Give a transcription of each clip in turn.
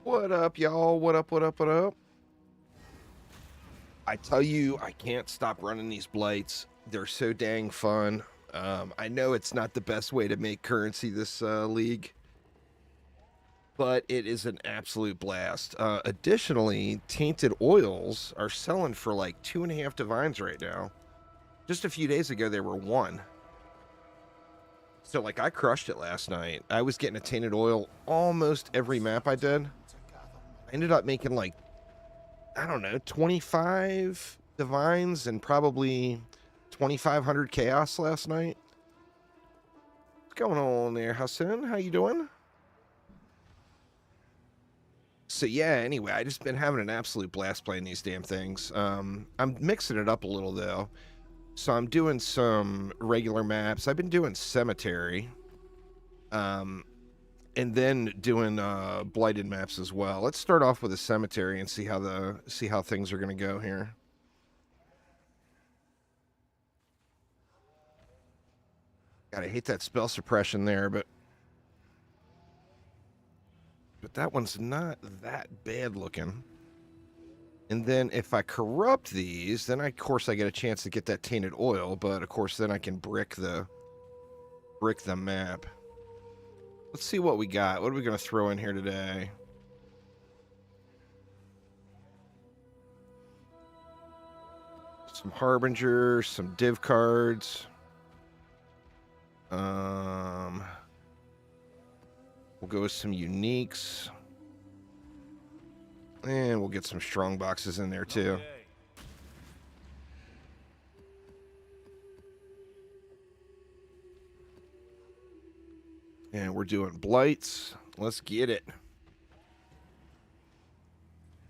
What up, y'all? What up, what up, what up? I tell you, I can't stop running these blights. They're so dang fun. I know it's not the best way to make currency this league, but it is an absolute blast. Additionally, tainted oils are selling for like 2.5 divines right now. Just a few days ago, they were 1. So, like, I crushed it last night. I was getting a tainted oil almost every map I did. I ended up making like, I don't know, 25 divines and probably 2,500 chaos last night. What's going on there, Hassan? How you doing? So yeah, anyway, I just been having an absolute blast playing these damn things. I'm mixing it up a little though. So I'm doing some regular maps. I've been doing cemetery. And then doing blighted maps as well. Let's start off with a cemetery and see how things are going to go here. God, I hate that spell suppression there, but that one's not that bad looking. And then if I corrupt these, then of course I get a chance to get that tainted oil, but of course then I can brick the map. Let's see what we got. What are we going to throw in here today? Some Harbinger, some div cards. We'll go with some uniques. And we'll get some strong boxes in there too. Okay. And we're doing blights. Let's get it.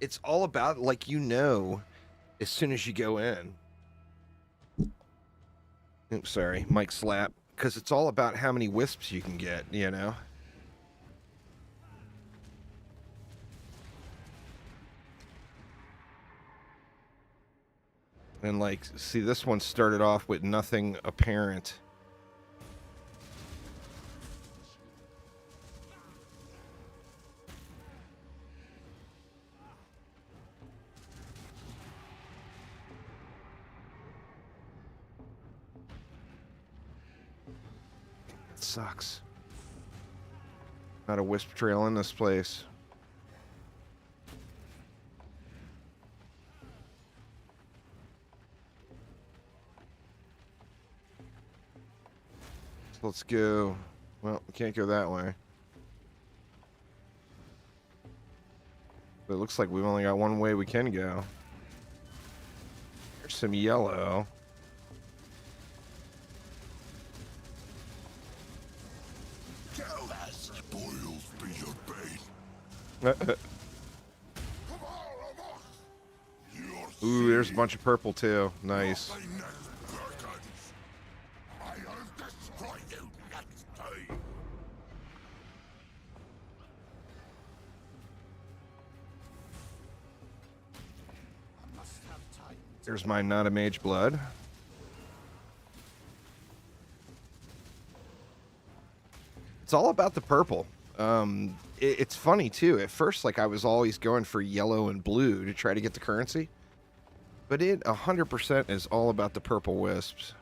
It's all about, like, as soon as you go in. Oops, sorry, mic slap. Because it's all about how many wisps you can get, you know? And, like, see, this one started off with nothing apparent. It sucks. Not a wisp trail in this place. So let's go. Well, we can't go that way. But it looks like we've only got one way we can go. There's some yellow. Ooh, there's a bunch of purple too. Nice. There's my not a mage blood. It's all about the purple. It's funny too. At first, like, I was always going for yellow and blue to try to get the currency, but it 100% is all about the purple wisps.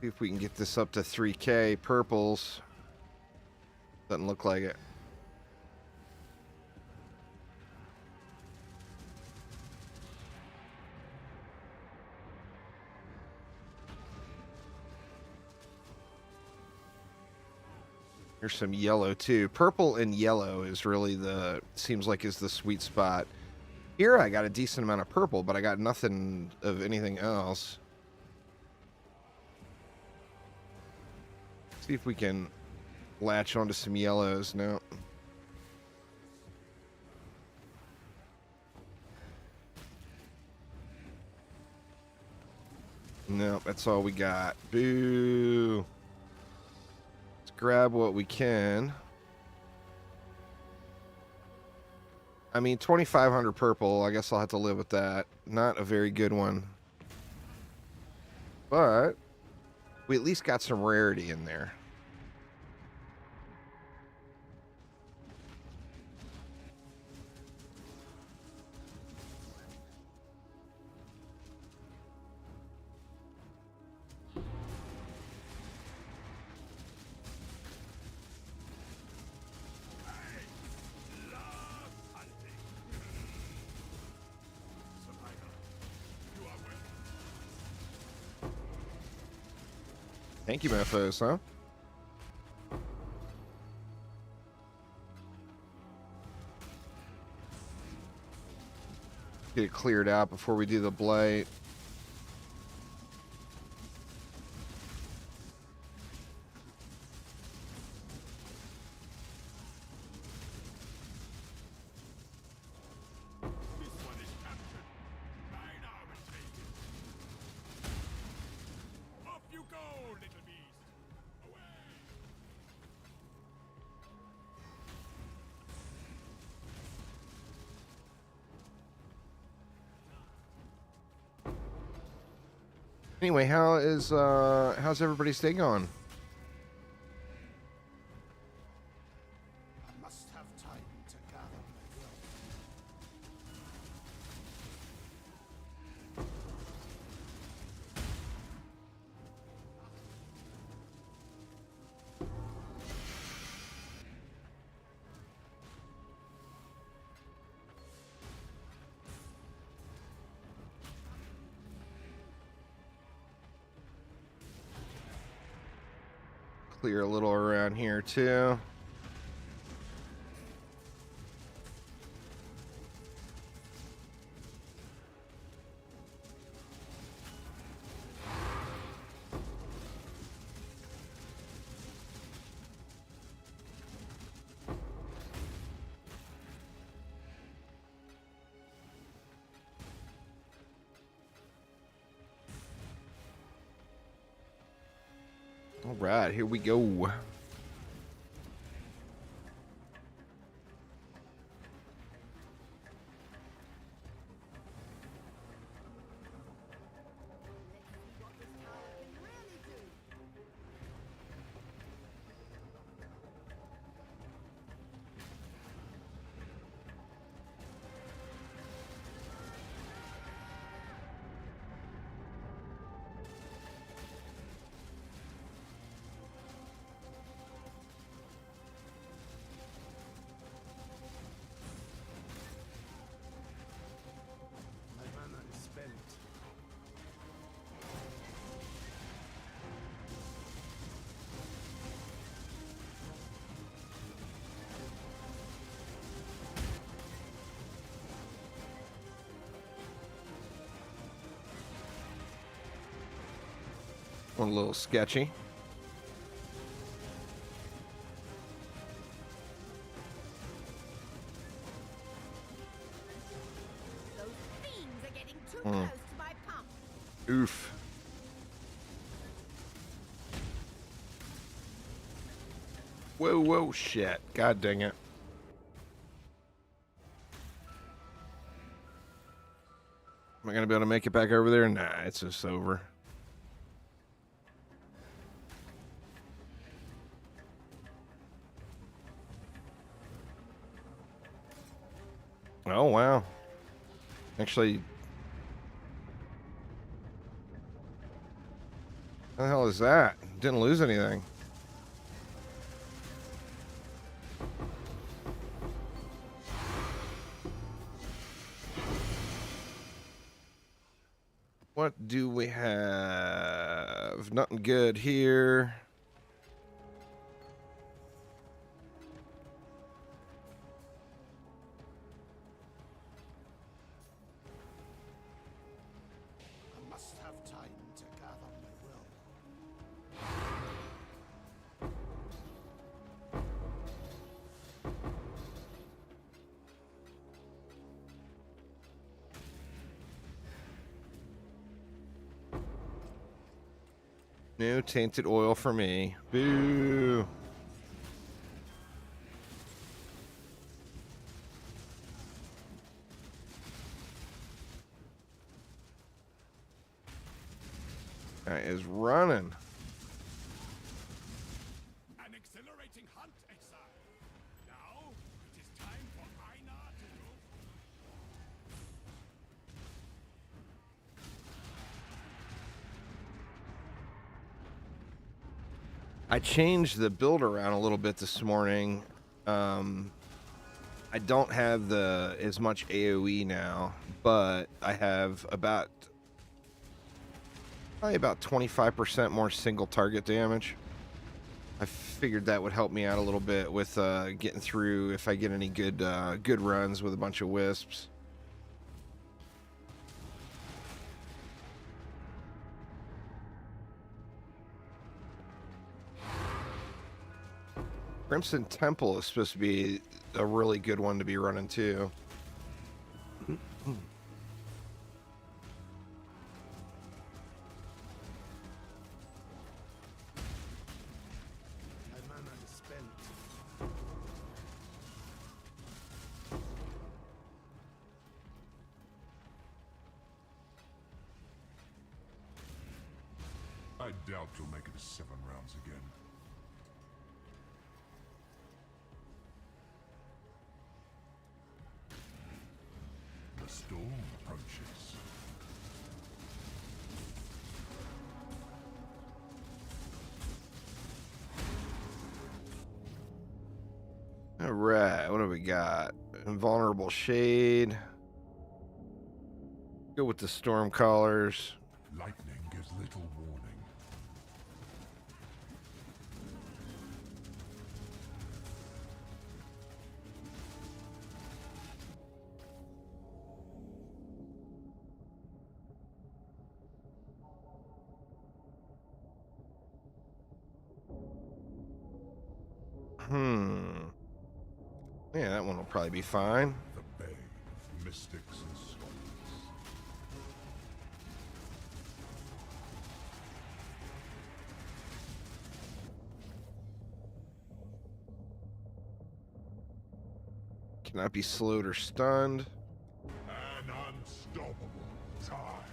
See if we can get this up to 3K purples. Doesn't look like it. There's some yellow too. Purple and yellow is really seems like is the sweet spot. Here I got a decent amount of purple, but I got nothing of anything else. See if we can latch onto some yellows. No. No, that's all we got. Boo. Let's grab what we can. I mean, 2,500 purple. I guess I'll have to live with that. Not a very good one. But we at least got some rarity in there. Thank you, mofos, huh? Get it cleared out before we do the blight. Anyway, how's everybody's day going? I must have time to gather my will. Clear a little around here too. All right, here we go. My mana is spent. One a little sketchy. Those fiends are getting too close to my pump. Oof. Whoa, whoa, shit. God dang it. Am I going to be able to make it back over there? Nah, it's just over. Oh, wow. Actually, what the hell is that? Didn't lose anything. What do we have? Nothing good here. I must have time to gather my will. No tainted oil for me. Boo. That is running. An exhilarating hunt, exile. Now it is time for Einar to go. I changed the build around a little bit this morning. I don't have as much AoE now, but I have probably about 25% more single target damage. I figured that would help me out a little bit with getting through if I get any good runs with a bunch of wisps. Crimson Temple is supposed to be a really good one to be running too. My mana is spent. I doubt you'll make it to 7 rounds again. The storm approaches. All right, what do we got? Invulnerable Shade. Go with the Storm Callers. Lightning gives little warning. Yeah, that one will probably be fine. The bay of mystics and scholars. Cannot be slowed or stunned. An unstoppable tide.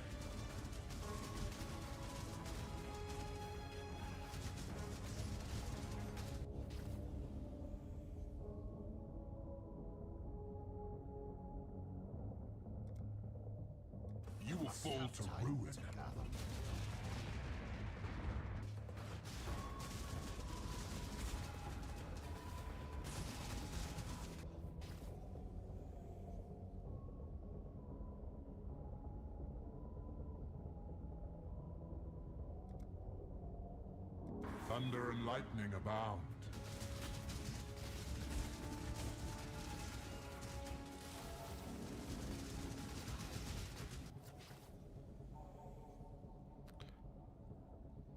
You will fall to Time ruin. to gather. Thunder and lightning abound.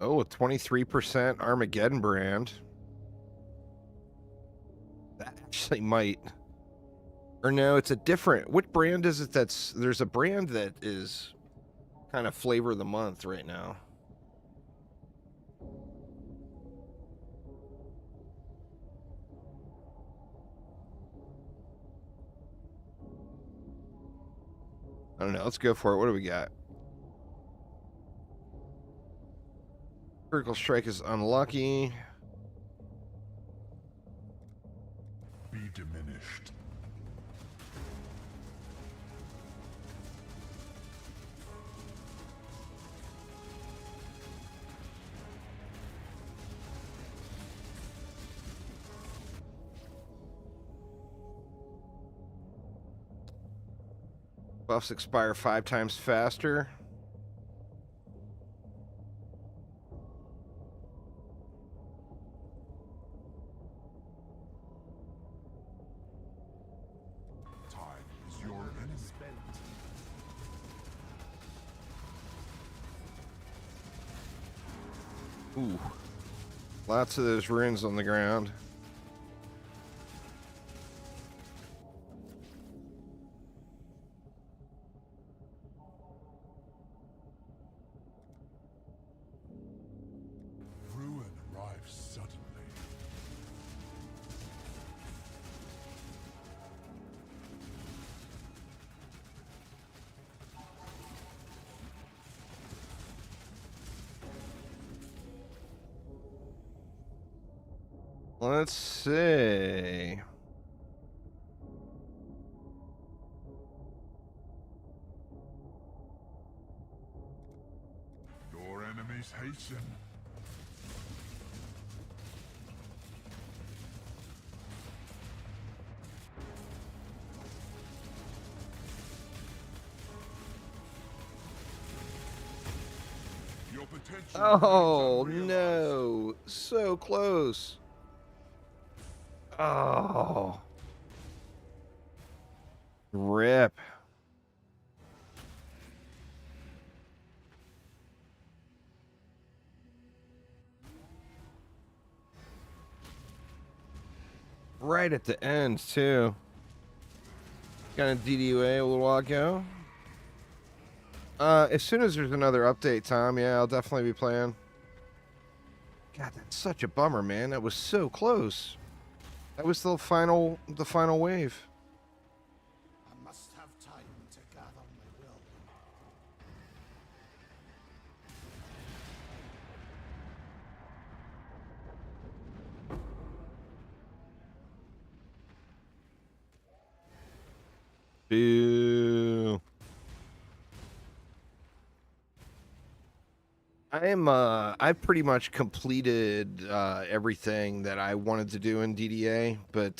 Oh, a 23% Armageddon brand. That actually might. Or no, it's a different. What brand is it there's a brand that is kind of flavor of the month right now. I don't know. Let's go for it. What do we got? Critical Strike is unlucky. Be diminished. Buffs expire 5 times faster. Time is your enemy. Spent. Ooh. Lots of those runes on the ground. Let's see. Your enemies hasten. Your potential Oh, remains unrealized. no. So close. Oh. Rip. Right at the end, too. Got a DDUA a little while ago. As soon as there's another update, Tom, yeah, I'll definitely be playing. God, that's such a bummer, man. That was so close. That was the final wave. I must have time to gather my will. Boo. I've pretty much completed everything that I wanted to do in DDA, but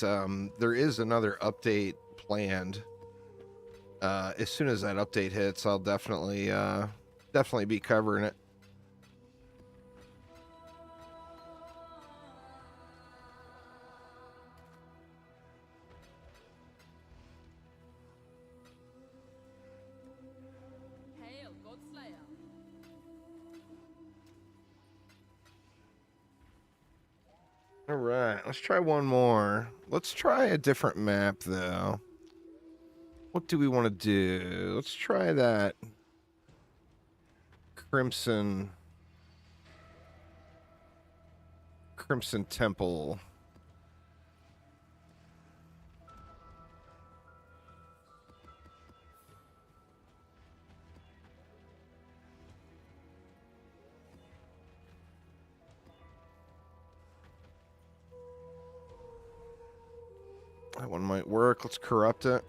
there is another update planned. As soon as that update hits, I'll definitely be covering it. Hail, Godslayer. All right, let's try one more. Let's try a different map, though. What do we want to do? Let's try that Crimson Temple. That one might work. Let's corrupt it.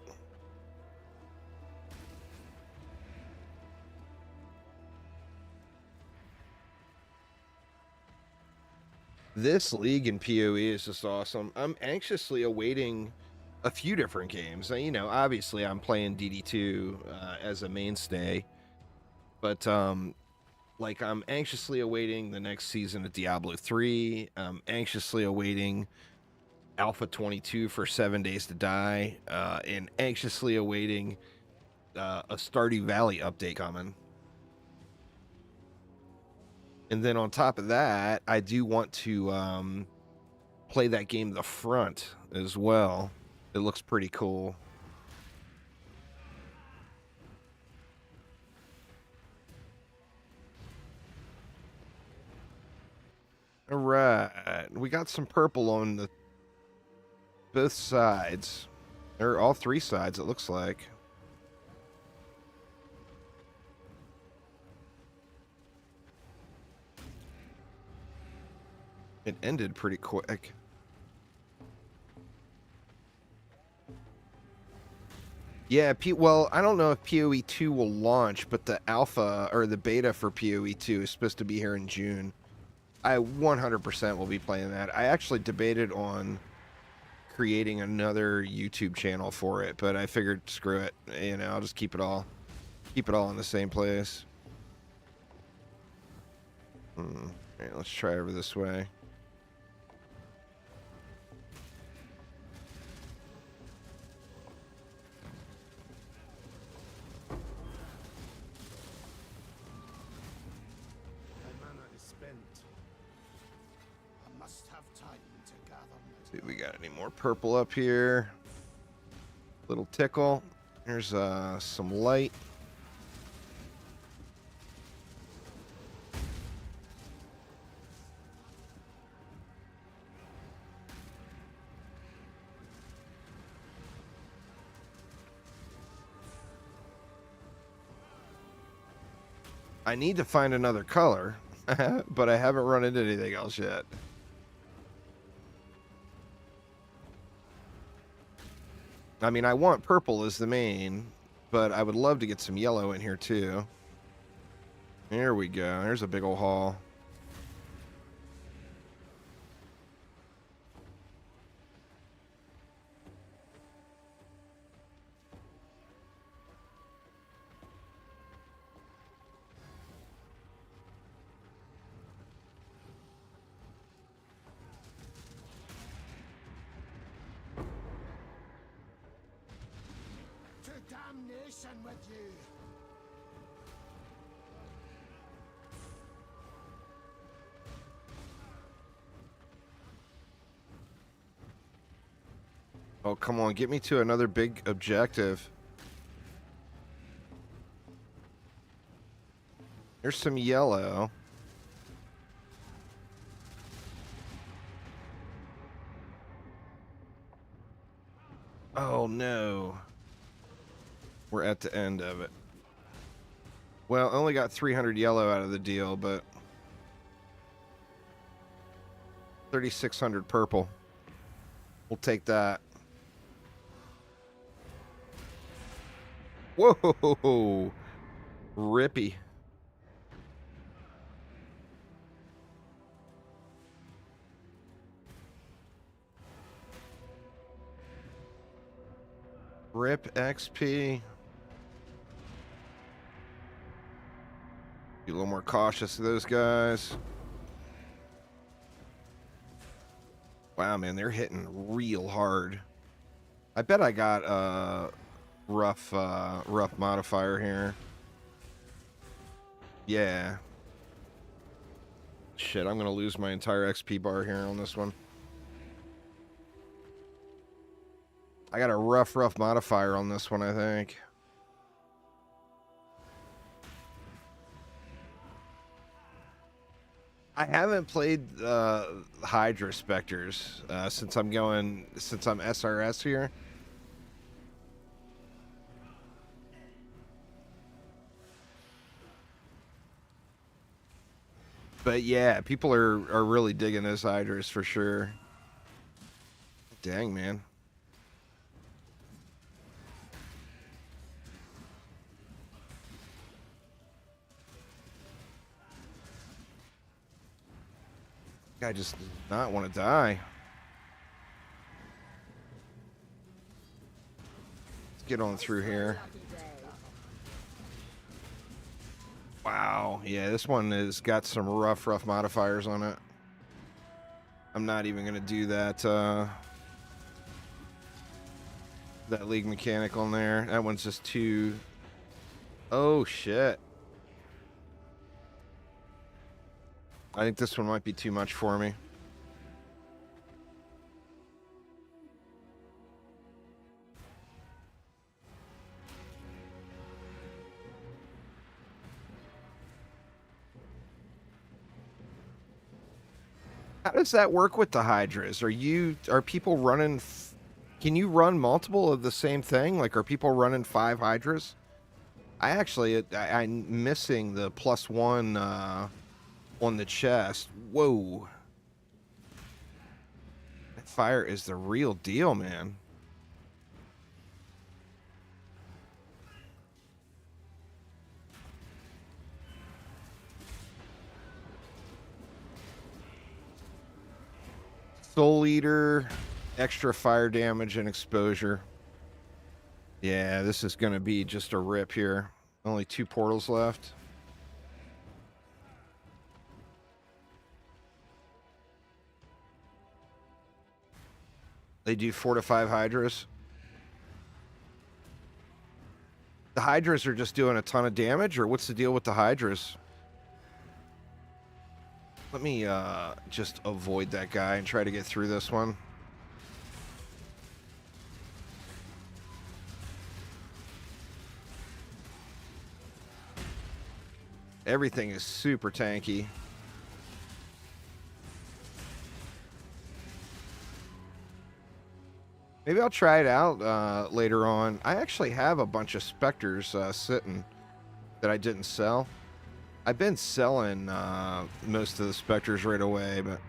This league in PoE is just awesome. I'm anxiously awaiting a few different games. Now, you know, obviously I'm playing DD2 as a mainstay, but like I'm anxiously awaiting the next season of Diablo 3. I'm anxiously awaiting Alpha 22 for 7 Days to Die, and anxiously awaiting a Stardew Valley update coming. And then on top of that, I do want to play that game The Front as well. It looks pretty cool. All right, we got some purple on the both sides, or all three sides, it looks like. It ended pretty quick. Yeah, well, I don't know if PoE 2 will launch, but the alpha or the beta for PoE 2 is supposed to be here in June. I 100% will be playing that. I actually debated on creating another YouTube channel for it, but I figured screw it. You know, I'll just keep it all in the same place. All right, let's try over this way. My mana is spent. I must have time to gather my See if we got any more purple up here. Little tickle. Here's some light. I need to find another color, but I haven't run into anything else yet. I mean, I want purple as the main, but I would love to get some yellow in here too. There we go. There's a big old haul. To damnation with you! Oh, come on. Get me to another big objective. There's some yellow. Oh, no. We're at the end of it. Well, only got 300 yellow out of the deal, but 3,600 purple. We'll take that. Whoa! Rippy. Rip XP. Be a little more cautious of those guys. Wow, man, they're hitting real hard. I bet I got a rough modifier here. Yeah. Shit, I'm gonna lose my entire XP bar here on this one. I got a rough modifier on this one, I think. I haven't played Hydra Specters since I'm SRS here. But yeah, people are really digging those Hydras for sure. Dang, man. Guy just does not want to die. Let's get on through here. Wow, yeah, this one has got some rough modifiers on it. I'm not even gonna do that that league mechanic on there. That one's just too. Oh shit. I think this one might be too much for me. How does that work with the Hydras? Are people running can you run multiple of the same thing? Like, are people running 5 Hydras? I'm missing the +1 on the chest. Whoa. That fire is the real deal, man. Soul Eater, extra fire damage and exposure. Yeah, this is going to be just a rip here. Only 2 portals left. They do 4 to 5 Hydras. The Hydras are just doing a ton of damage, or what's the deal with the Hydras? Let me just avoid that guy and try to get through this one. Everything is super tanky. Maybe I'll try it out later on. I actually have a bunch of Spectres sitting that I didn't sell. I've been selling most of the Spectres right away, but...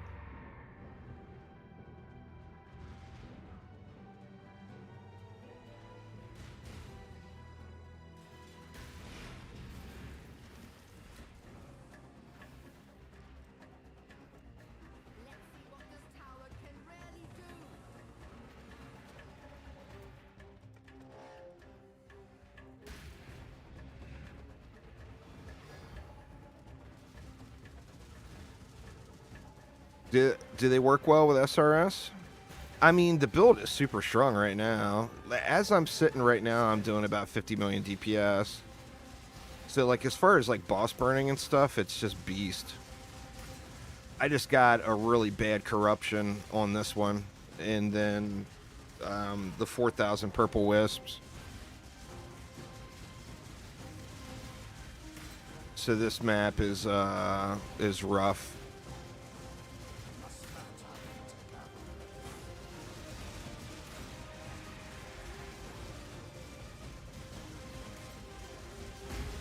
Do they work well with SRS? I mean, the build is super strong right now. As I'm sitting right now, I'm doing about 50 million DPS. So, like, as far as, like, boss burning and stuff, it's just beast. I just got a really bad corruption on this one. And then the 4,000 purple wisps. So this map is rough.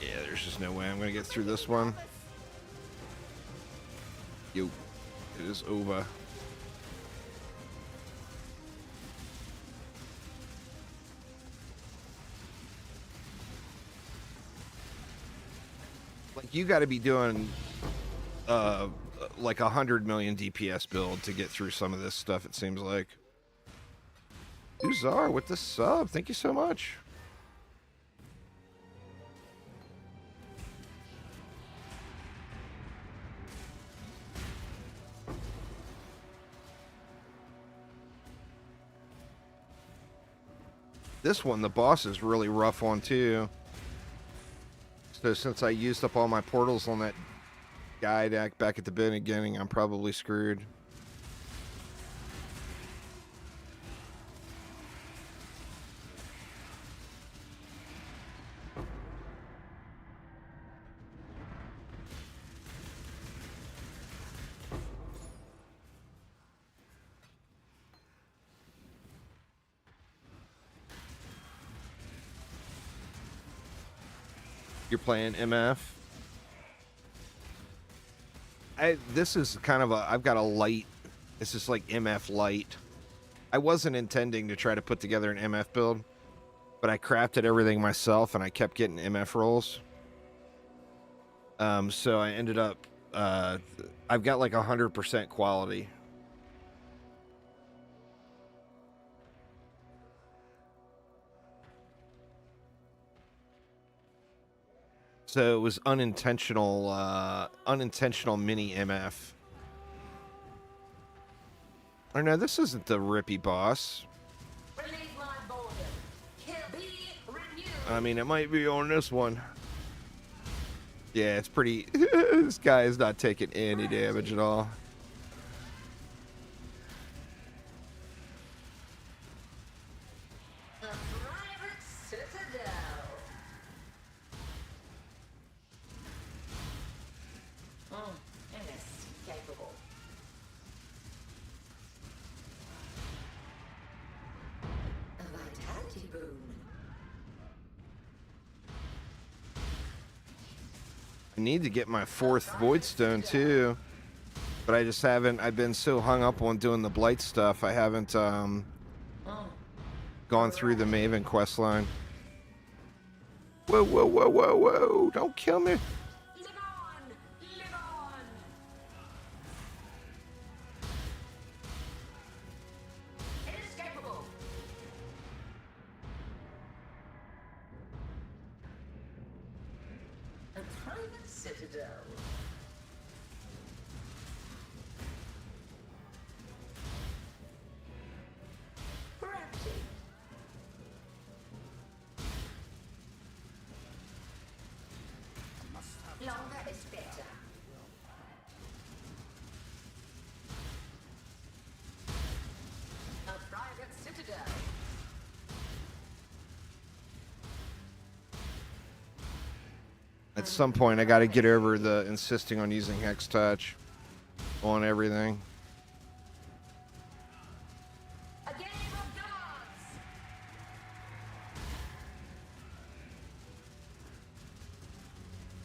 Yeah, there's just no way I'm gonna get through this one. Yo, it is over. Like, you got to be doing like 100 million DPS build to get through some of this stuff, it seems like. Uzar with the sub, thank you so much. This one, the boss is really rough on too. So since I used up all my portals on that guy back at the beginning, I'm probably screwed. You're playing MF. This is kind of I've got a light. This is like MF light. I wasn't intending to try to put together an MF build, but I crafted everything myself and I kept getting MF rolls. So I ended up, I've got like 100% quality. So it was unintentional mini MF. Oh no, this isn't the Rippy boss. I mean, it might be on this one. Yeah, it's pretty... This guy is not taking any damage at all. I need to get my 4th Void Stone too, but I just haven't. I've been so hung up on doing the Blight stuff, I haven't gone through the Maven quest line. Whoa, whoa, whoa, whoa, whoa! Don't kill me. At some point, I got to get over the insisting on using Hex Touch on everything. A game of gods.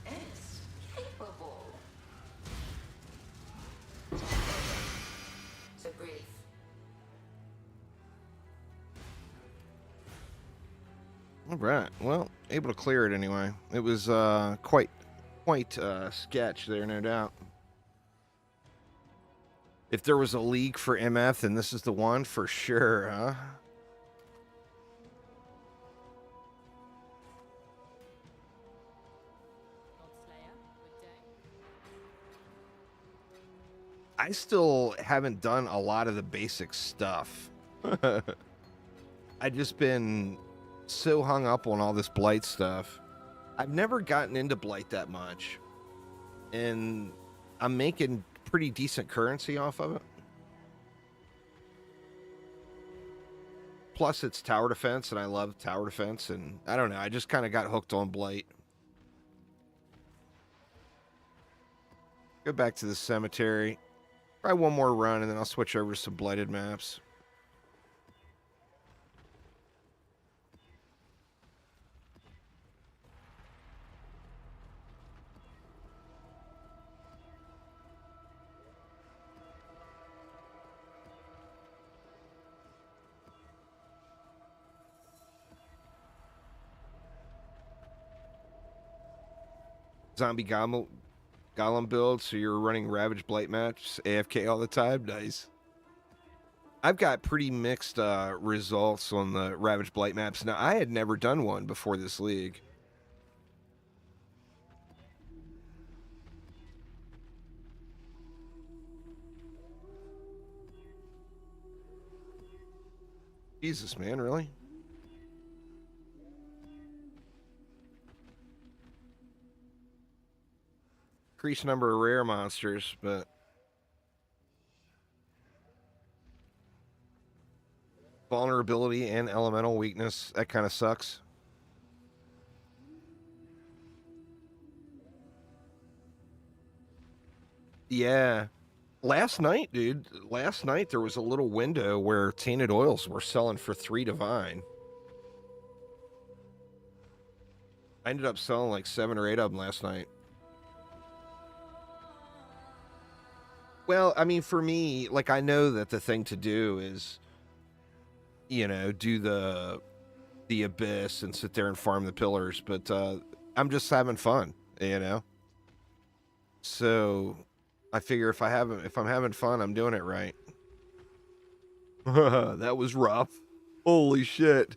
Inescapable. So brief. All right. Well, able to clear it anyway. It was quite sketch there, no doubt. If there was a league for MF, then this is the one for sure, huh? Godslayer, good day. I still haven't done a lot of the basic stuff. I've just been so hung up on all this Blight stuff. I've never gotten into Blight that much, and I'm making pretty decent currency off of it. Plus, it's tower defense, and I love tower defense, and I don't know, I just kind of got hooked on Blight. Go back to the cemetery. Try one more run, and then I'll switch over to some Blighted maps. Zombie Golem build, so you're running Ravage Blight matches AFK all the time. Nice. I've got pretty mixed results on the Ravage Blight maps. Now, I had never done one before this league. Jesus, man, really? Increased number of rare monsters, but vulnerability and elemental weakness, that kind of sucks. Yeah. Last night, dude, there was a little window where tainted oils were selling for 3 divine. I ended up selling like 7 or 8 of them last night. Well, I mean, for me, like, I know that the thing to do is, you know, do the abyss and sit there and farm the pillars, but I'm just having fun, you know. So I figure if I'm having fun, I'm doing it right. That was rough. Holy shit.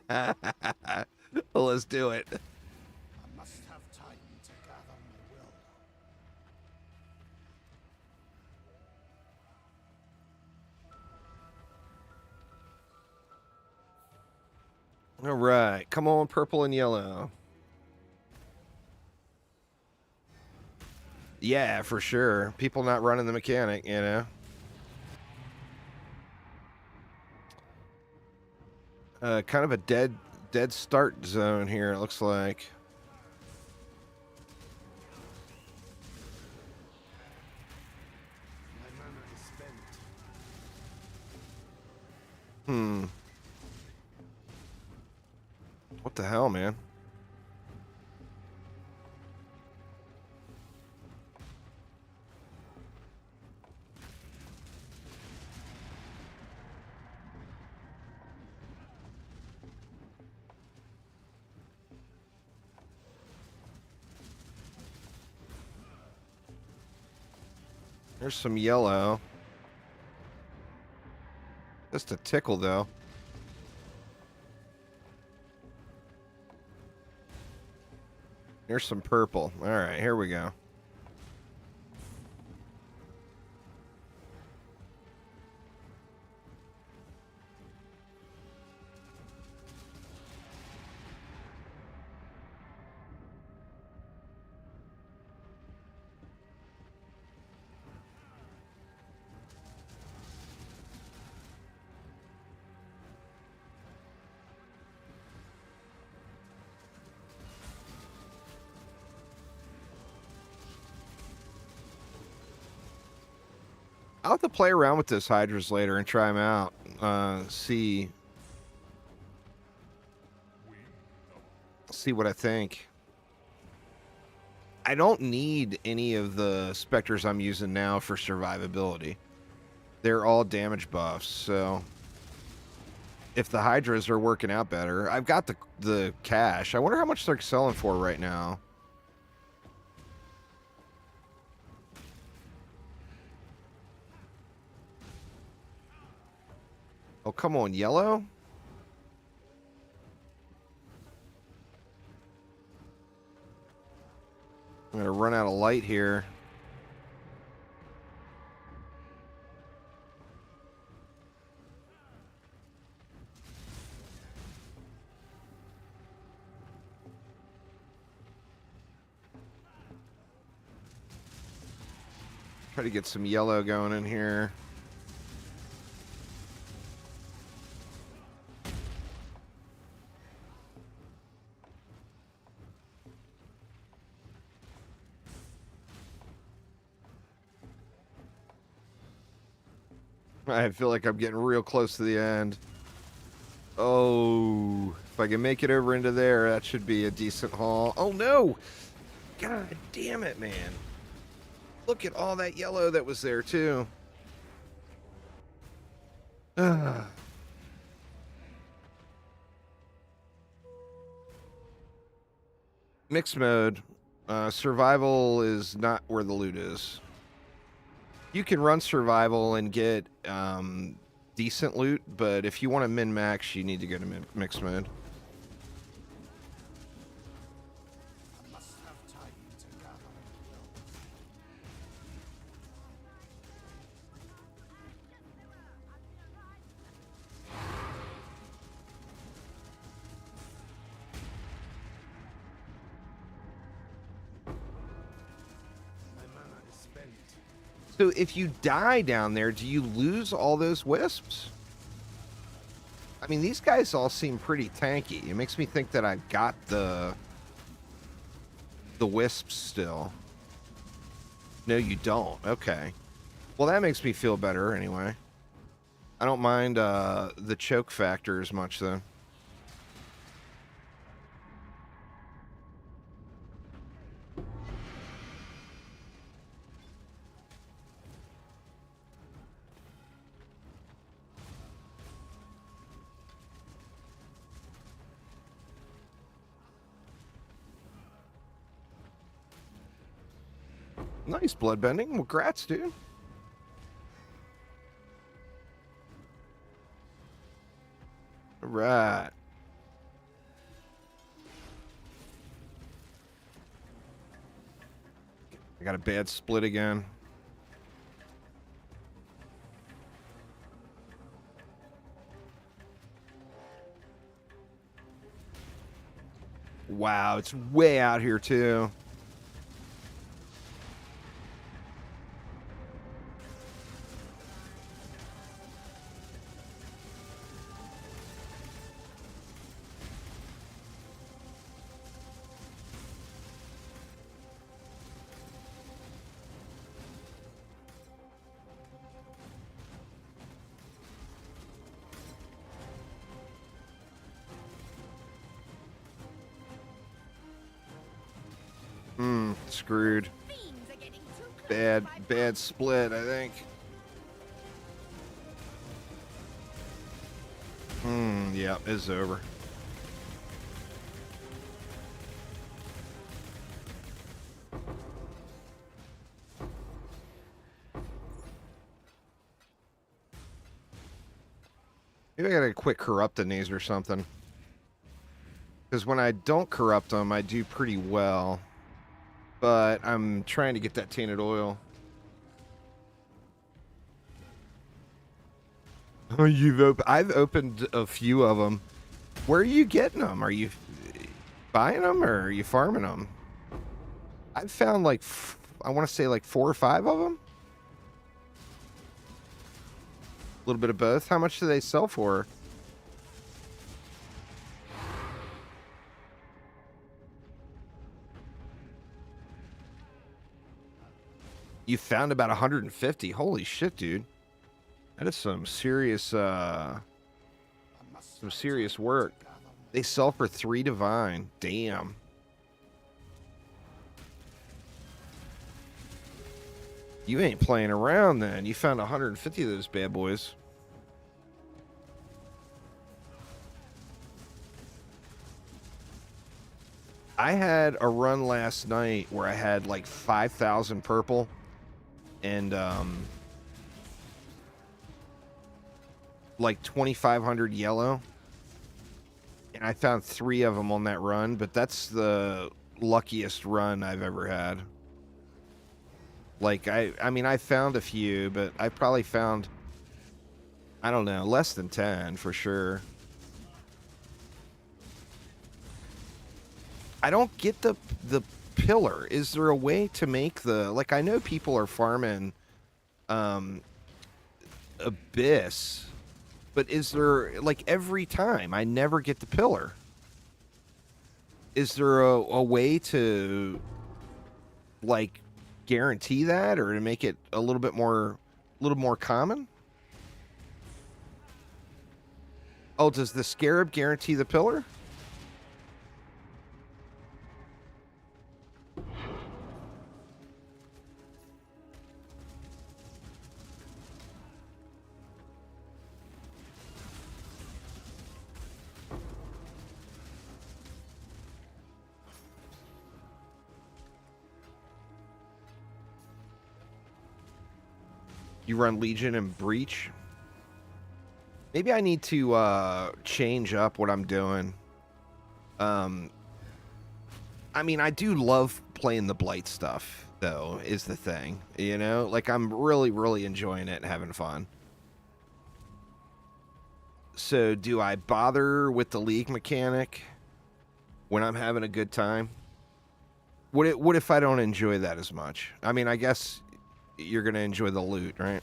Well, let's do it. I must have time to gather my will. All right, come on, purple and yellow. Yeah, for sure. People not running the mechanic, you know. Kind of a dead start zone here, it looks like. My mana is spent. What the hell, man? There's some yellow. Just a tickle, though. Here's some purple. All right, here we go. I'll have to play around with those hydras later and try them out. See what I think. I don't need any of the specters I'm using now for survivability. They're all damage buffs, so if the hydras are working out better, I've got the cash. I wonder how much they're selling for right now. Oh, come on, yellow? I'm gonna run out of light here. Try to get some yellow going in here. I feel like I'm getting real close to the end. Oh, if I can make it over into there, that should be a decent haul. Oh, no. God damn it, man. Look at all that yellow that was there, too. Mixed mode. Survival is not where the loot is. You can run survival and get decent loot, but if you want to min-max, you need to go to mixed mode. I must have time to gather. My mana is spent. So if you die down there, do you lose all those wisps? I mean, these guys all seem pretty tanky. It makes me think that I've got the wisps still. No, you don't. Okay. Well, that makes me feel better anyway. I don't mind the choke factor as much, though. Nice bloodbending. Well, congrats, dude. All right. I got a bad split again. Wow, it's way out here, too. Screwed. Fiends are getting too close Bad, to my bad split, I think. Yeah, it's over. Maybe I gotta quit corrupting these or something. Because when I don't corrupt them, I do pretty well. But I'm trying to get that tainted oil. Oh, I've opened a few of them. Where are you getting them? Are you buying them or are you farming them? I've found like, I want to say like 4 or 5 of them. A little bit of both. How much do they sell for? You found about 150. Holy shit, dude. That is some serious work. They sell for 3 divine. Damn. You ain't playing around then. You found 150 of those bad boys. I had a run last night where I had like 5,000 purple and like 2,500 yellow, and I found 3 of them on that run, but that's the luckiest run I've ever had. Like, I mean, I found a few, but I probably found, I don't know, less than 10 for sure. I don't get the pillar. Is there a way to make the, like, I know people are farming Abyss, but is there, like, every time I never get the pillar? Is there a way to, like, guarantee that, or to make it a little more common? Oh, does the Scarab guarantee the pillar? You run Legion and Breach? Maybe I need to change up what I'm doing. I mean, I do love playing the Blight stuff, though, is the thing. You know? Like, I'm really, really enjoying it and having fun. So, do I bother with the League mechanic when I'm having a good time? What if I don't enjoy that as much? I mean, I guess you're going to enjoy the loot, right?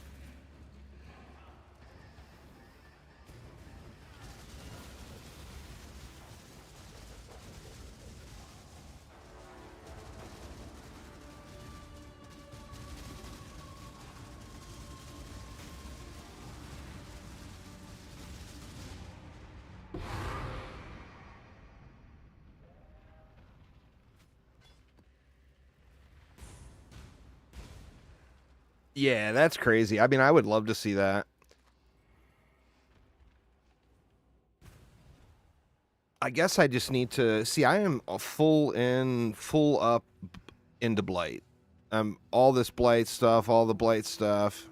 Yeah, that's crazy. I mean, I would love to see that. I guess I just need to see. I am a full up into Blight. All this Blight stuff, all the Blight stuff.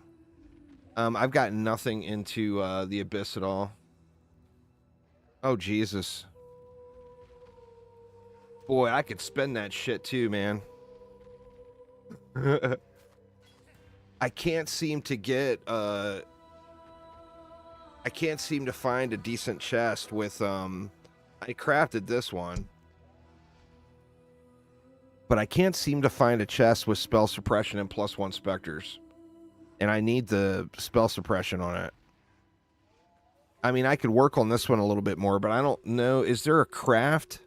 I've got nothing into the Abyss at all. Oh Jesus, boy, I could spend that shit too, man. I can't seem to get I can't seem to find a decent chest with I crafted this one, but I can't seem to find a chest with spell suppression and +1 specters, and I need the spell suppression on it. I mean, I could work on this one a little bit more, but I don't know. Is there a craft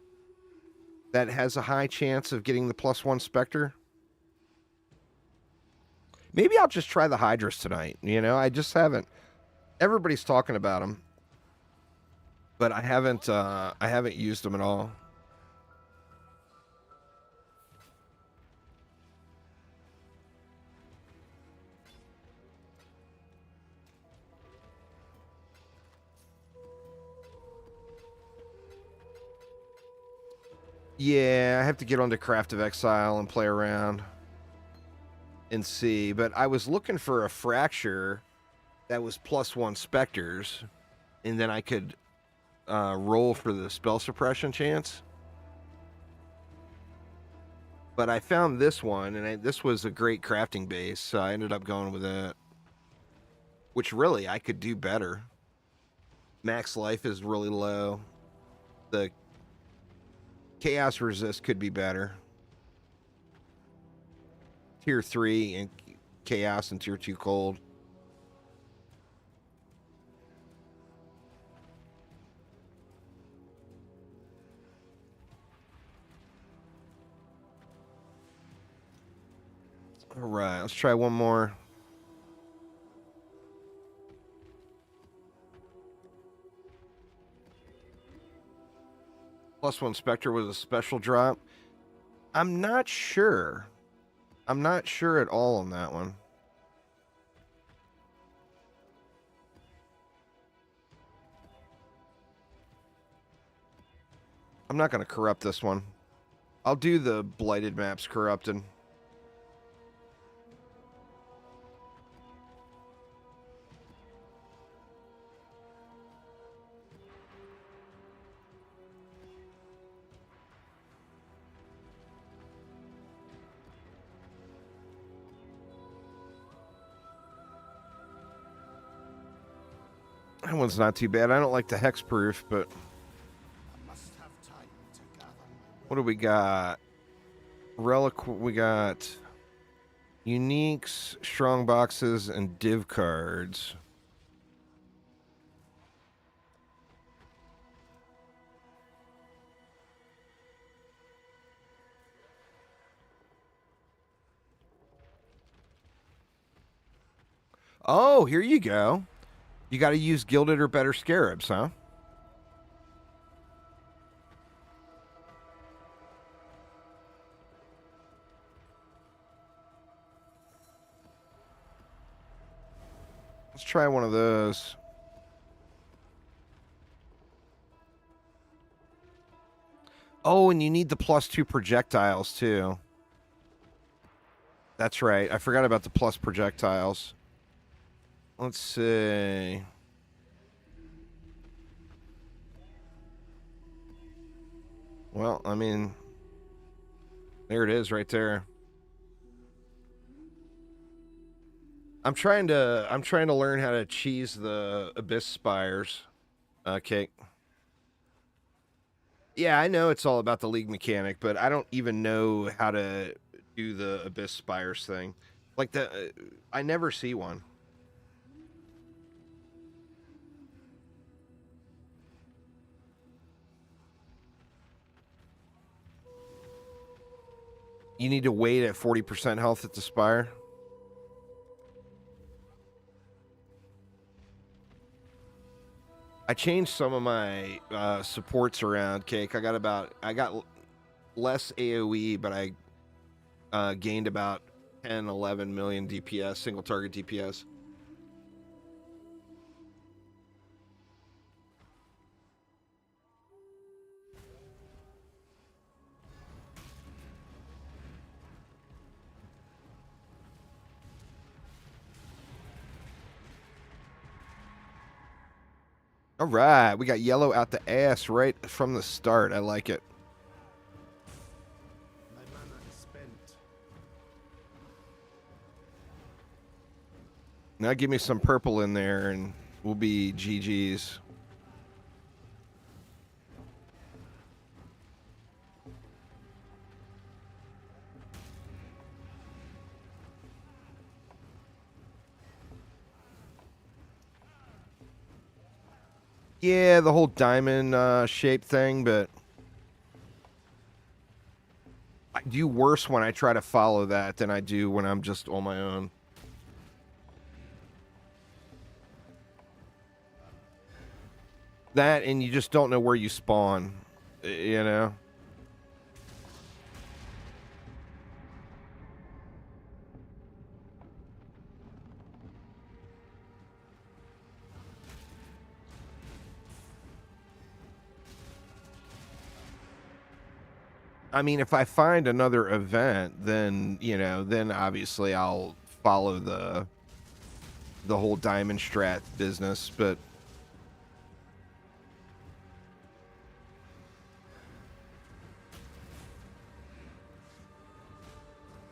that has a high chance of getting the +1 specter? Maybe I'll just try the Hydras tonight. You know, I just haven't. Everybody's talking about them, but I haven't used them at all. Yeah, I have to get onto Craft of Exile and play around and see. But I was looking for a fracture that was +1 specters, and then I could roll for the spell suppression chance. But I found this one, and this was a great crafting base, so I ended up going with it. Which really, I could do better. Max life is really low. The chaos resist could be better. Tier 3 and chaos and tier 2 cold. All right, let's try one more. +1 Spectre was a special drop. I'm not sure. I'm not sure at all on that one. I'm not going to corrupt this one. I'll do the blighted maps corrupted. That one's not too bad. I don't like the hexproof, but what do we got? Relic. We got Uniques, strong boxes, and div cards. Oh, here you go. You got to use gilded or better scarabs, huh? Let's try one of those. Oh, and you need the +2 projectiles, too. That's right. I forgot about the plus projectiles. Let's see. Well, I mean, there it is right there. I'm trying to learn how to cheese the abyss spires. Okay. Yeah, I know it's all about the league mechanic, but I don't even know how to do the abyss spires thing. Like I never see one. You need to wait at 40% health at the spire. I changed some of my supports around, Cake. I got less AoE, but I gained about 10, 11 million DPS, single target DPS. All right, we got yellow out the ass right from the start. I like it. My mana is spent. Now give me some purple in there and we'll be GG's. Yeah, the whole diamond shape thing, but I do worse when I try to follow that than I do when I'm just on my own. That, and you just don't know where you spawn, you know? I mean, if I find another event, then, you know, then obviously I'll follow the whole diamond strat business, but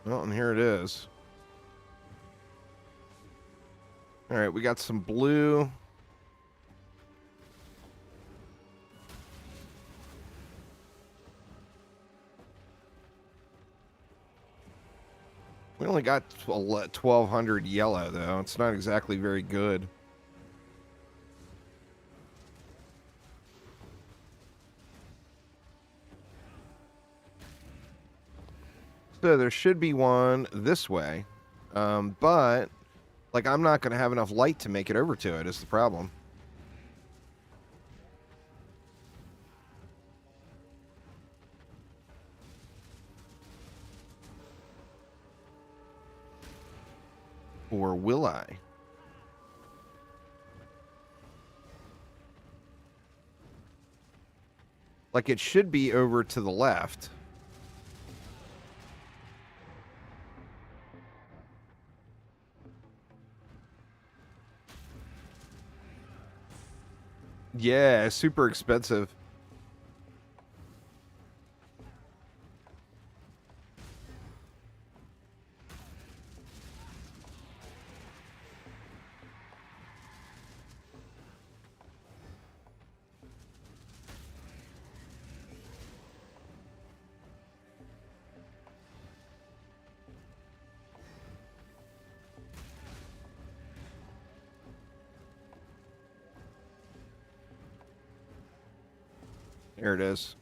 well, and here it is. All right, we got some blue. We only got 1,200 yellow, though. It's not exactly very good. So there should be one this way. But, like, I'm not going to have enough light to make it over to it is the problem. Or will I? Like, it should be over to the left. Yeah, super expensive. There it is.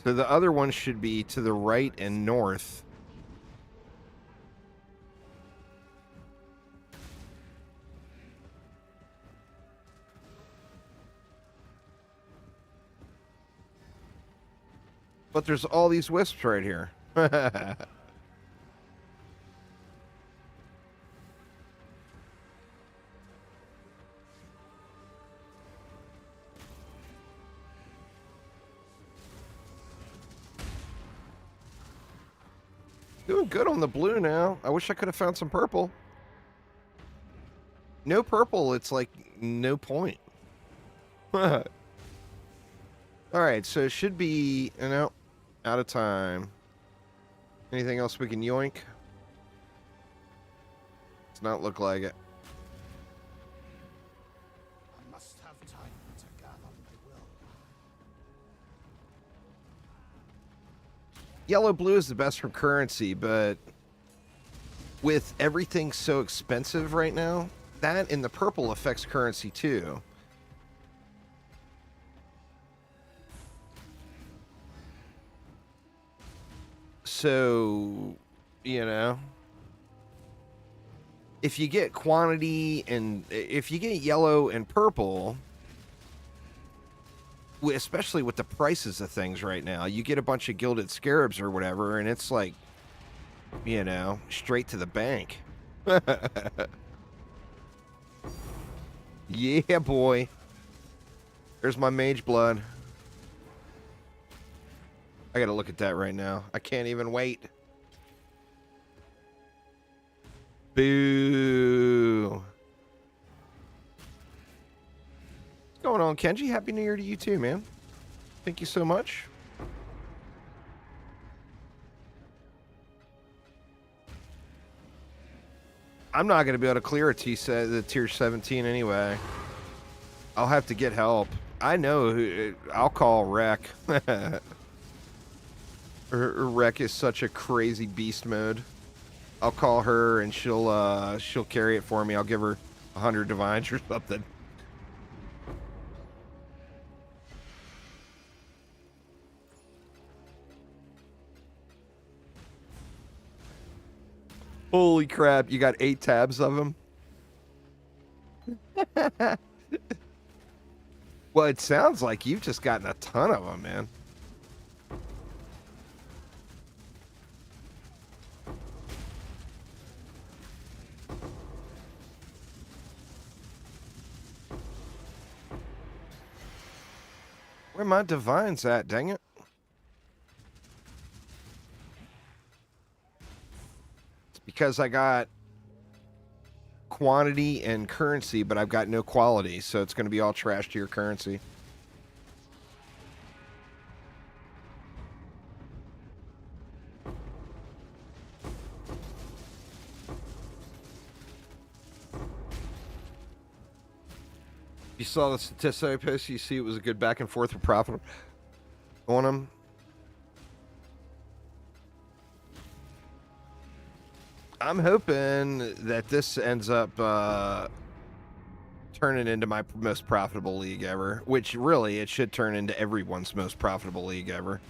So the other one should be to the right and north. But there's all these wisps right here. Doing good on the blue now. I wish I could have found some purple. No purple, it's like no point. Alright, so it should be, out of time. Anything else we can yoink? Does not look like it. I must have time to gather my will. Yellow blue is the best for currency, but with everything so expensive right now, that and the purple affects currency too. So, if you get quantity and if you get yellow and purple, especially with the prices of things right now, you get a bunch of gilded scarabs or whatever, and it's like, straight to the bank. Yeah, boy. There's my mage blood. I gotta look at that right now. I can't even wait. Boo. What's going on, Kenji? Happy New Year to you too, man. Thank you so much. I'm not going to be able to clear the tier 17 anyway. I'll have to get help. I know. I'll call Rek. Rek is such a crazy beast mode. I'll call her and she'll carry it for me. I'll give her 100 divines or something. Holy crap, you got 8 tabs of them? Well, it sounds like you've just gotten a ton of them, man. Where my divines at, dang it? Because I got quantity and currency, but I've got no quality, so it's going to be all trash to your currency. You saw the statistic I posted, you see it was a good back and forth for profit on them. I'm hoping that this ends up turning into my most profitable league ever, which really it should turn into everyone's most profitable league ever.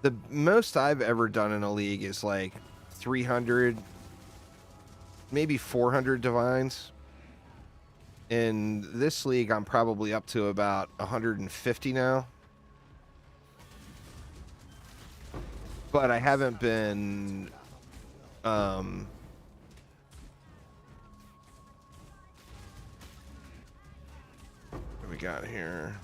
The most I've ever done in a league is like 300, maybe 400 divines. In this league, I'm probably up to about 150 now. But I haven't been... what do we got here?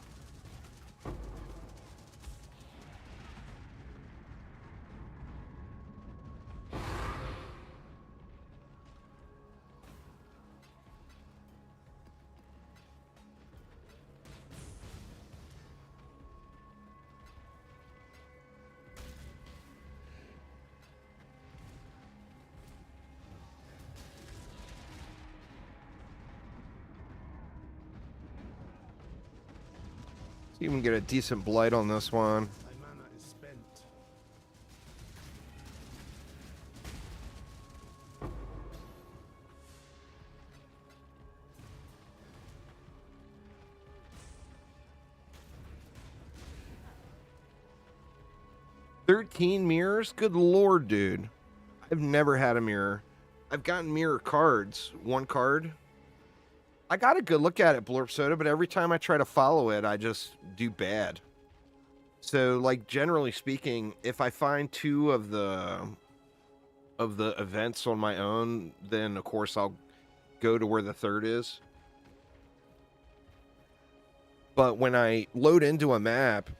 See if we can get a decent blight on this one. My mana is spent. 13 mirrors? Good lord, dude. I've never had a mirror. I've gotten mirror cards. One card. I got a good look at it, Blurp Soda, but every time I try to follow it, I just do bad. So, like, generally speaking, if I find two of the events on my own, then of course I'll go to where the third is. But when I load into a map,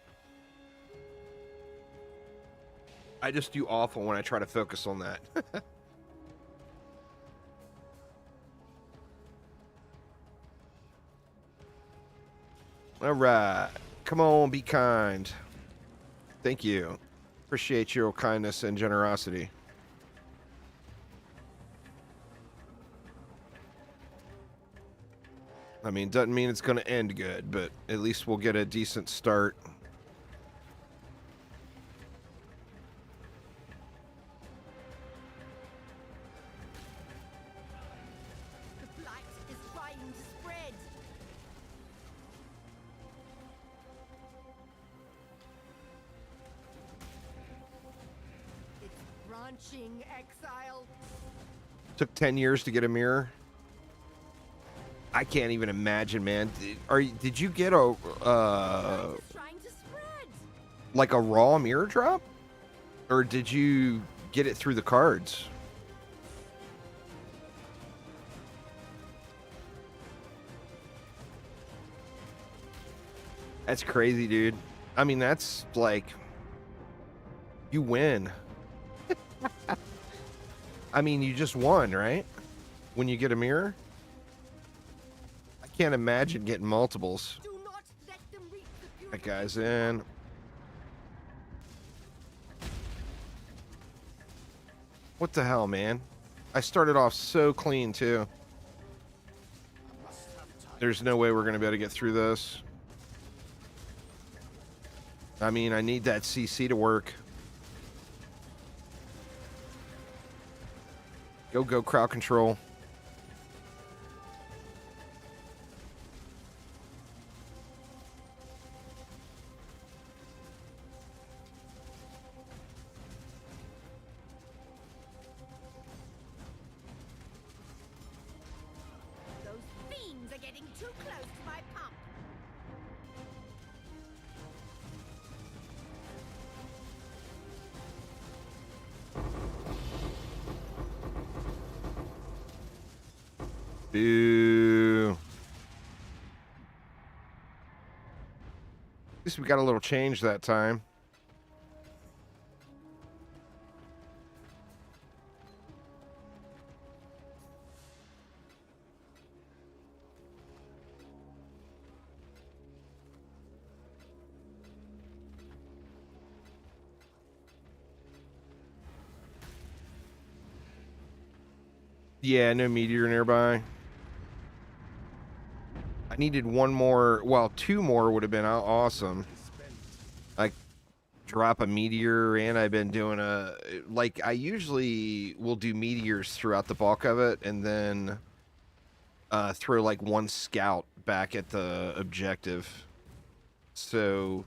I just do awful when I try to focus on that. All right. Come on, be kind. Thank you. Appreciate your kindness and generosity. I mean, doesn't mean it's going to end good, but at least we'll get a decent start. The blight is trying to spread. It's branching, exile. Took 10 years to get a mirror. I can't even imagine, man. Did you get a It's trying to spread. like a raw mirror drop, or did you get it through the cards? That's crazy, dude. I mean, that's like you win. I mean, you just won, right? When you get a mirror. I can't imagine getting multiples. Do not let them reach the That guy's in. What the hell, man? I started off so clean, too. There's no way we're going to be able to get through this. I mean, I need that CC to work. Go, crowd control. Those fiends are getting too close to my pump. Boo. At least we got a little change that time. Yeah, no meteor nearby. I needed one more. Well, two more would have been awesome. Like, drop a meteor, and I've been doing like, I usually will do meteors throughout the bulk of it, and then throw, like, one scout back at the objective. So,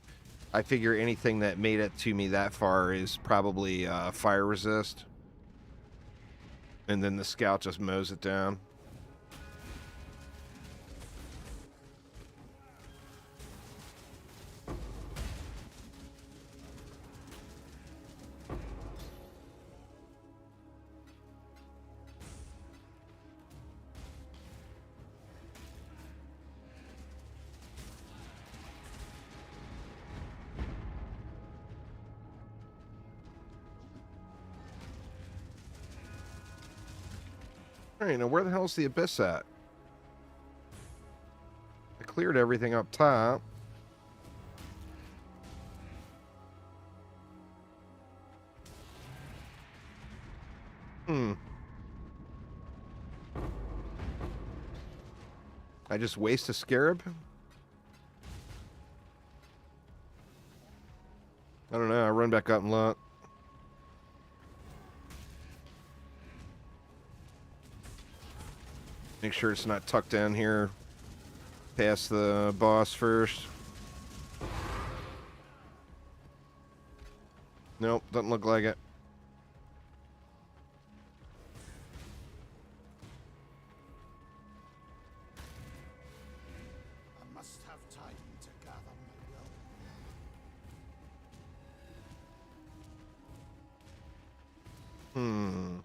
I figure anything that made it to me that far is probably fire resist. And then the scout just mows it down. Alright, now where the hell's the abyss at? I cleared everything up top. I just waste a scarab? I don't know, I run back up and look. Make sure it's not tucked down here past the boss first. Nope, doesn't look like it. I must have time to gather my will.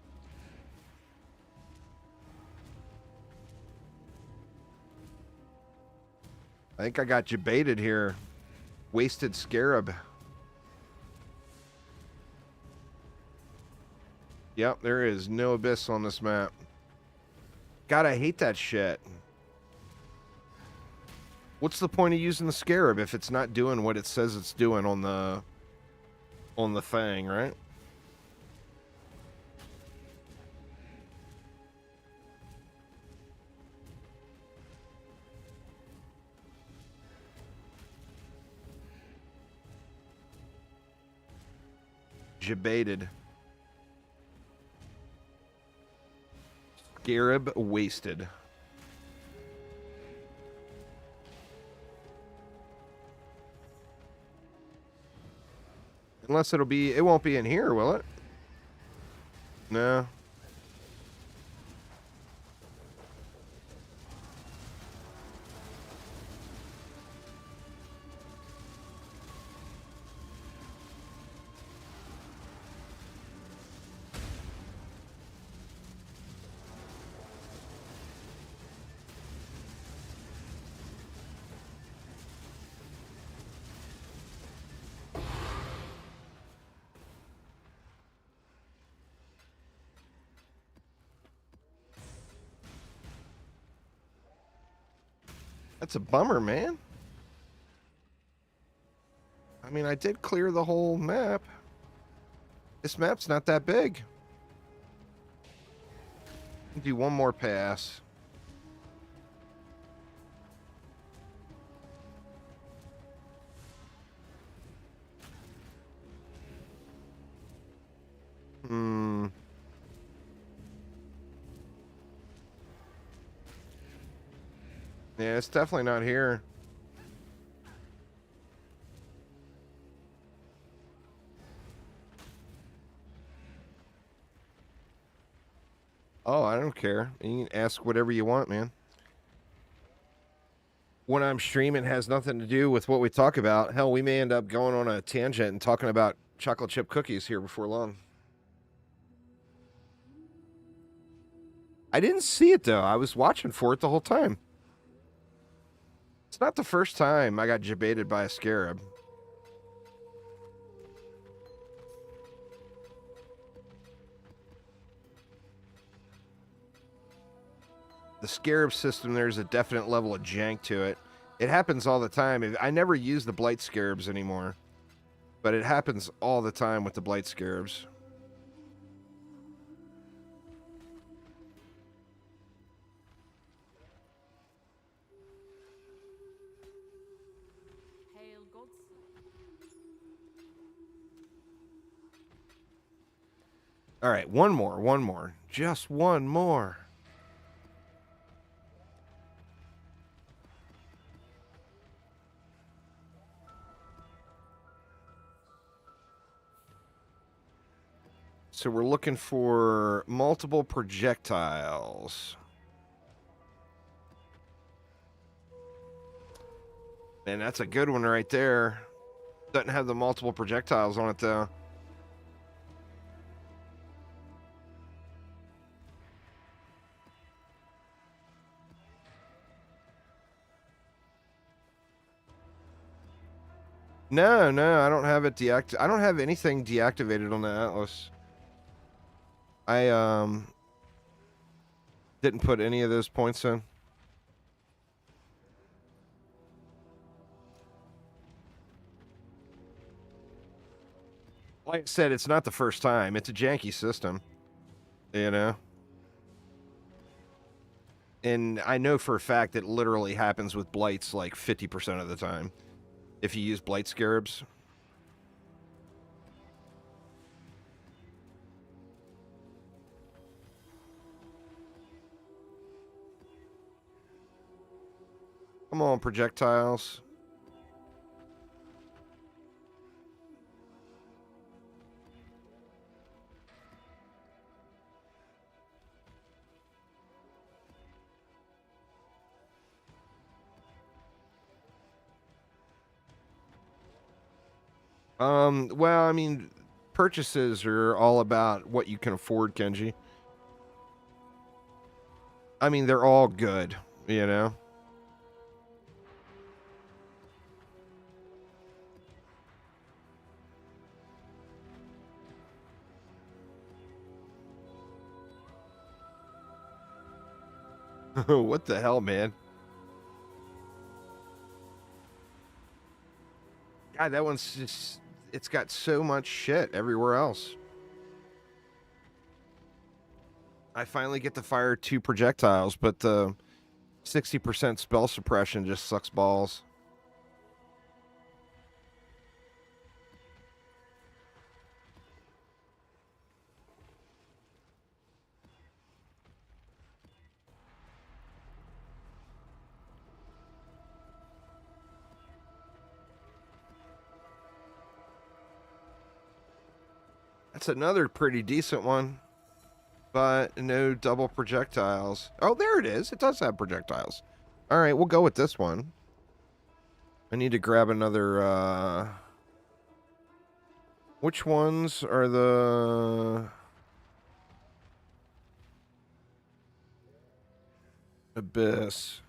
I think I got you baited here. Wasted Scarab. Yep, there is no abyss on this map. God, I hate that shit. What's the point of using the Scarab if it's not doing what it says it's doing on the thing, right? Jebaited. Scarab wasted. Unless it won't be in here, will it? No. That's a bummer, man. I mean, I did clear the whole map. This map's not that big. Do one more pass. Yeah, it's definitely not here. Oh, I don't care. You can ask whatever you want, man. When I'm streaming, it has nothing to do with what we talk about. Hell, we may end up going on a tangent and talking about chocolate chip cookies here before long. I didn't see it, though. I was watching for it the whole time. It's not the first time I got jebaited by a Scarab. The Scarab system, there's a definite level of jank to it. It happens all the time. I never use the Blight Scarabs anymore. But it happens all the time with the Blight Scarabs. Hail gods. All right, one more. Just one more. So we're looking for multiple projectiles. Man, that's a good one right there. Doesn't have the multiple projectiles on it, though. No, I don't have it I don't have anything deactivated on the Atlas. I didn't put any of those points in. Like I said, it's not the first time. It's a janky system, you know? And I know for a fact it literally happens with Blights like 50% of the time. If you use Blight Scarabs. Come on, projectiles. Well, I mean, purchases are all about what you can afford, Kenji. I mean, they're all good, you know? What the hell, man? God, that one's just, it's got so much shit everywhere else. I finally get to fire 2 projectiles, but the 60% spell suppression just sucks balls. That's another pretty decent one, but no double projectiles. Oh, there it is. It does have projectiles. All right, we'll go with this one. I need to grab another, which ones are the Abyss?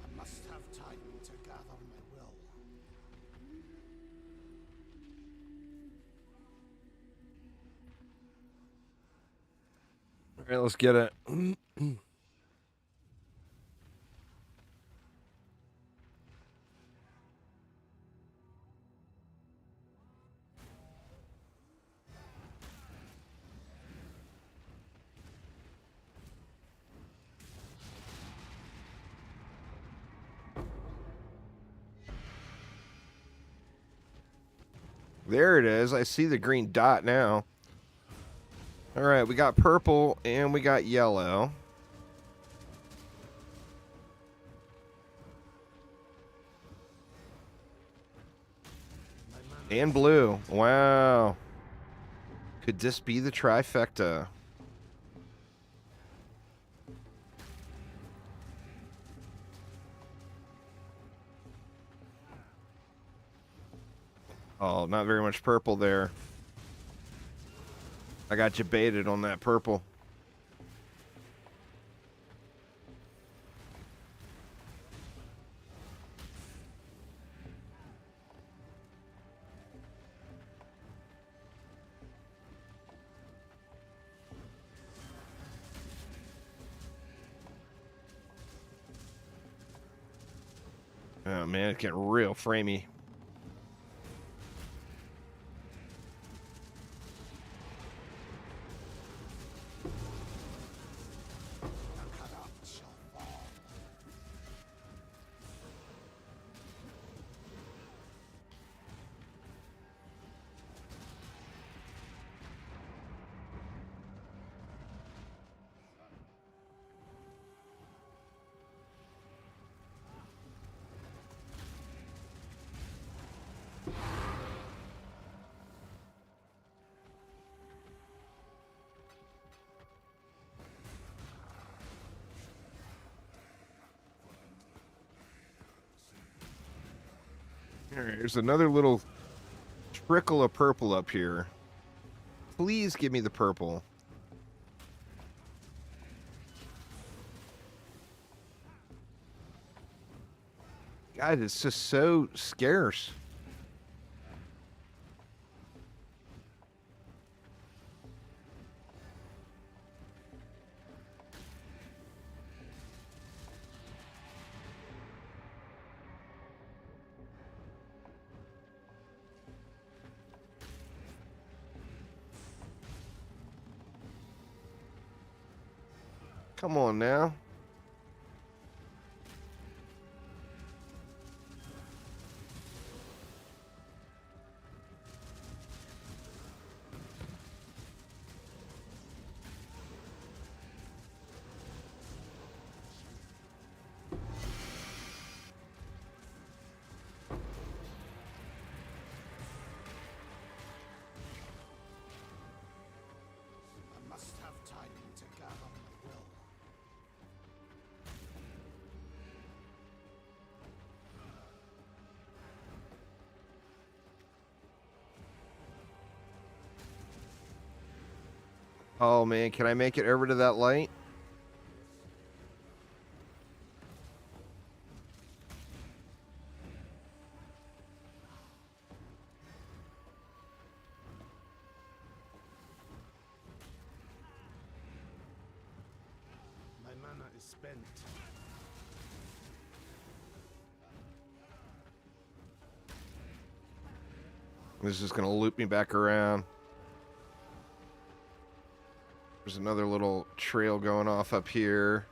I must have time to gather my will. All right, let's get it. There it is. I see the green dot now. All right, we got purple and we got yellow. And blue. Wow. Could this be the trifecta? Oh, not very much purple there. I got you baited on that purple. Oh man, it's getting real framey. All right, there's another little trickle of purple up here. Please give me the purple. God, it's just so scarce. Come on now. I must have time to gather my will. Oh man, can I make it over to that light? My mana is spent. This is gonna loop me back around. There's another little trail going off up here.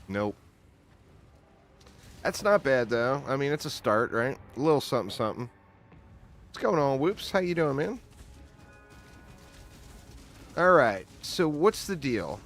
Nope. That's not bad though. I mean, it's a start, right? A little something, something. What's going on, Whoops? How you doing, man? All right. So what's the deal?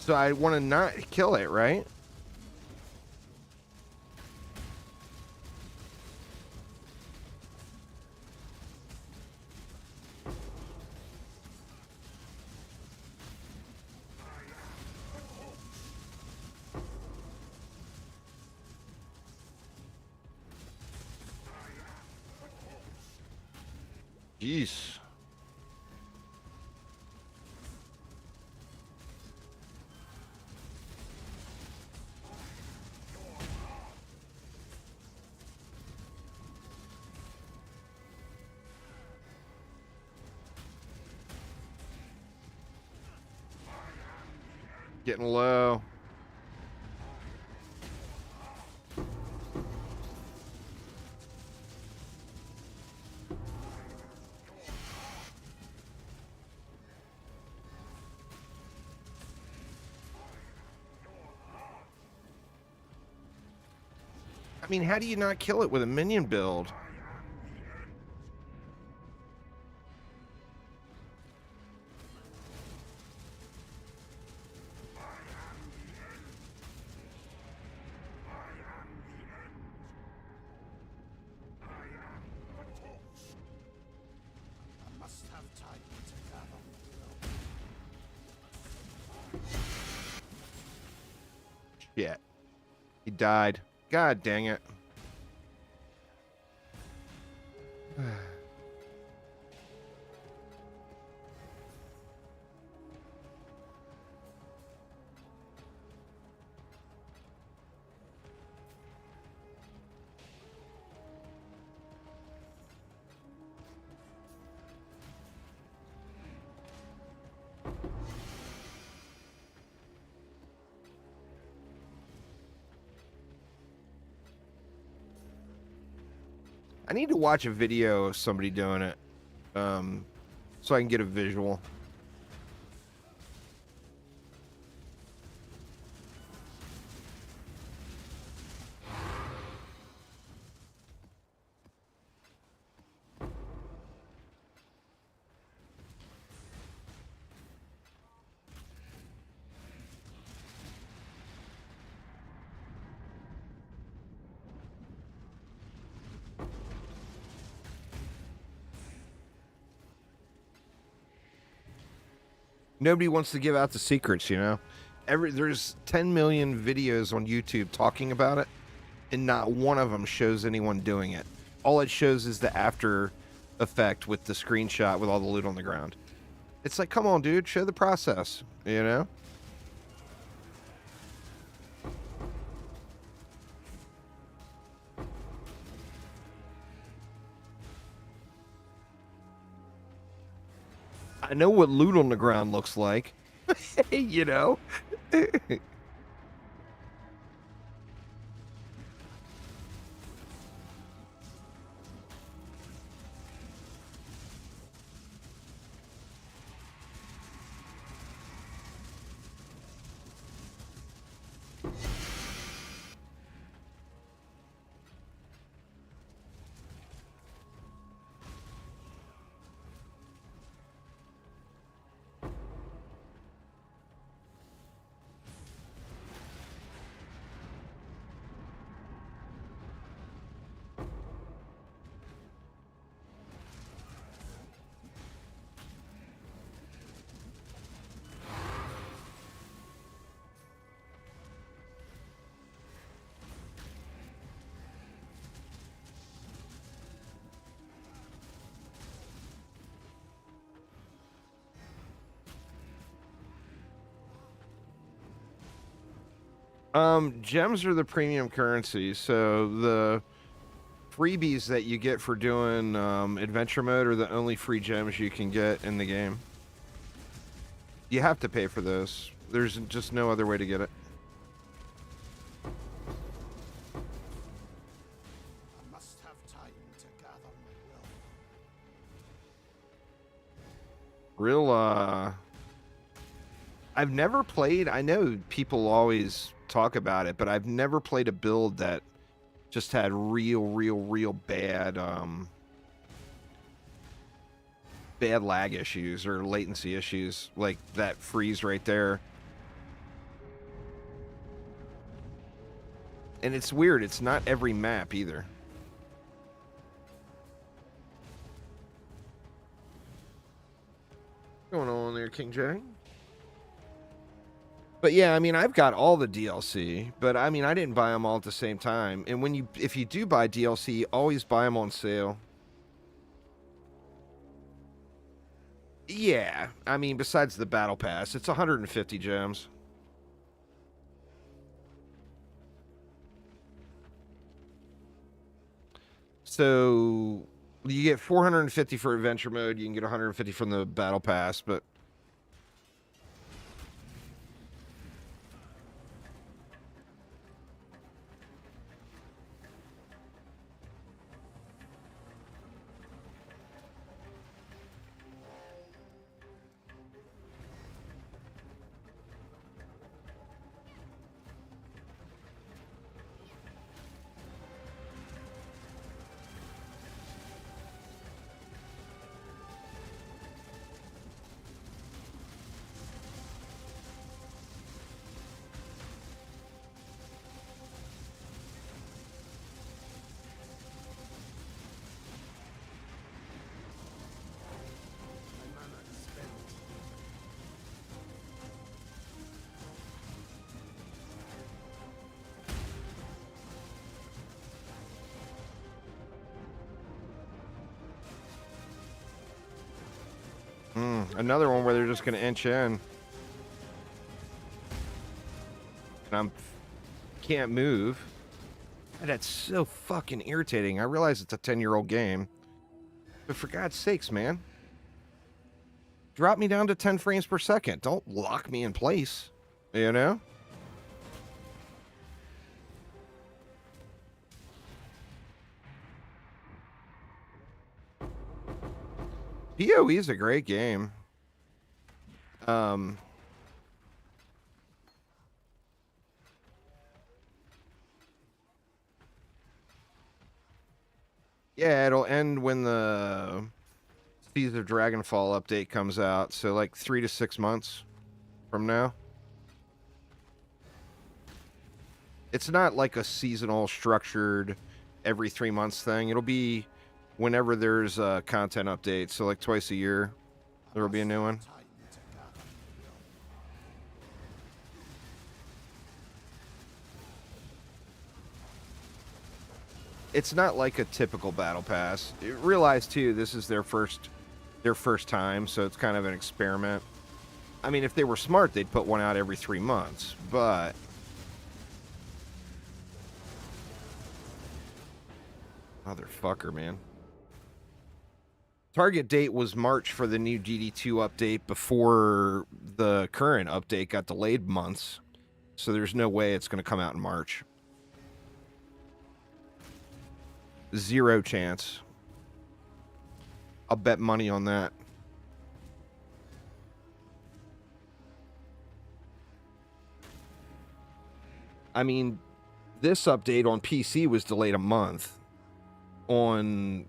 So I want to not kill it, right? Jeez. Getting low. I mean, how do you not kill it with a minion build? I must have time to gather. Shit. He died. God dang it. I need to watch a video of somebody doing it, so I can get a visual. Nobody wants to give out the secrets, you know? There's 10 million videos on YouTube talking about it, and not one of them shows anyone doing it. All it shows is the after effect with the screenshot with all the loot on the ground. It's like, come on, dude, show the process, you know? I know what loot on the ground looks like. You know? Gems are the premium currency, so the freebies that you get for doing adventure mode are the only free gems you can get in the game. You have to pay for those. There's just no other way to get it. I must have time to gather my will. Real, I've never played, I know people always talk about it, but I've never played a build that just had real bad, bad lag issues or latency issues like that freeze right there. And it's weird, it's not every map either. What's going on there, King J? But yeah, I mean, I've got all the DLC, but I mean, I didn't buy them all at the same time. And if you do buy DLC, always buy them on sale. Yeah, I mean, besides the battle pass, it's 150 gems. So you get 450 for adventure mode. You can get 150 from the battle pass, but My mana is spent. another one where they're just going to inch in. And can't move. And that's so fucking irritating. I realize it's a 10-year-old game. But for God's sakes, man. Drop me down to 10 frames per second. Don't lock me in place. You know? PoE is a great game. Yeah, it'll end when the Seas of Dragonfall update comes out, so like 3 to 6 months from now. It's not like a seasonal structured every 3 months thing. It'll be whenever there's a content update, so like twice a year there will be a new one. Time to gather my will. It's not like a typical battle pass. Realize too, this is their first time, so it's kind of an experiment. I mean, if they were smart, they'd put one out every 3 months, but motherfucker, man. Target date was March for the new DD2 update before the current update got delayed months. So there's no way it's going to come out in March. Zero chance. I'll bet money on that. I mean, this update on PC was delayed a month. On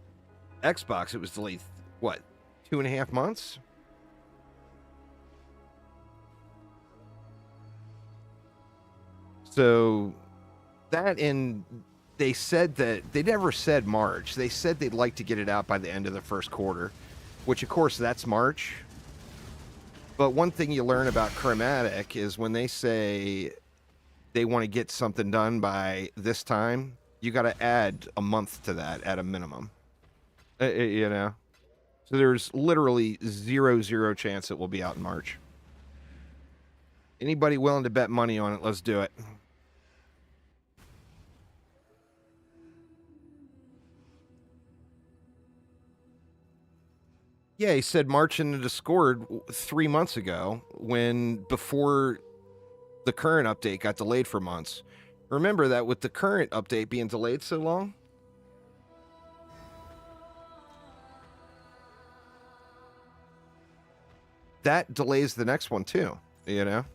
Xbox, it was delayed, what, 2.5 months? So that, and they said that they never said March. They said they'd like to get it out by the end of the first quarter, which of course that's March. But one thing you learn about Chromatic is when they say they want to get something done by this time, you got to add a month to that at a minimum. You know? So there's literally zero chance it will be out in March. Anybody willing to bet money on it, let's do it. Yeah, he said March into Discord 3 months ago before the current update got delayed for months. Remember that with the current update being delayed so long? That delays the next one too, you know?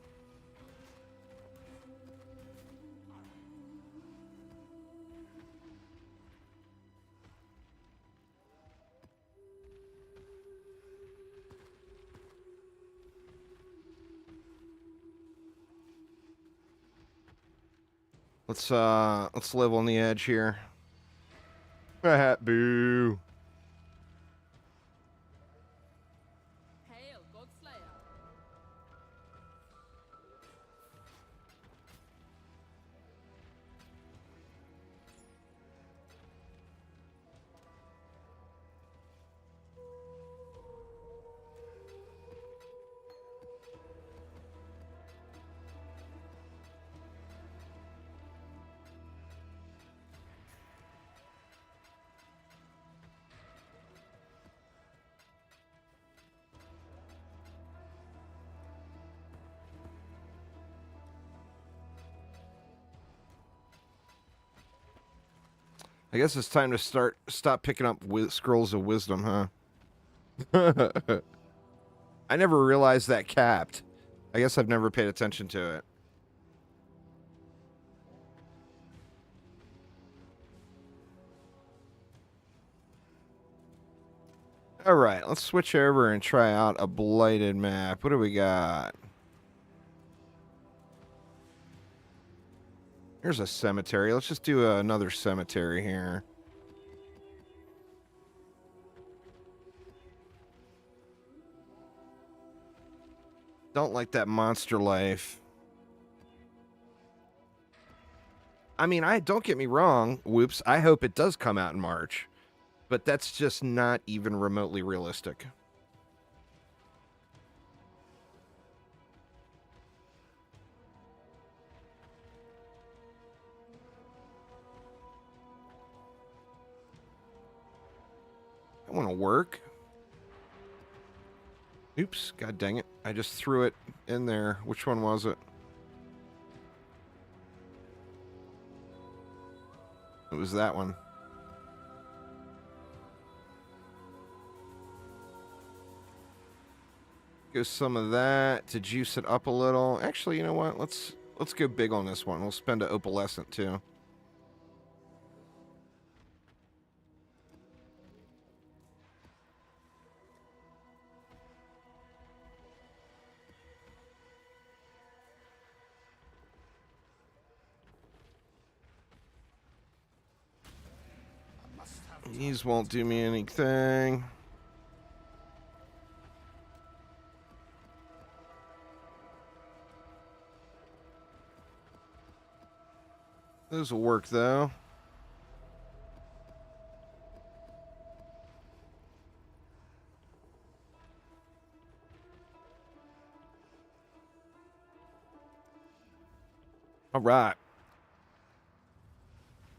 Let's live on the edge here. Boo. Hail, God Slayer. I guess it's time to stop picking up scrolls of wisdom, huh? I never realized that capped. I guess I've never paid attention to it. All right, let's switch over and try out a blighted map. What do we got? Here's a cemetery. Let's just do another cemetery here. Don't like that monster life. I mean, don't get me wrong, whoops. I hope it does come out in March. But that's just not even remotely realistic. I want to work. Oops, god dang it. I just threw it in there. Which one was it? It was that one. Go some of that to juice it up a little. Actually, you know what? Let's go big on this one. We'll spend an opalescent too. These won't do me anything. Those will work though. All right.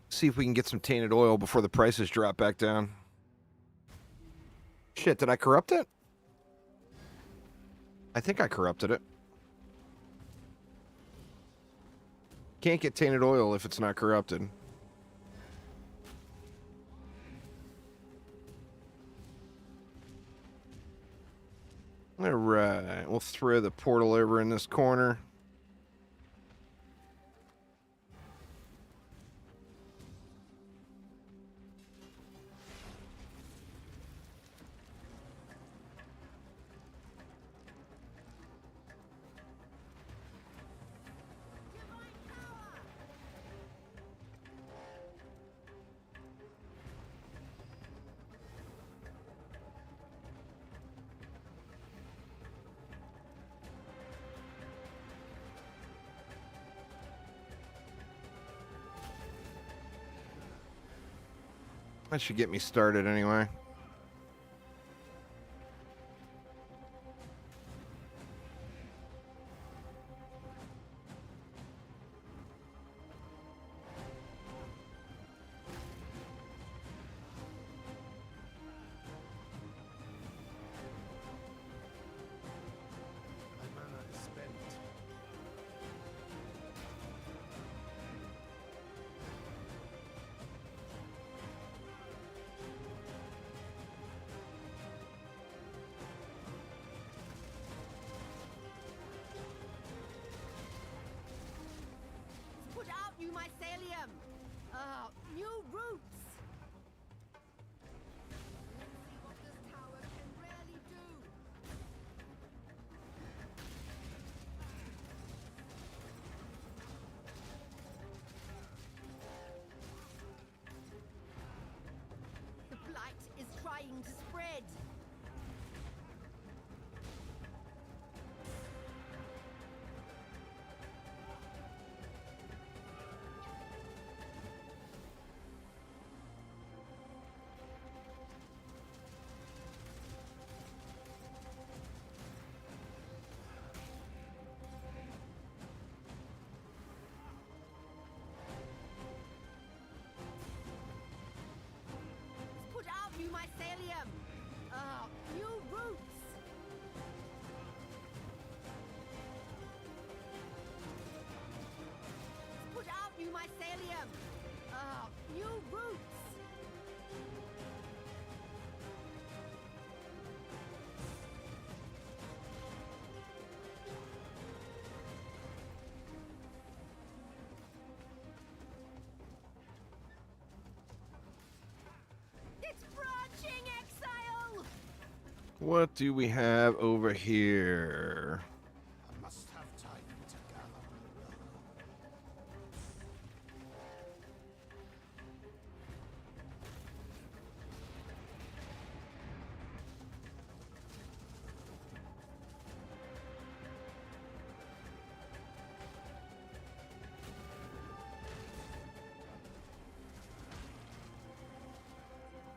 See if we can get some tainted oil before the prices drop back down. Shit, did I corrupt it? I think I corrupted it. Can't get tainted oil if it's not corrupted. All right, we'll throw the portal over in this corner. That should get me started anyway. New routes! Let's see what this tower can really do. The Blight is trying to spread. Put out new mycelium! New roots! Put out new mycelium! New roots! It's branching, exile! What do we have over here? I must have time to gather.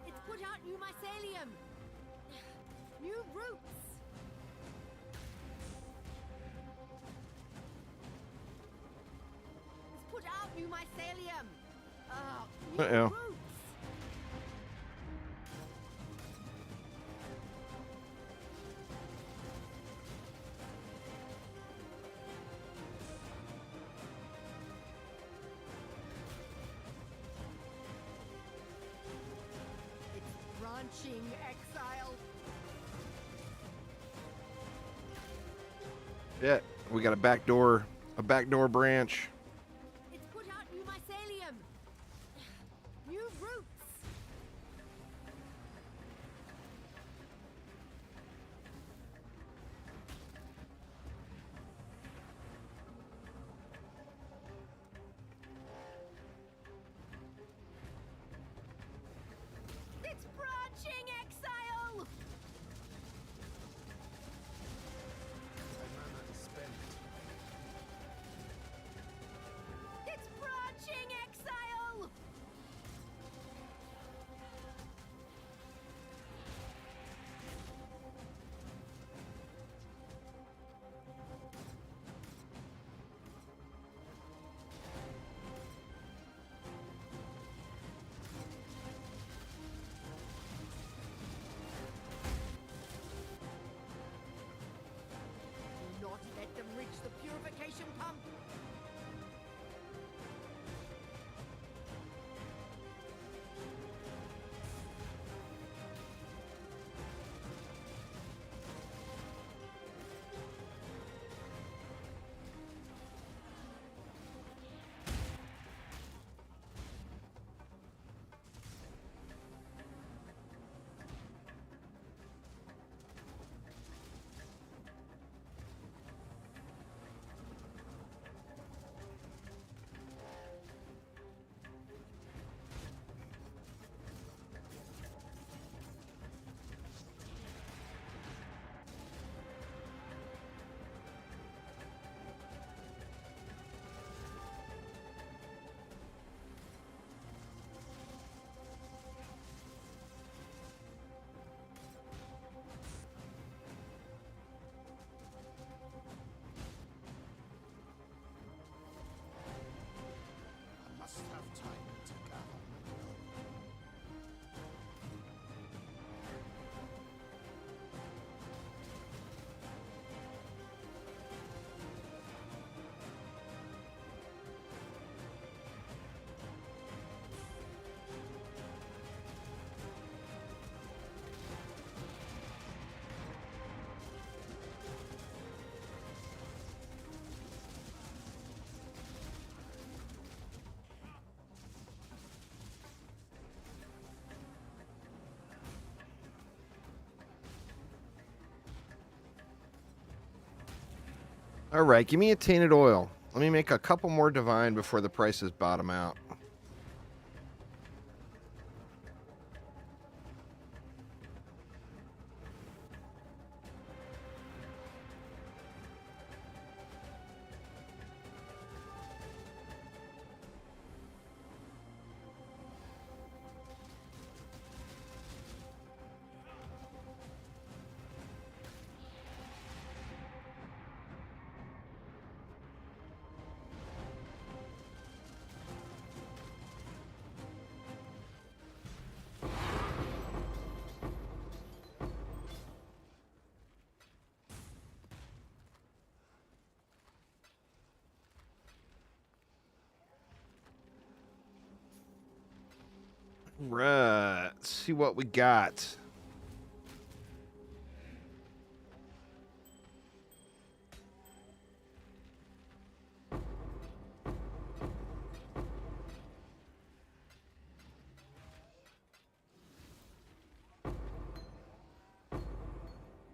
It's put out new mycelium! New roots! It's put out new mycelium! New Uh-oh. roots! It's branching, exile! Yeah, we got a backdoor branch. It's put out new mycelium! New roots! It's branching, exile! My mana is spent. It's branching, exile! Do not let them reach the purification pump! All right, give me a tainted oil. Let me make a couple more divine before the prices bottom out. Right, let's see what we got.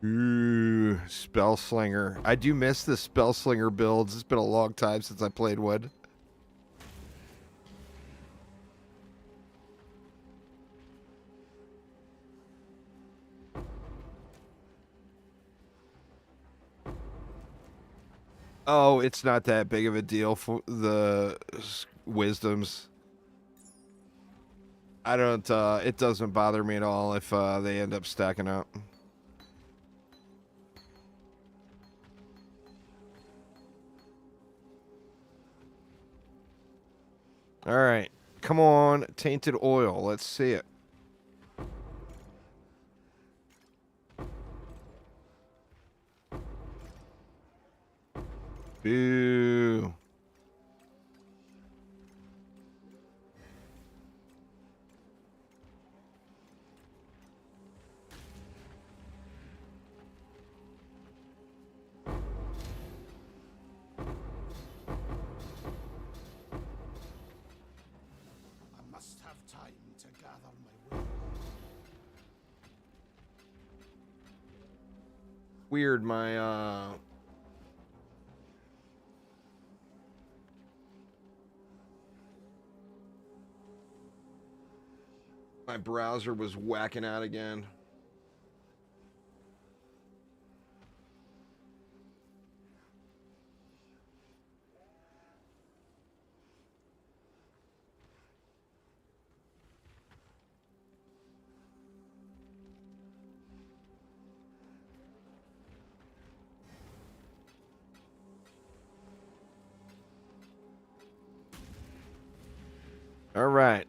Ooh, Spell Slinger. I do miss the Spell Slinger builds. It's been a long time since I played one. Oh, it's not that big of a deal for the wisdoms. I don't, it doesn't bother me at all if they end up stacking up. All right. Come on, tainted oil. Let's see it. Boo. I must have time to gather my will. Weird, my browser was whacking out again. All right.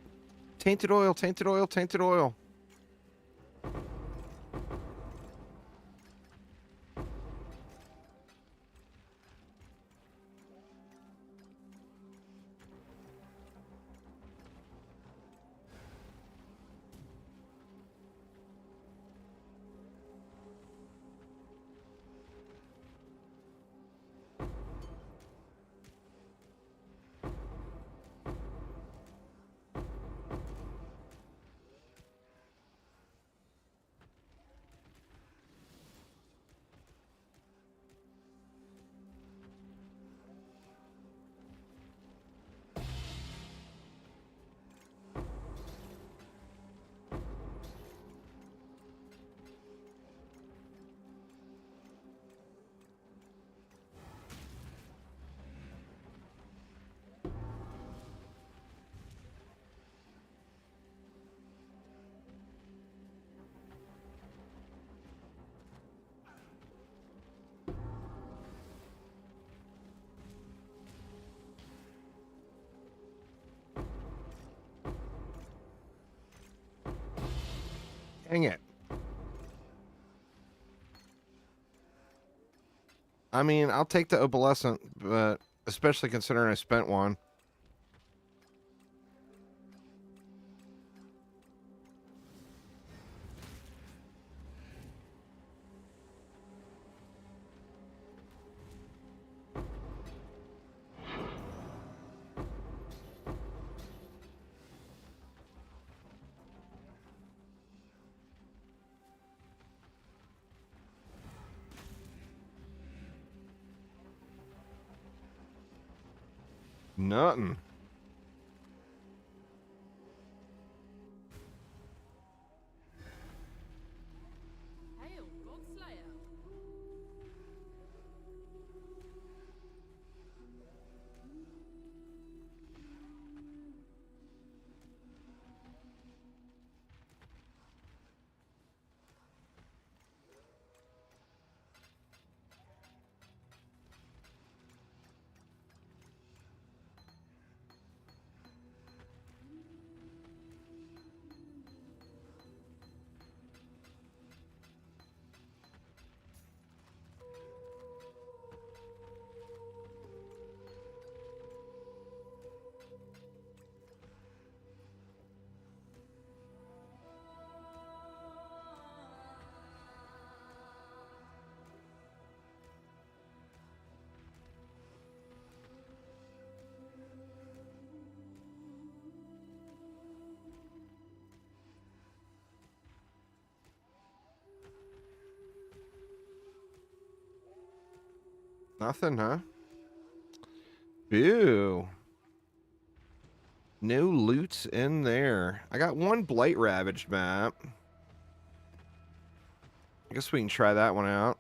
Tainted oil, tainted oil, tainted oil. Dang it. I mean, I'll take the opalescent, but especially considering I spent one. Nothing. Hail, Godslayer. Nothing, huh? Boo. No loots in there. I got one Blight Ravaged map. I guess we can try that one out.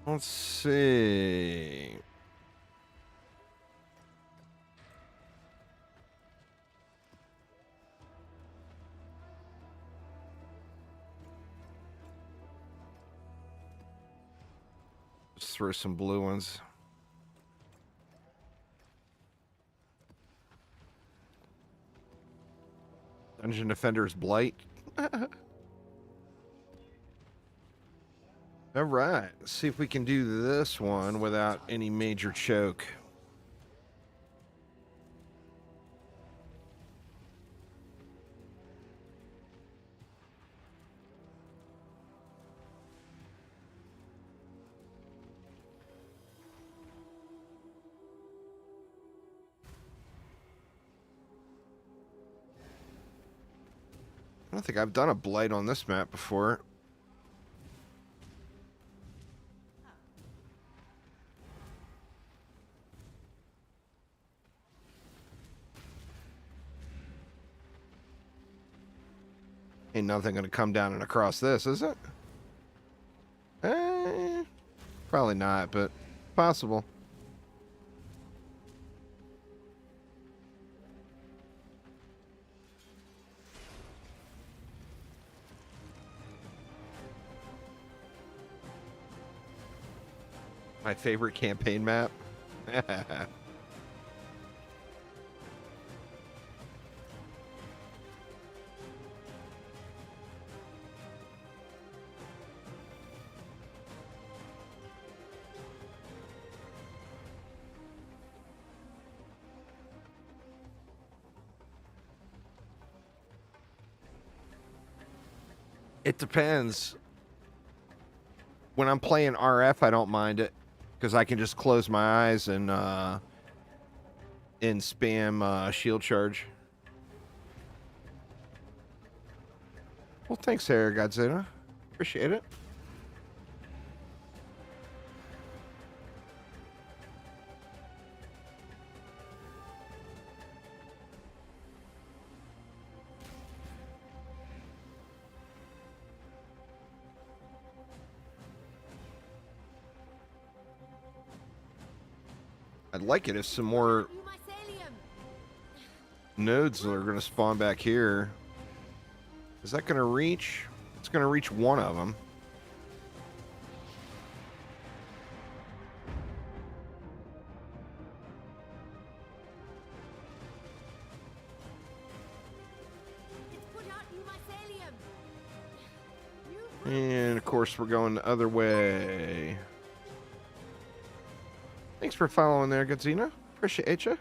Let's see. Just throw some blue ones. Dungeon Defender's Blight. All right, let's see if we can do this one without any major choke. I don't think I've done a Blight on this map before. Ain't nothing gonna come down and across this, is it? Probably not, but possible. My favorite campaign map. It depends. When I'm playing RF, I don't mind it because I can just close my eyes and spam shield charge. Well, thanks, Sarah Godzilla. Appreciate it. I'd like it if some more You mycelium. nodes are going to spawn back here. Is that going to reach? It's going to reach one of them. It's put out you mycelium. And of course, we're going the other way. Thanks for following there, Godzina. Appreciate you.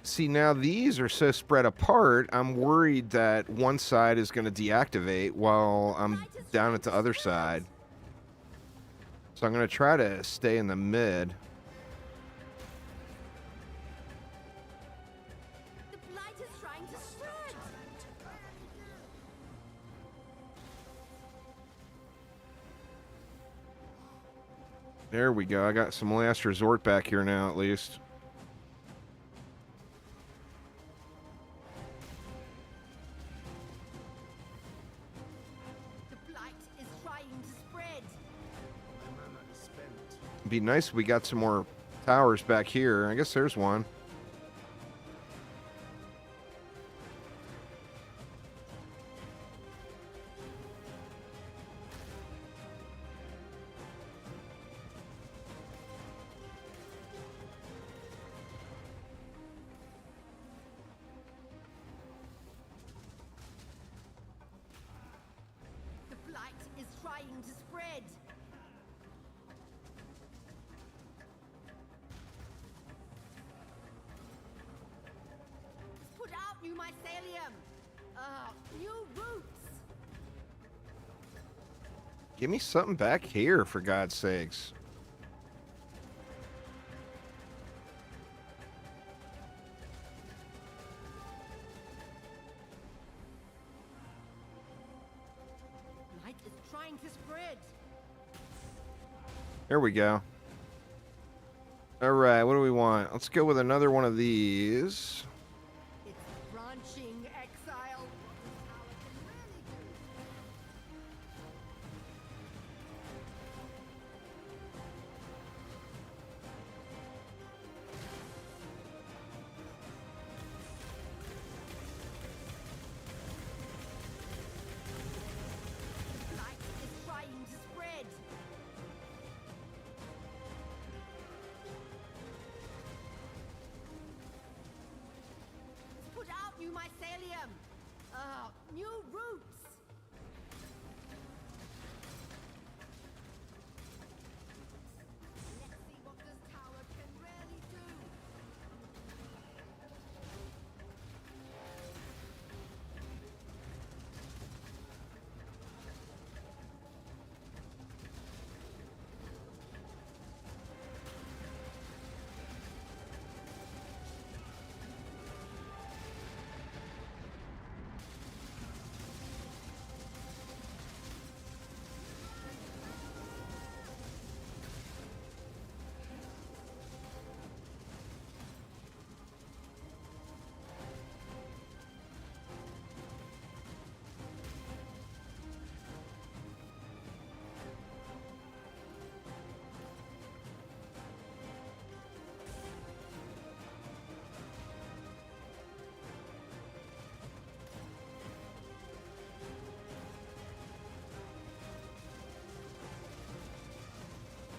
See, now these are so spread apart, I'm worried that one side is going to deactivate while I'm down at the other side. So I'm going to try to stay in the mid. The Blight is trying to spread. There we go. I got some last resort back here now, at least. The Blight is trying to spread. It'd be nice if we got some more towers back here. I guess there's one. The Blight is trying to spread. Put out new mycelium. New roots. Give me something back here, for God's sakes. Blight is trying to spread. There we go. All right, what do we want? Let's go with another one of these. It's branching exile. Blight is trying to spread. Put out new mycelium. New roots. Let's see what this tower can really do.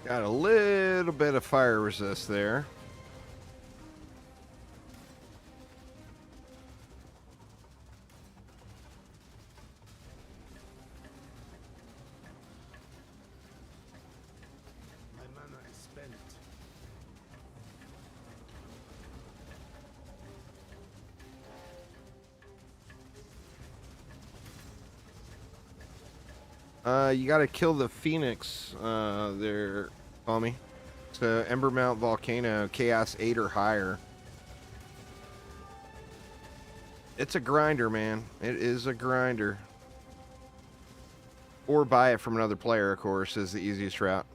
Got a little bit of fire resist there. My mana is spent. You gotta kill the Phoenix there, homie. So Ember Mount Volcano, Chaos 8 or higher. It's a grinder, man. It is a grinder. Or buy it from another player, of course, is the easiest route.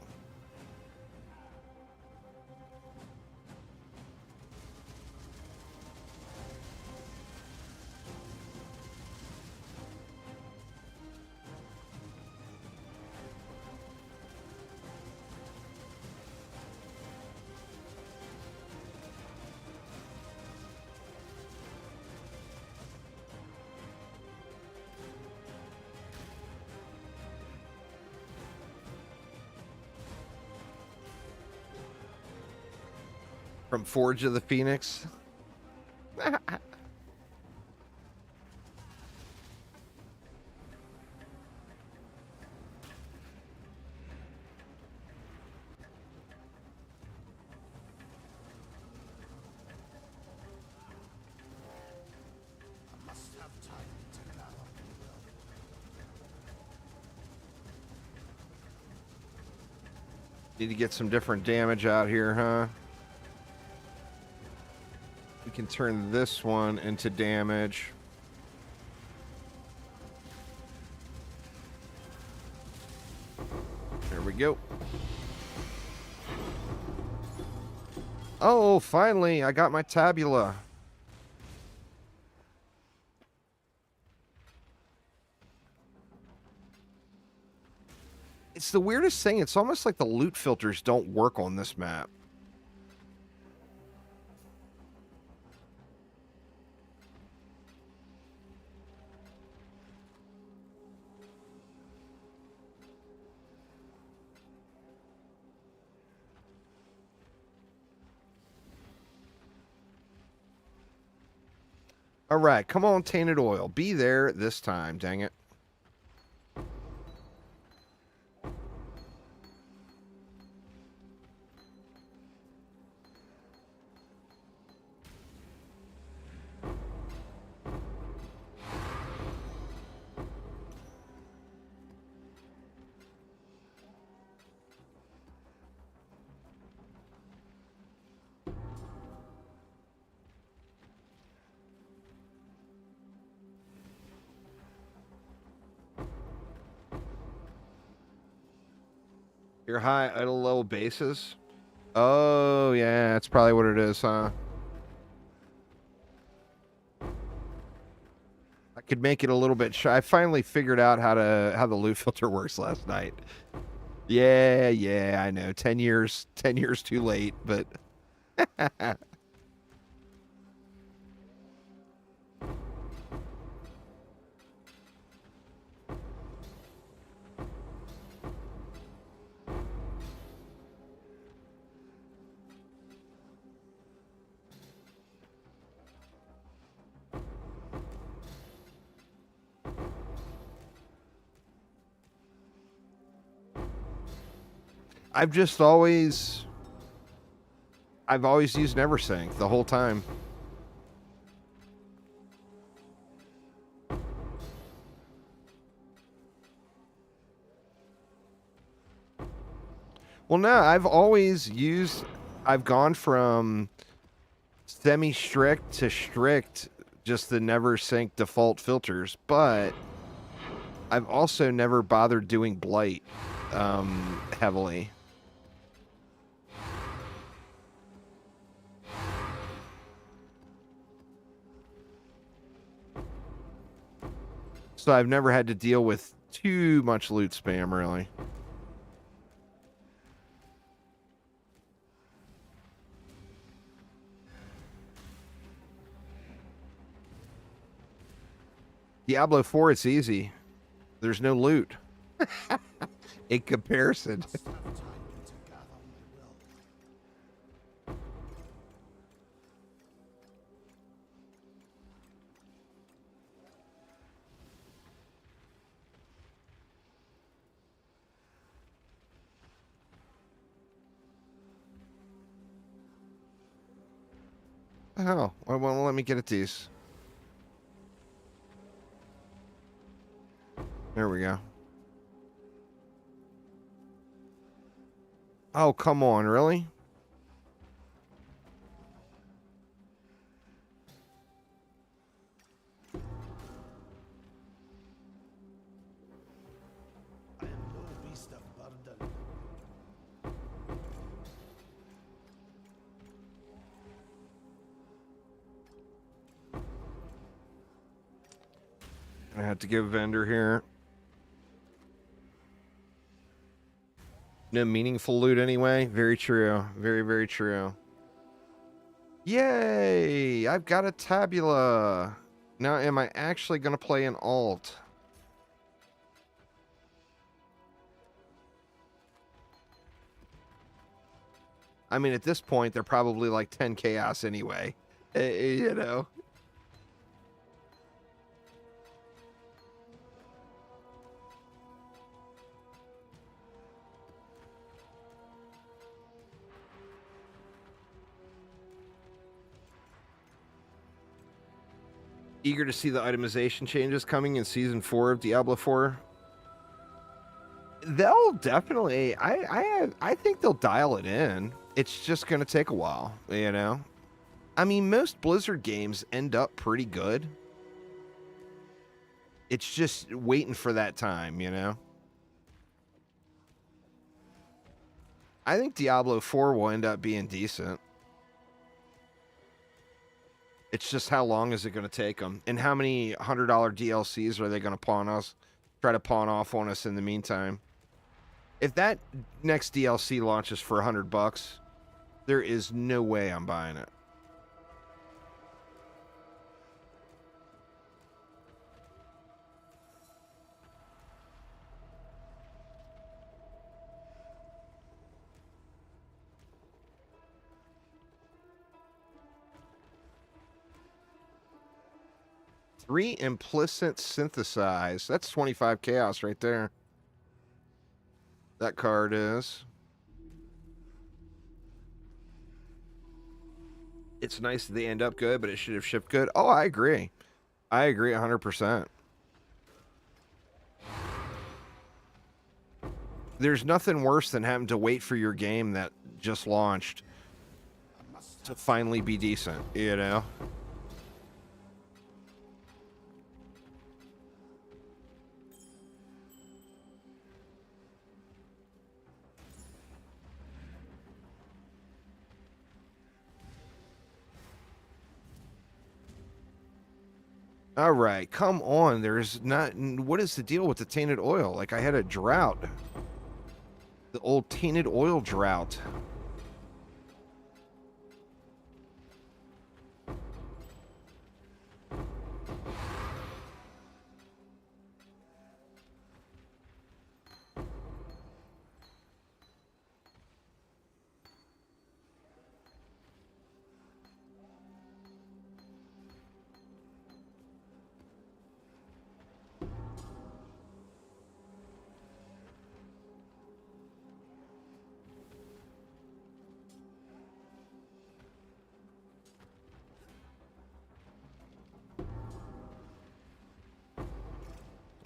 From Forge of the Phoenix. Need to get some different damage out here, huh? We can turn this one into damage. There we go. Oh, finally, I got my tabula. It's the weirdest thing. It's almost like the loot filters don't work on this map. All right, come on, Tainted Oil. Be there this time, dang it. Your high idle level bases? Oh, yeah, that's probably what it is, huh? I could make it a little bit I finally figured out how the loot filter works last night. Yeah, I know. 10 years too late, but I've always used Neversink the whole time. Well, no, I've gone from semi-strict to strict, just the Neversink default filters, but I've also never bothered doing Blight heavily. So I've never had to deal with too much loot spam, really. Diablo 4, it's easy. There's no loot. In comparison. Oh, well, let me get at these. There we go. Oh, come on, really? I am no beast of burden. I have to give vendor here. No meaningful loot anyway. Very true. Very, very true. Yay! I've got a tabula. Now, am I actually going to play an alt? I mean, at this point, they're probably like 10 chaos anyway. You know? Eager to see the itemization changes coming in Season 4 of Diablo 4. They'll definitely. I think they'll dial it in. It's just gonna take a while, you know. I mean, most Blizzard games end up pretty good. It's just waiting for that time, you know. I think Diablo 4 will end up being decent. It's just how long is it going to take them, and how many $100 DLCs are they going to try to pawn off on us in the meantime? If that next DLC launches for $100, there is no way I'm buying it. Three implicit synthesize. That's 25 chaos right there. That card is. It's nice that they end up good, but it should have shipped good. Oh, I agree. I agree 100%. There's nothing worse than having to wait for your game that just launched to finally be decent, you know? All right, come on. There's not. What is the deal with the tainted oil? Like, I had a drought. The old tainted oil drought.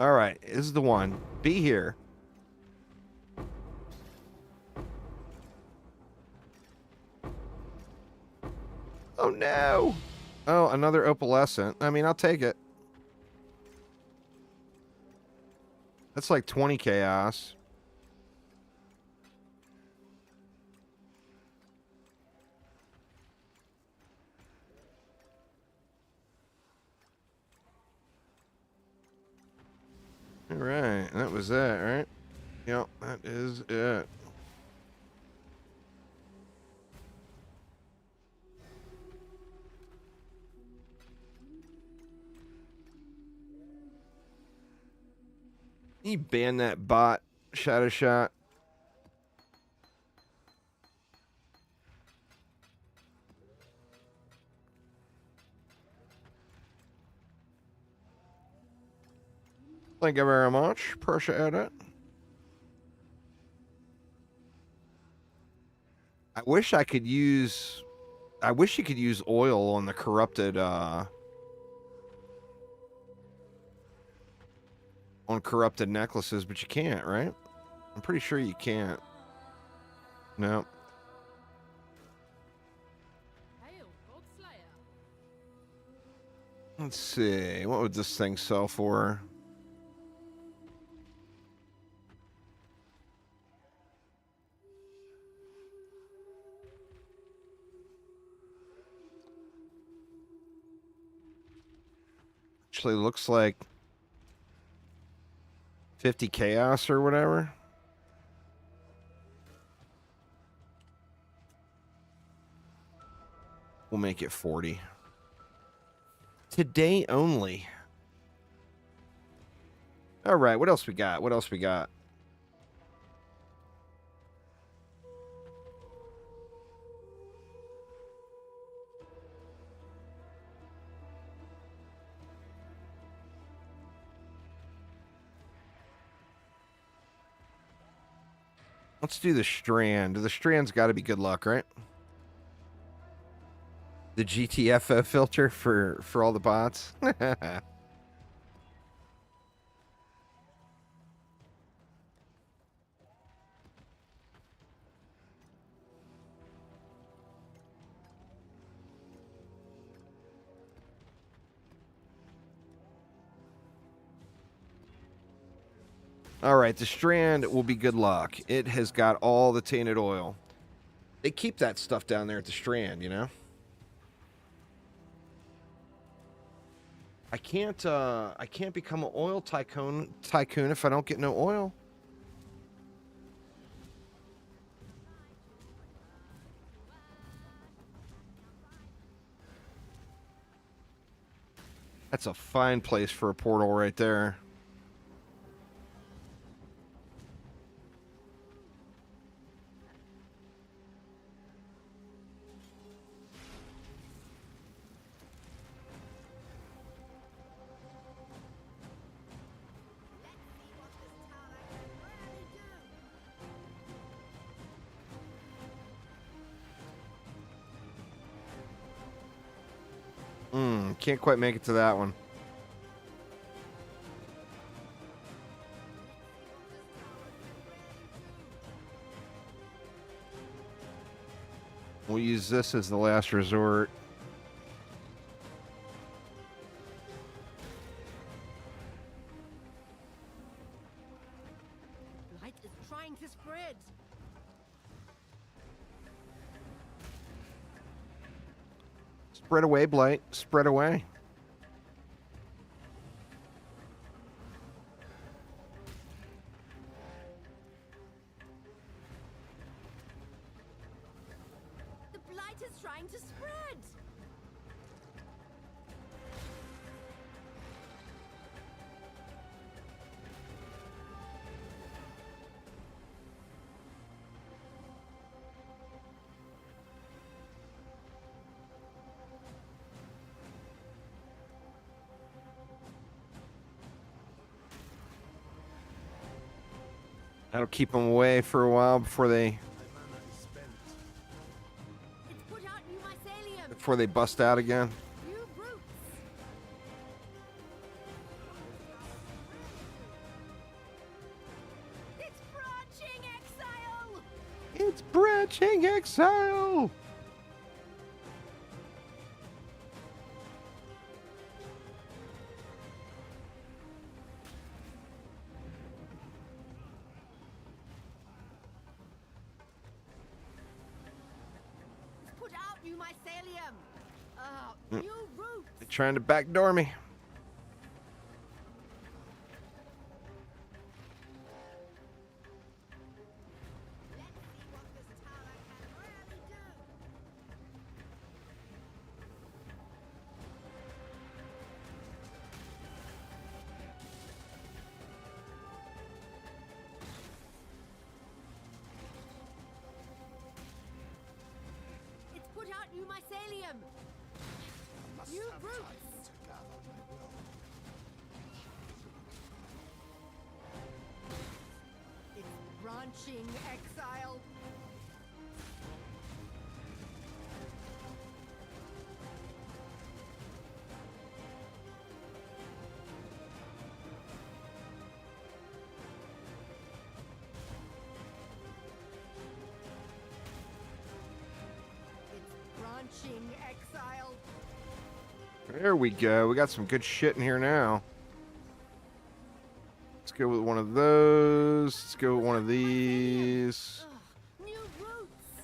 All right, this is the one. Be here. Oh, no. Oh, another opalescent. I mean, I'll take it. That's like 20 chaos. All right, that was it, right? Yep, that is it. Can you ban that bot, Shadow Shot? Thank you very much. Appreciate it. I wish you could use oil on the corrupted on corrupted necklaces, but you can't, right? I'm pretty sure you can't. No. Hail, Godslayer. Let's see. What would this thing sell for? Actually looks like 50 chaos or whatever. We'll make it 40. Today only. All right, what else we got? What else we got? Let's do the strand. The strand's got to be good luck, right? The GTFO filter for all the bots. All right, the Strand will be good luck. It has got all the tainted oil. They keep that stuff down there at the Strand, you know? I can't become an oil tycoon if I don't get no oil. That's a fine place for a portal right there. Can't quite make it to that one. We'll use this as the last resort. Blight is trying to spread. Spread away, Blight. Spread away. The Blight is trying to spread. That'll keep them away for a while before they It's put out new mycelium. bust out again. New roots. It's branching exile. It's branching exile. It's put out new mycelium. New roots. They're trying to backdoor me. Let's see what this tower can really do. It's put out new mycelium. New roots. It's branching exile. It's branching exile. There we go. We got some good shit in here now. Let's go with one of those. Let's go with one of these. Ugh, new roots.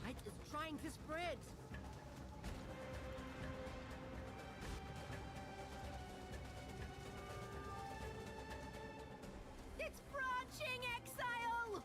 Light is trying to spread. It's branching exile.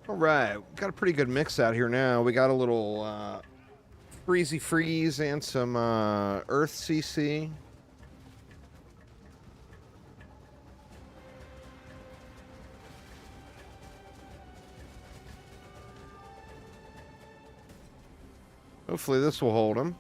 All right, got a pretty good mix out here now. We got a little Freezy Freeze and some Earth CC. Hopefully this will hold him.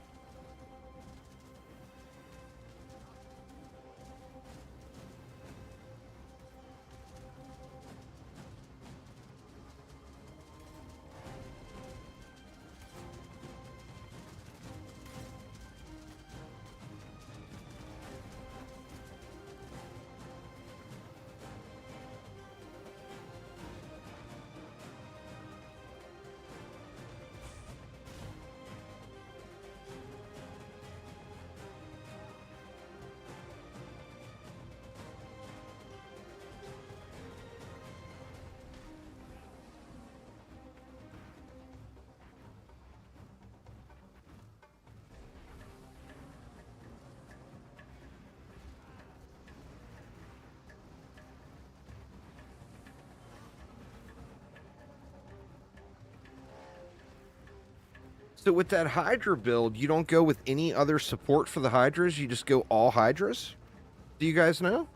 So with that Hydra build, you don't go with any other support for the Hydras? You just go all Hydras? Do you guys know?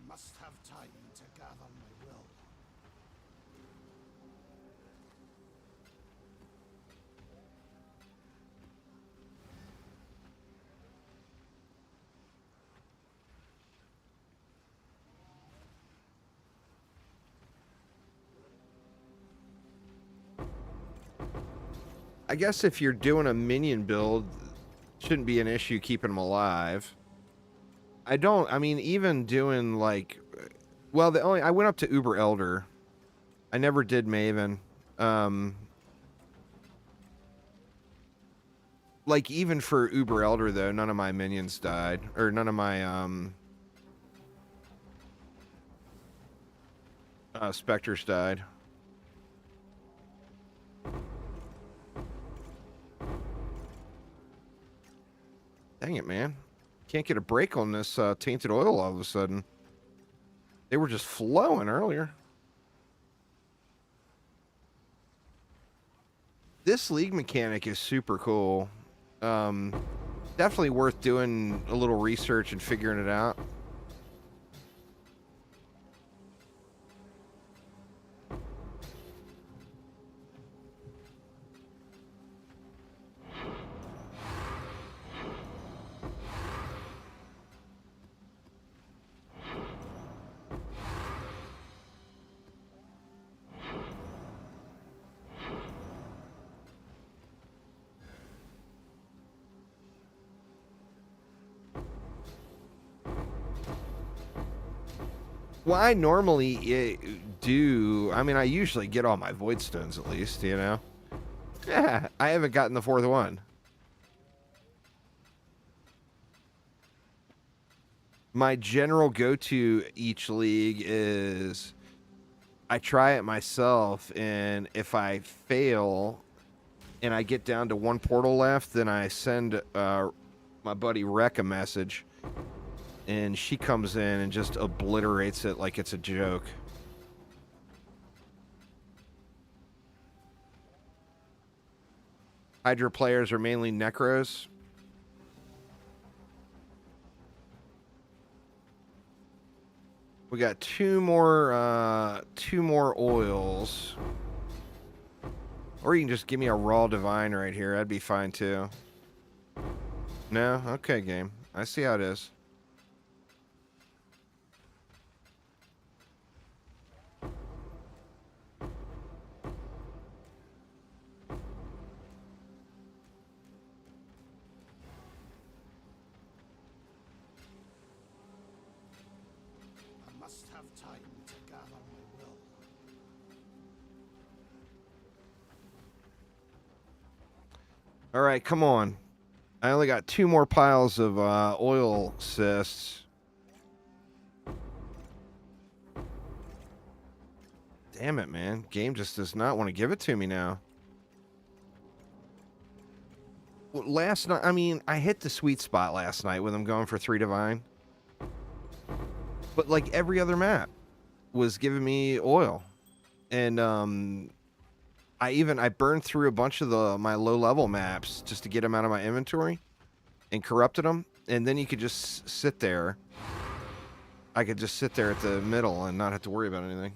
Must have time to gather my will. I guess if you're doing a minion build, shouldn't be an issue keeping them alive. I mean, even doing like, well, I went up to Uber Elder. I never did Maven. Like even for Uber Elder though, none of my minions died, or none of my specters died. Dang it, man. Can't get a break on this tainted oil all of a sudden. They were just flowing earlier. This league mechanic is super cool. Definitely worth doing a little research and figuring it out. Well, I normally do. I mean, I usually get all my void stones at least, you know? Yeah, I haven't gotten the fourth one. My general go-to each league is I try it myself, and if I fail and I get down to one portal left, then I send my buddy Rec a message. And she comes in and just obliterates it like it's a joke. Hydra players are mainly Necros. We got two more oils. Or you can just give me a raw divine right here. That'd be fine too. No? Okay, game. I see how it is. I must have All right, come on. I only got 2 more piles of oil cysts. Damn it, man. Game just does not want to give it to me now. Well, last night, I mean, I hit the sweet spot last night with them going for 3 divine. But like every other map was giving me oil. And I burned through a bunch of my low level maps just to get them out of my inventory and corrupted them. And then you could just sit there. I could just sit there at the middle and not have to worry about anything.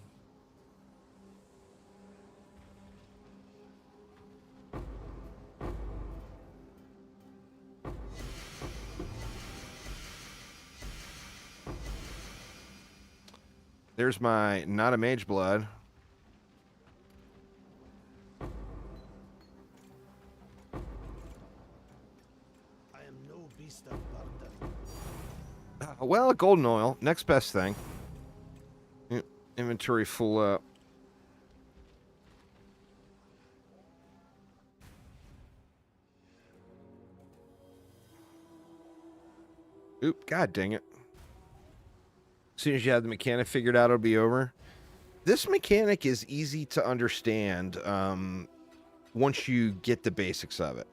There's my not a mage blood. I am no beast of burden. Well, golden oil. Next best thing. Inventory full up. Oop, god dang it. As soon as you have the mechanic figured out, it'll be over. This mechanic is easy to understand once you get the basics of it.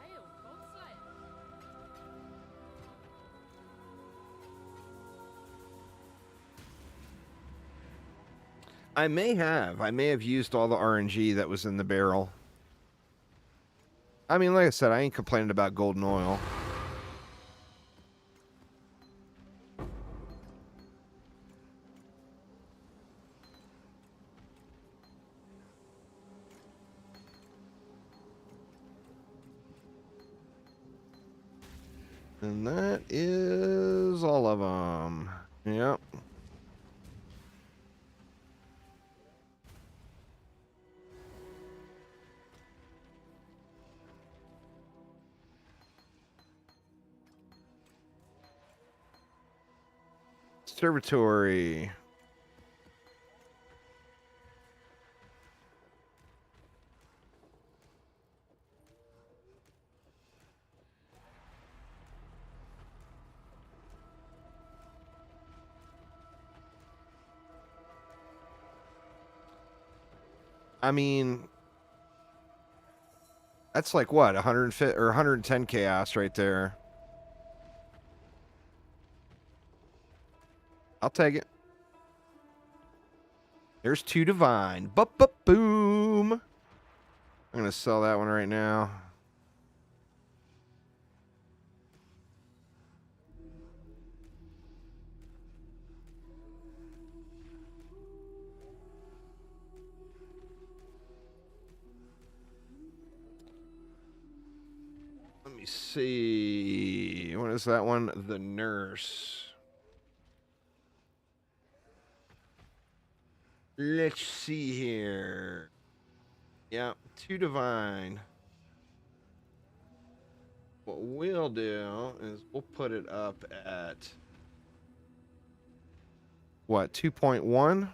Hail, Gold Slayer. I may have used all the RNG that was in the barrel. I mean, like I said, I ain't complaining about golden oil. And that is all of them. Yep. Observatory. I mean, that's like what, 150 or 110 chaos right there. I'll take it. There's 2 divine. Boom. I'm gonna sell that one right now. Let me see. What is that one? The nurse. Let's see here. Yeah, 2 divine. What we'll do is we'll put it up at what, 2.1?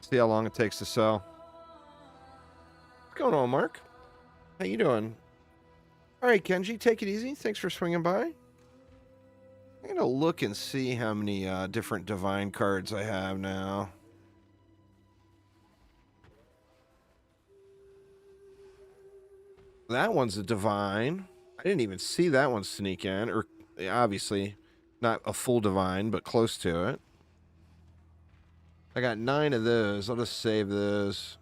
See how long it takes to sell. What's going on, Mark? How you doing? All right, Kenji, take it easy. Thanks for swinging by. I'm gonna look and see how many different divine cards I have now. That one's a divine. I didn't even see that one sneak in, or obviously not a full divine, but close to it. I got 9 of those. I'll just save those.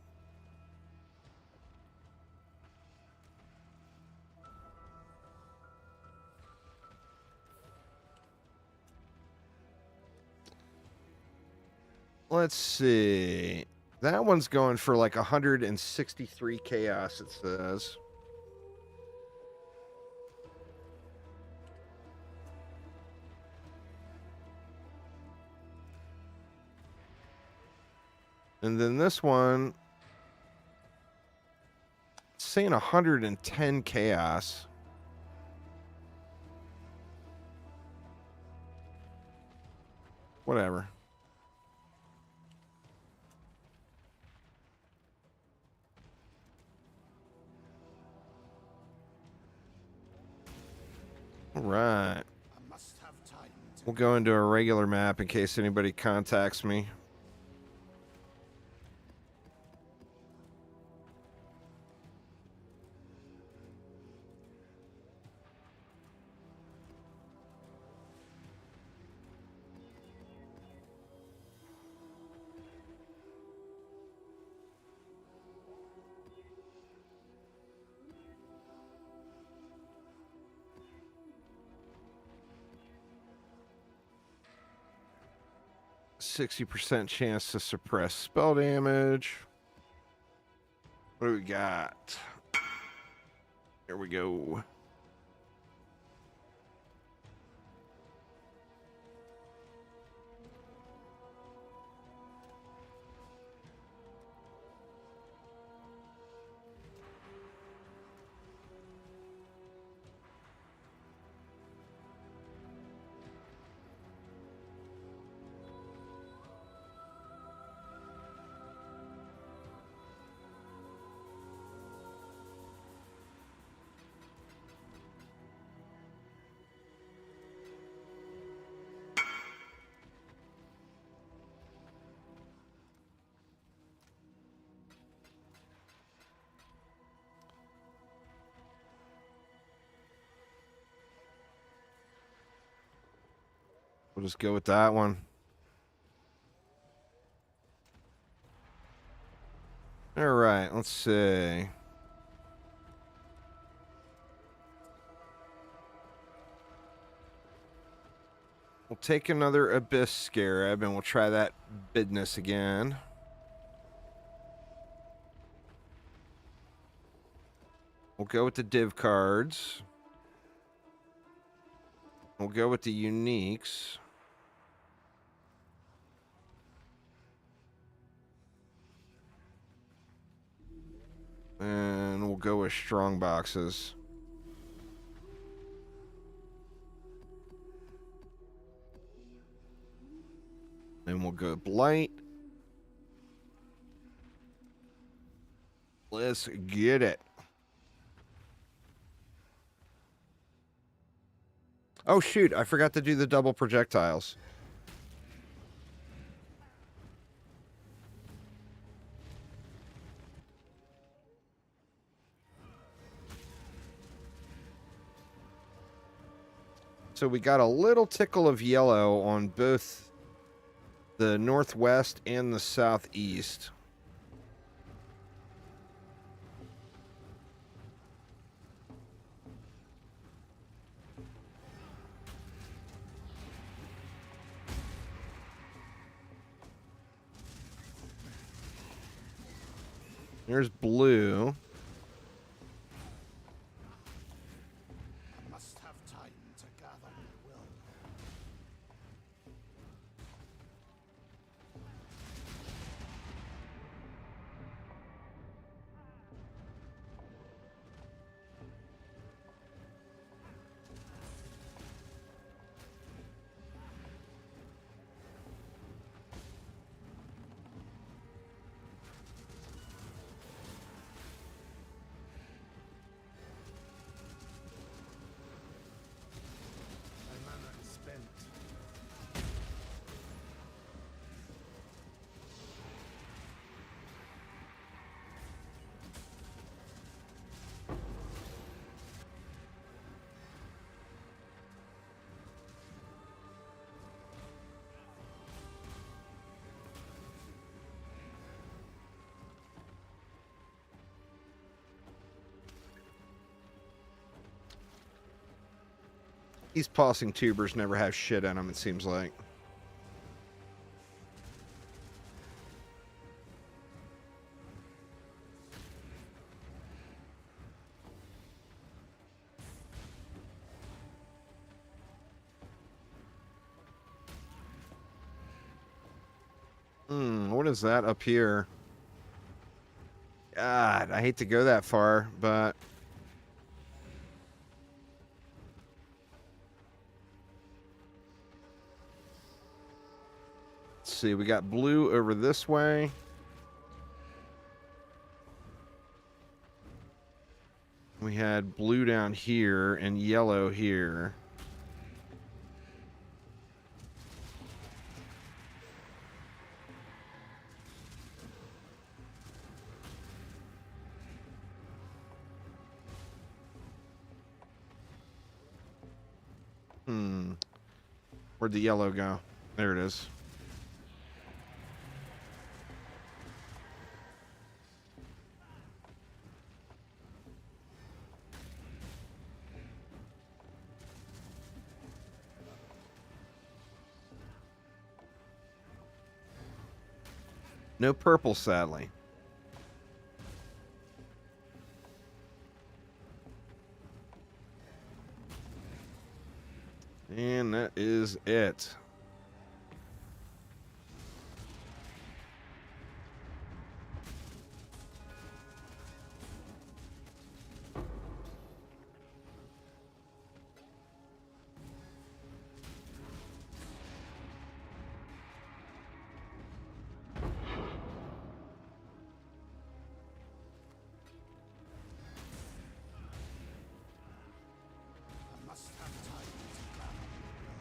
Let's see. That one's going for like 163 chaos, it says. And then this one, it's saying 110 chaos. Whatever. All right. I must have time to We'll go into a regular map in case anybody contacts me. %60 chance to suppress spell damage. What do we got? Here we go. We'll just go with that one. All right, let's see. We'll take another Abyss Scarab and we'll try that business again. We'll go with the div cards. We'll go with the uniques. And we'll go with strong boxes. Then we'll go Blight. Let's get it. Oh, shoot. I forgot to do the double projectiles. So we got a little tickle of yellow on both the northwest and the southeast. There's blue. I must have time to gather my will. My mana is spent. These pulsing tubers never have shit in them, it seems like. What is that up here? God, I hate to go that far, but let's see. We got blue over this way. We had blue down here and yellow here. Where'd the yellow go? There it is. No purple, sadly. And that is it. I must have time to gather my will.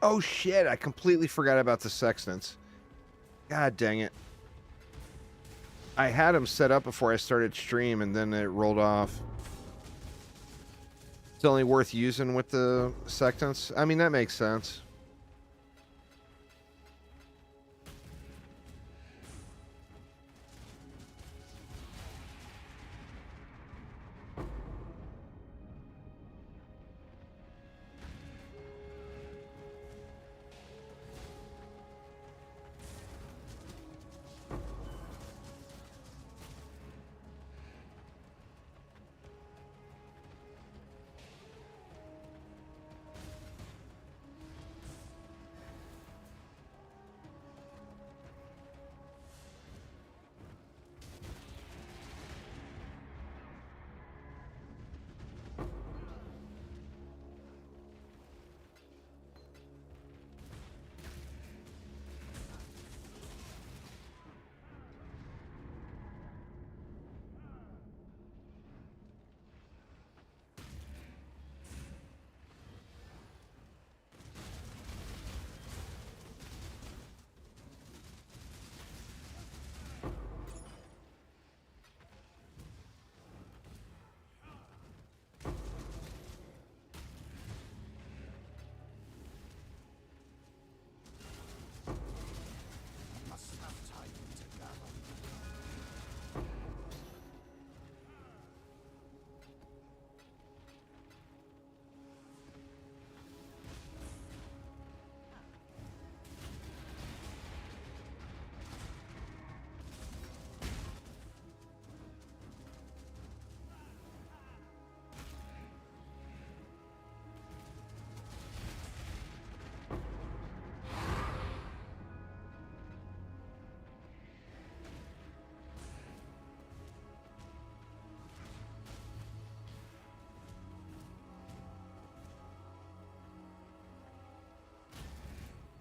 Oh shit, I completely forgot about the sextants. God dang it. I had them set up before I started stream and then it rolled off. It's only worth using with the sextants. I mean, that makes sense.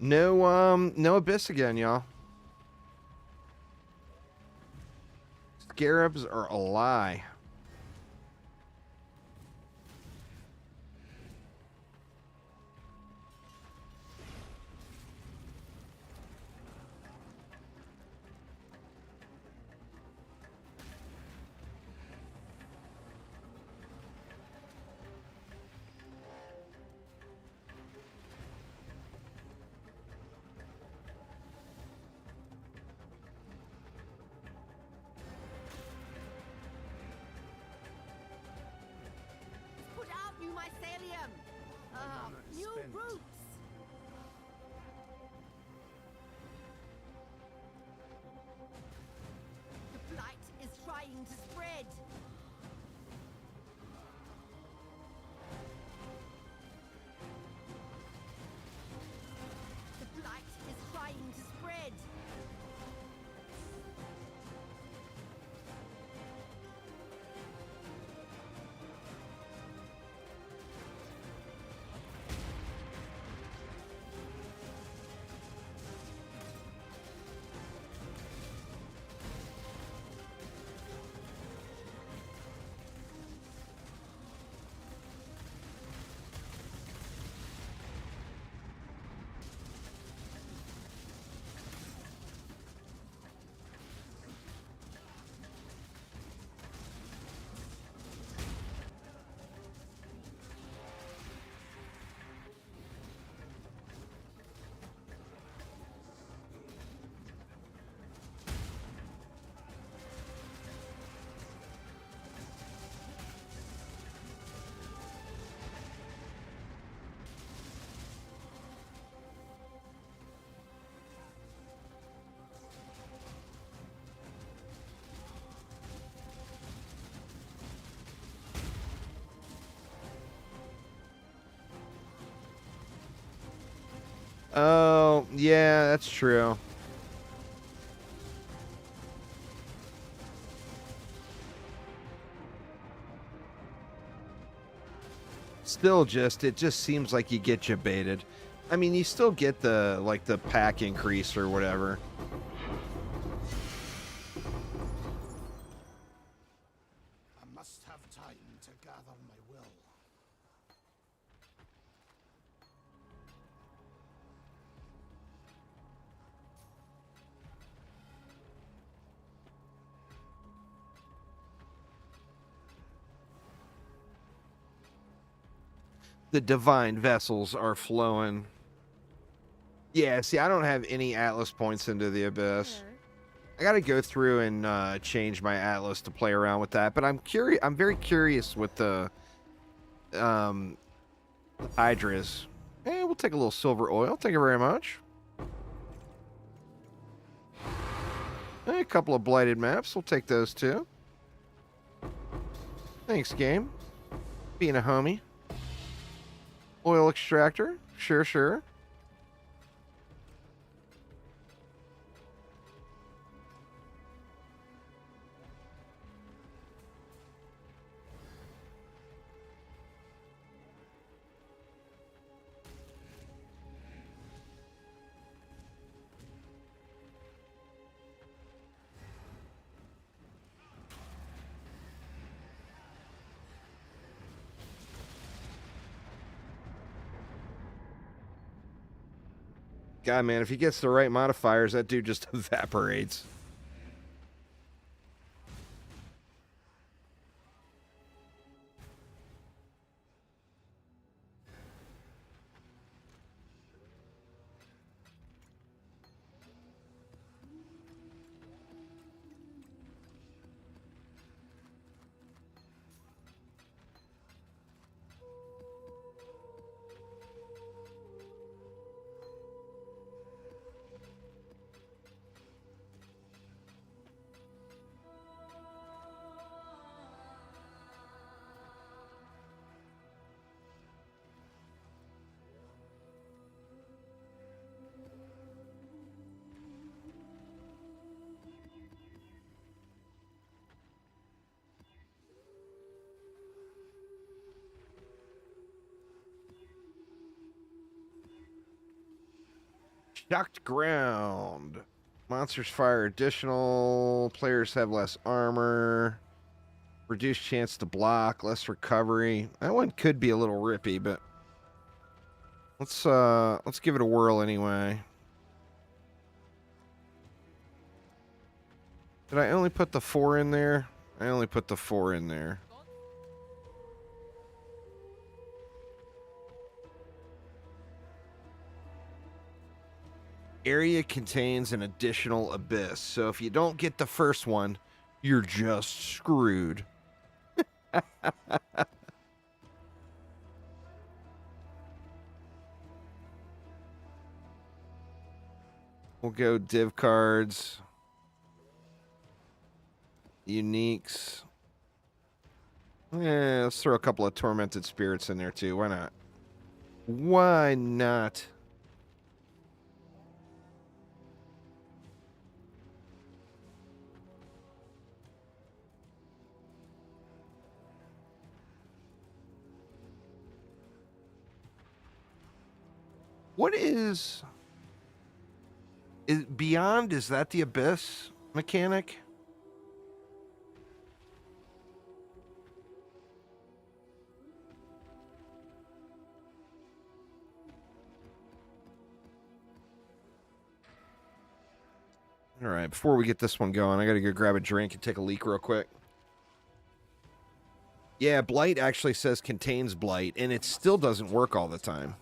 No Abyss again, y'all. Scarabs are a lie. Put out new mycelium. New spent. roots. The blight is trying to spread. The blight is trying to spread. Oh, yeah, that's true. Still it just seems like you get you baited. I mean, you still get the, like, the pack increase or whatever. I must have time to gather my will. The divine vessels are flowing. Yeah, see, I don't have any Atlas points into the Abyss. I gotta go through and change my Atlas to play around with that. But I'm curious. I'm very curious with the Hydras. Hey, we'll take a little silver oil. Thank you very much. Hey, a couple of blighted maps. We'll take those too. Thanks, game. Being a homie. Oil extractor. Sure, sure. God, man, if he gets the right modifiers, that dude just evaporates. Shocked ground. Monsters fire additional. Players have less armor. Reduced chance to block. Less recovery. That one could be a little rippy, but let's give it a whirl anyway. Did I only put the 4 in there? I only put the 4 in there. Area contains an additional abyss. So if you don't get the first one, you're just screwed. We'll go div cards. Uniques. Yeah, let's throw a couple of tormented spirits in there too. Why not? Why not? What is Beyond? Is that the Abyss mechanic? All right, before we get this one going, I got to go grab a drink and take a leak real quick. Yeah, Blight actually says contains Blight, and it still doesn't work all the time.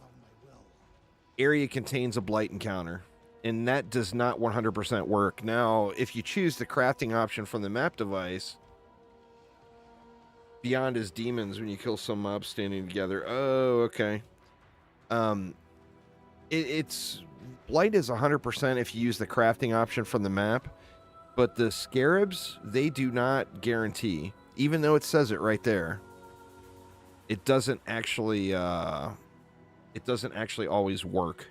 Area contains a Blight encounter, and that does not 100% work. Now, if you choose the crafting option from the map device, Beyond is demons when you kill some mobs standing together. Oh, okay. It's Blight is 100% if you use the crafting option from the map, but the scarabs, they do not guarantee, even though it says it right there. It doesn't actually always work.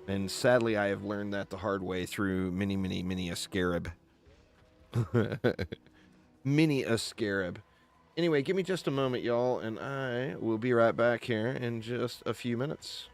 And sadly, I have learned that the hard way through many a scarab. Many a scarab. Anyway, give me just a moment, y'all, and I will be right back here in just a few minutes.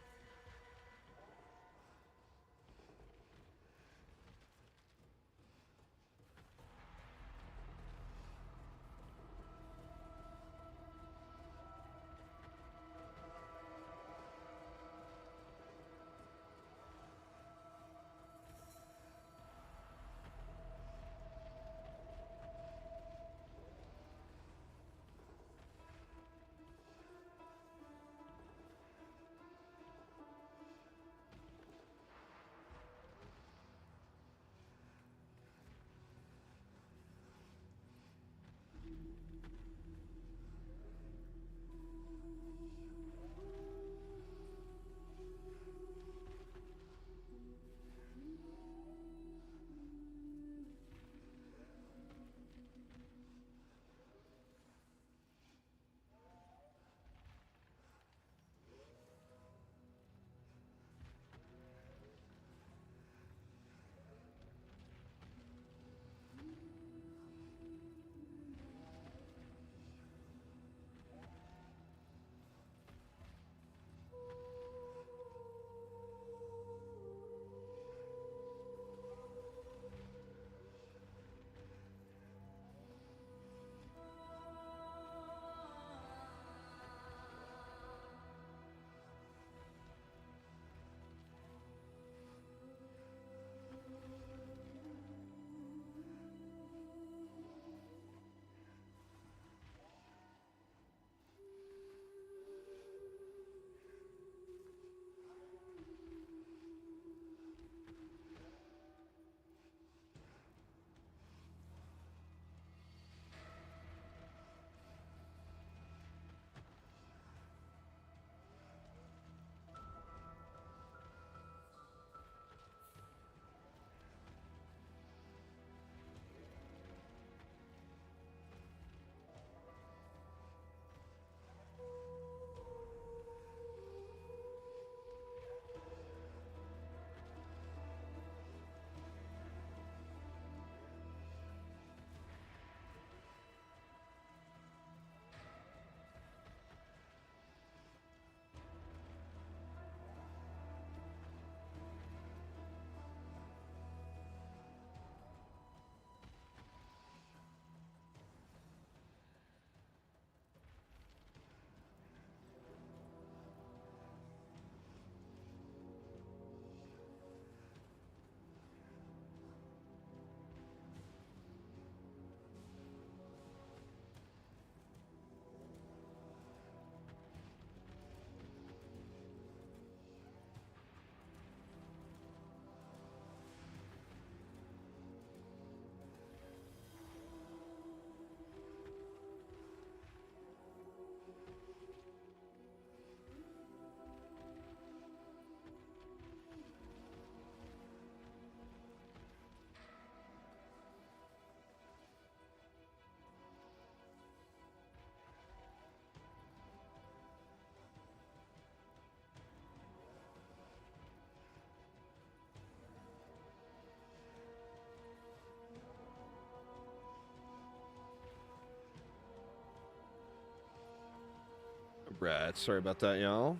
Right, sorry about that, y'all.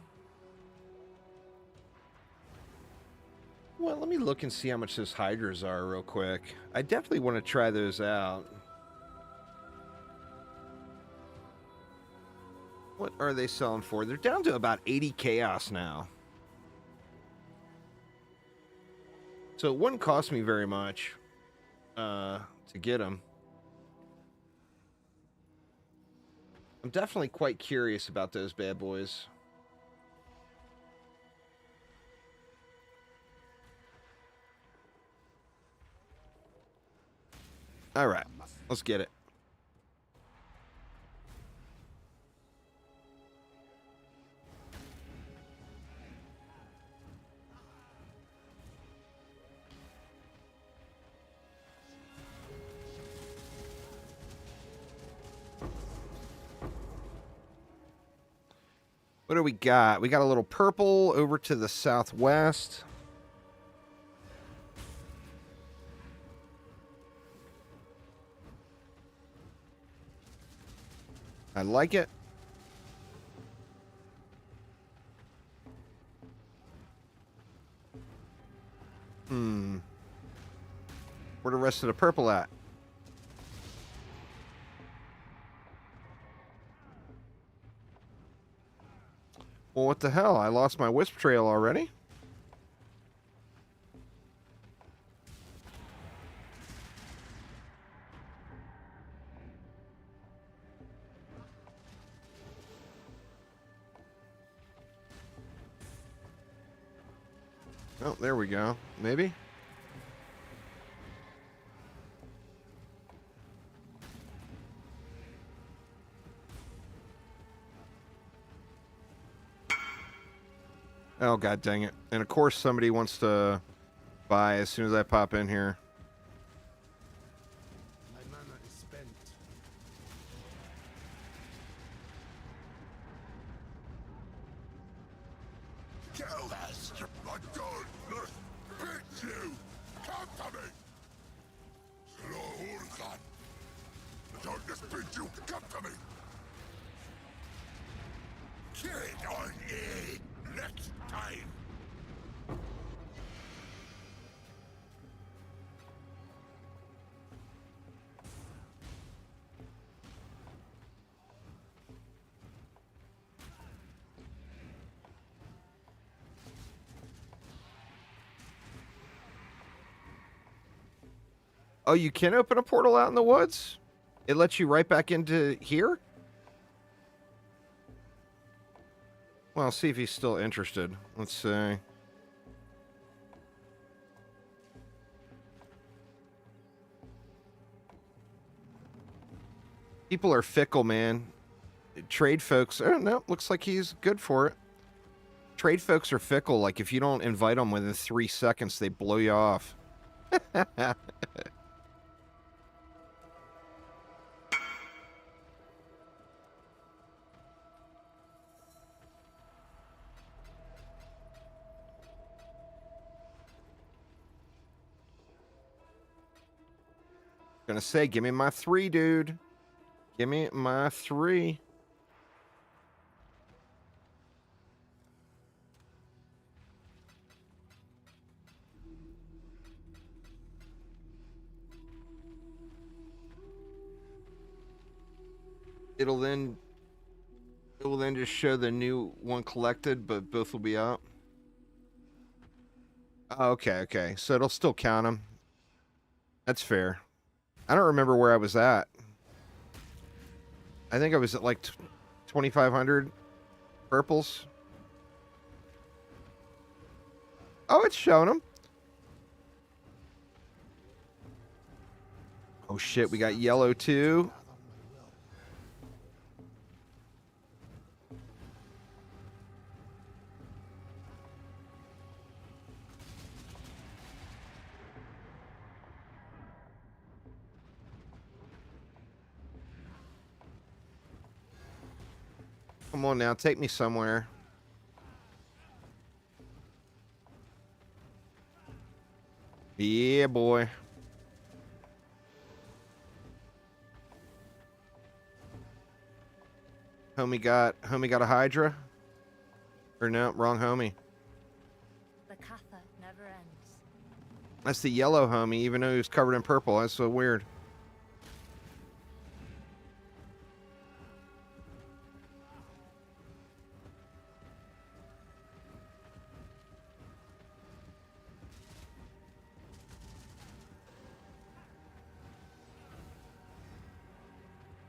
Well, let me look and see how much those hydras are real quick. I definitely want to try those out. What are they selling for? They're down to about 80 chaos now. So it wouldn't cost me very much to get them. I'm definitely quite curious about those bad boys. All right, let's get it. What do we got? We got a little purple over to the southwest. I like it. Where the rest of the purple at? Well, what the hell? I lost my wisp trail already? Oh, there we go. Maybe? Oh, god dang it. And of course somebody wants to buy as soon as I pop in here. My mana is spent. Kill us! I don't beat you! Come to me! Slowhorsan! I don't just beat you! Come to me! Get on it! Next time! Oh, you can open a portal out in the woods? It lets you right back into here? Well, I'll see if he's still interested. Let's see. People are fickle, man. Trade folks... Oh, no, looks like he's good for it. Trade folks are fickle. Like, if you don't invite them within 3 seconds, they blow you off. Gonna say, give me my 3, dude. Give me my 3. It will then just show the new one collected, but both will be out. Oh, okay. So it'll still count them. That's fair. I don't remember where I was at. I think I was at like 2,500 purples. Oh, it's showing them. Oh shit, we got yellow too. Come on now, take me somewhere. Yeah, boy. Homie got a Hydra? Or no, wrong homie. The Katha never ends. That's the yellow homie, even though he was covered in purple. That's so weird.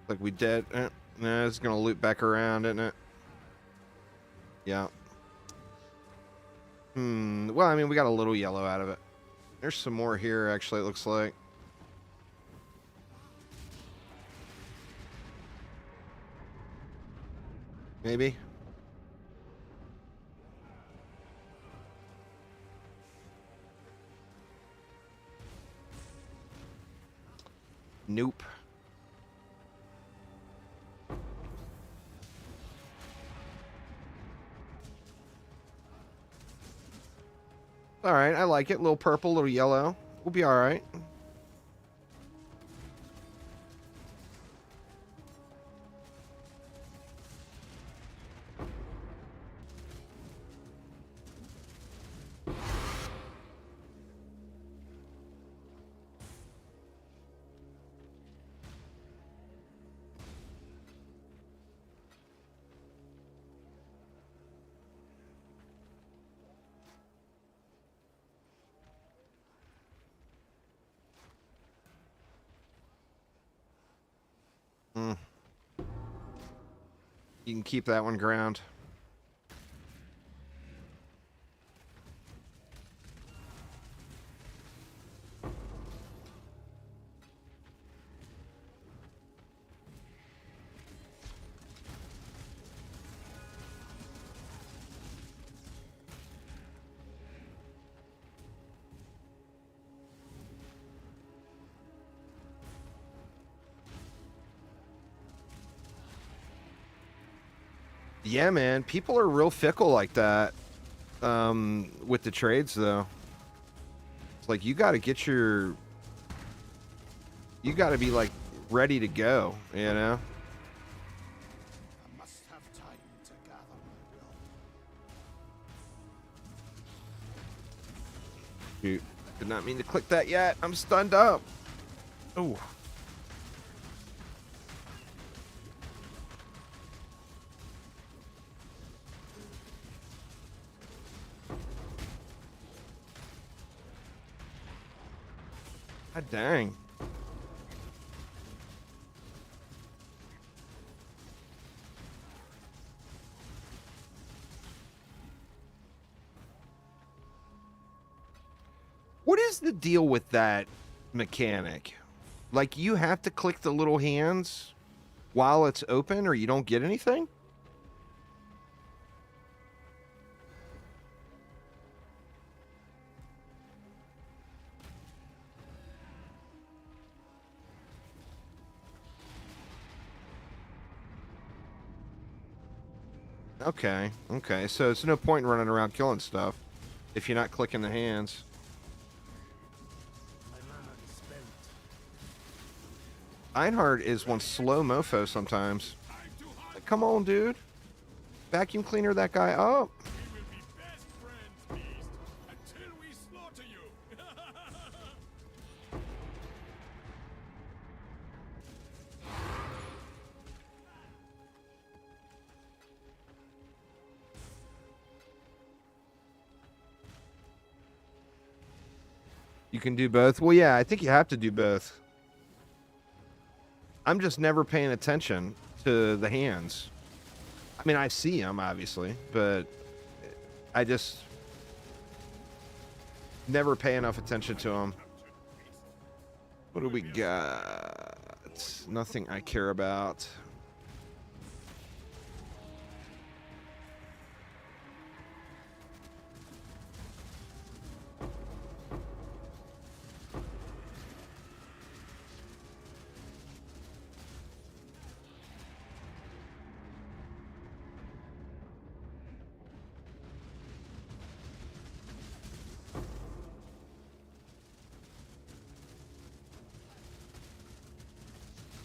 Like we dead. Nah, it's gonna loop back around, isn't it? Yeah. Well, I mean, we got a little yellow out of it. There's some more here, actually, it looks like. Maybe. Nope. All right, I like it. A little purple, a little yellow. We'll be all right. You can keep that one ground. Yeah, man. People are real fickle like that. With the trades, though. It's like, you got to get your... You got to be, like, ready to go, you know? I must have time to gather my will. Shoot. Did not mean to click that yet. I'm stunned up. Oh. God dang. What is the deal with that mechanic? Like, you have to click the little hands while it's open or you don't get anything? Okay, okay. So it's no point in running around killing stuff if you're not clicking the hands. My mana is spent. Einhard is one slow mofo sometimes. Like, come on, dude. Vacuum cleaner that guy up. We will be best friends, beast, until we slaughter you. You can do both? Well, yeah, I think you have to do both. I'm just never paying attention to the hands. I mean, I see them, obviously, but I just never pay enough attention to them. What do we got? Nothing I care about.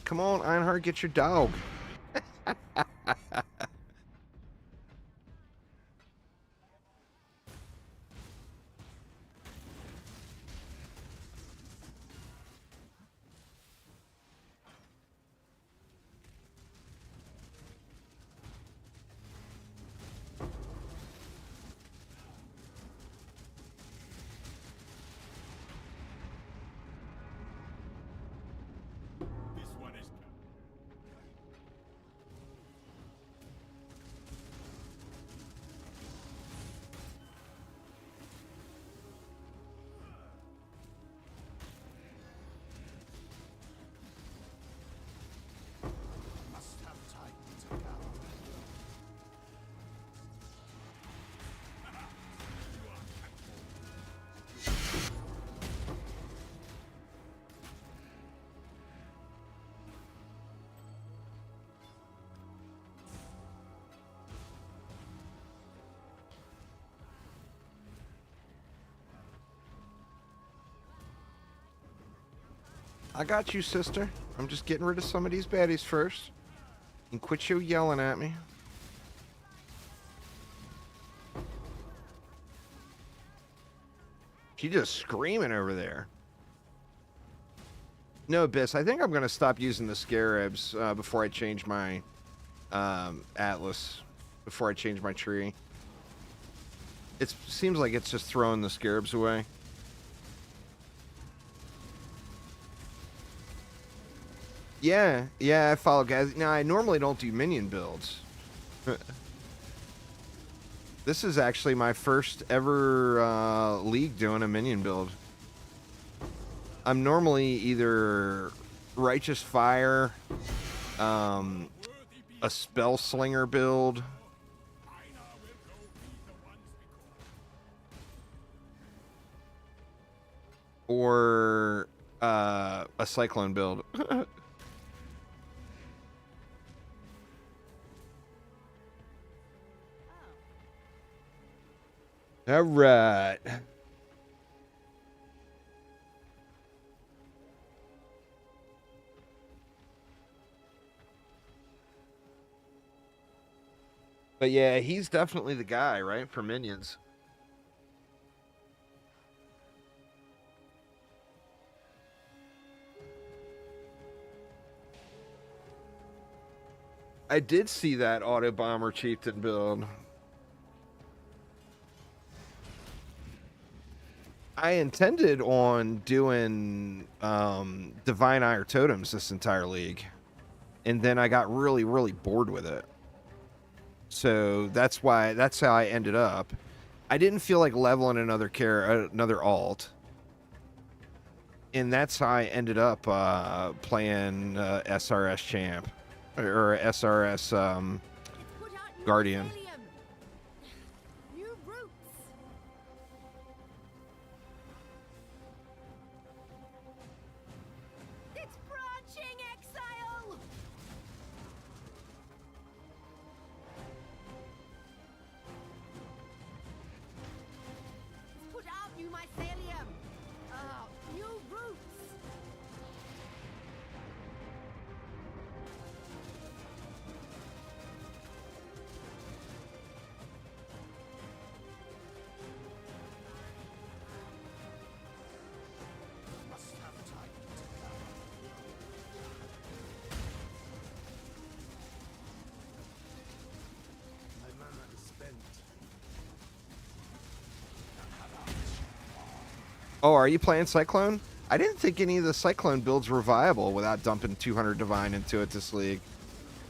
Come on, Einhard, get your dog. I got you, sister. I'm just getting rid of some of these baddies first. And quit you yelling at me. She just screaming over there. No, Abyss, I think I'm going to stop using the Scarabs before I change my Atlas. Before I change my tree. It seems like it's just throwing the Scarabs away. Yeah, I follow guys. Now, I normally don't do minion builds. This is actually my first ever league doing a minion build. I'm normally either Righteous Fire, a Spell Slinger build, or a Cyclone build. All right. But yeah, he's definitely the guy, right, for minions. I did see that Auto Bomber Chieftain build. I intended on doing Divine Ire Totems this entire league. And then I got really, really bored with it. So that's how I ended up. I didn't feel like leveling another alt. And that's how I ended up playing SRS Champ. Or SRS Put out new Guardian. mycelium. New roots. It's branching, exile. Put out new mycelium. New roots. Must have time to gather. My mana is spent. Oh, are you playing Cyclone? I didn't think any of the Cyclone builds were viable without dumping 200 Divine into it this league.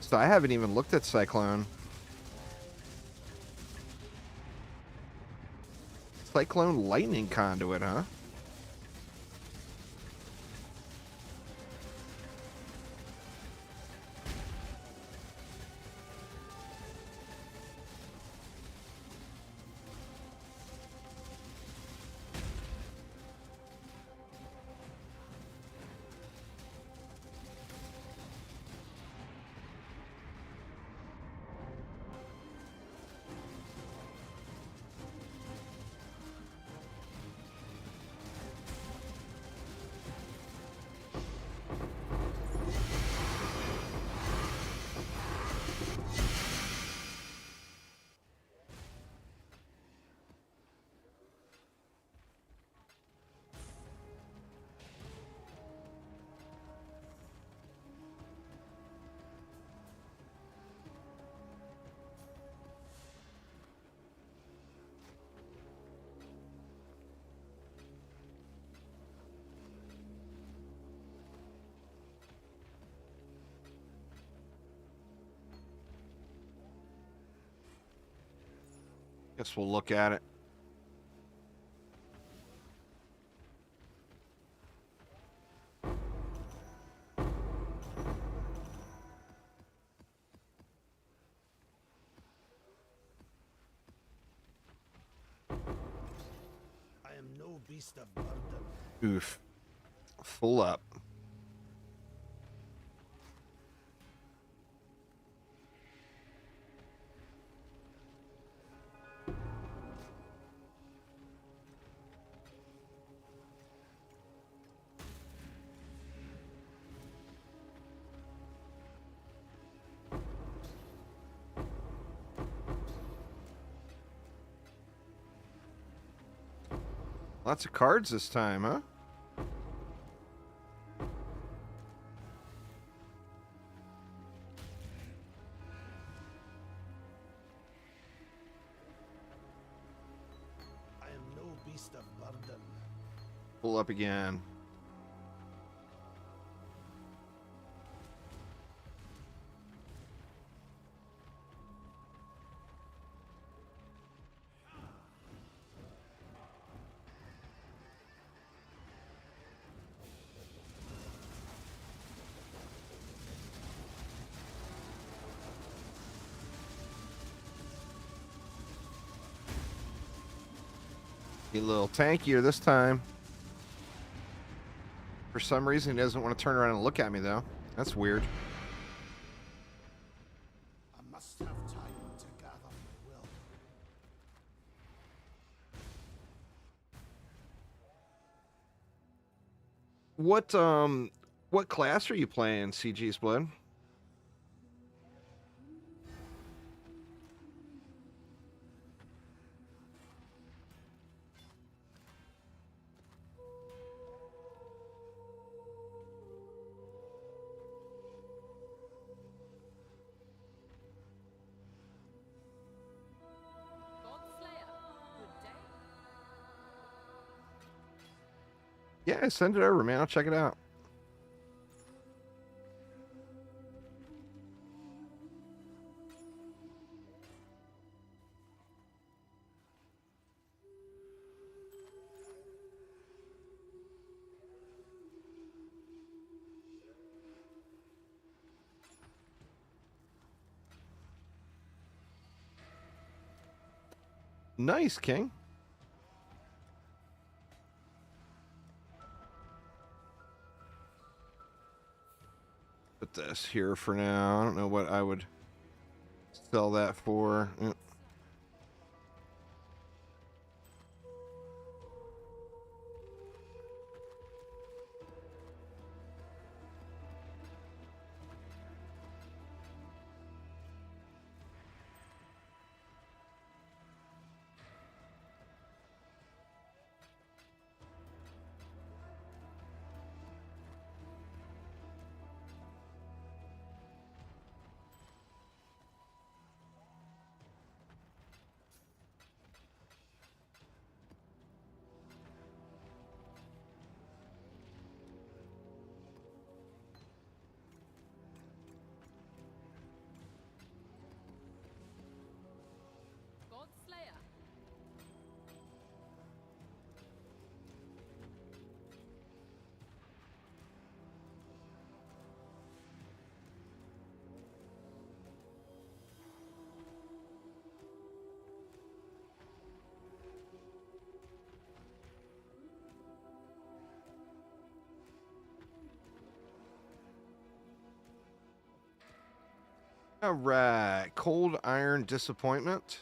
So I haven't even looked at Cyclone. Cyclone Lightning Conduit, huh? Guess we'll look at it. I am no beast of burden. Oof. Full up. Lots of cards this time, huh? I am no beast of burden. Pull up again. Be a little tankier this time. For some reason, he doesn't want to turn around and look at me, though. That's weird. I must have time to gather my will. What class are you playing, CG's Blood? Godslayer, good day. Yeah, send it over, man. I'll check it out. Nice, King. Put this here for now. I don't know what I would sell that for. Godslayer. All right. Cold Iron Disappointment.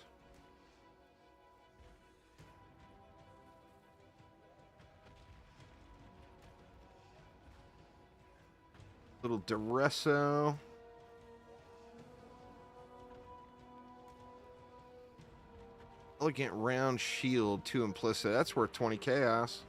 Little Duresso. Elegant Round Shield, 2 implicit. That's worth 20 chaos.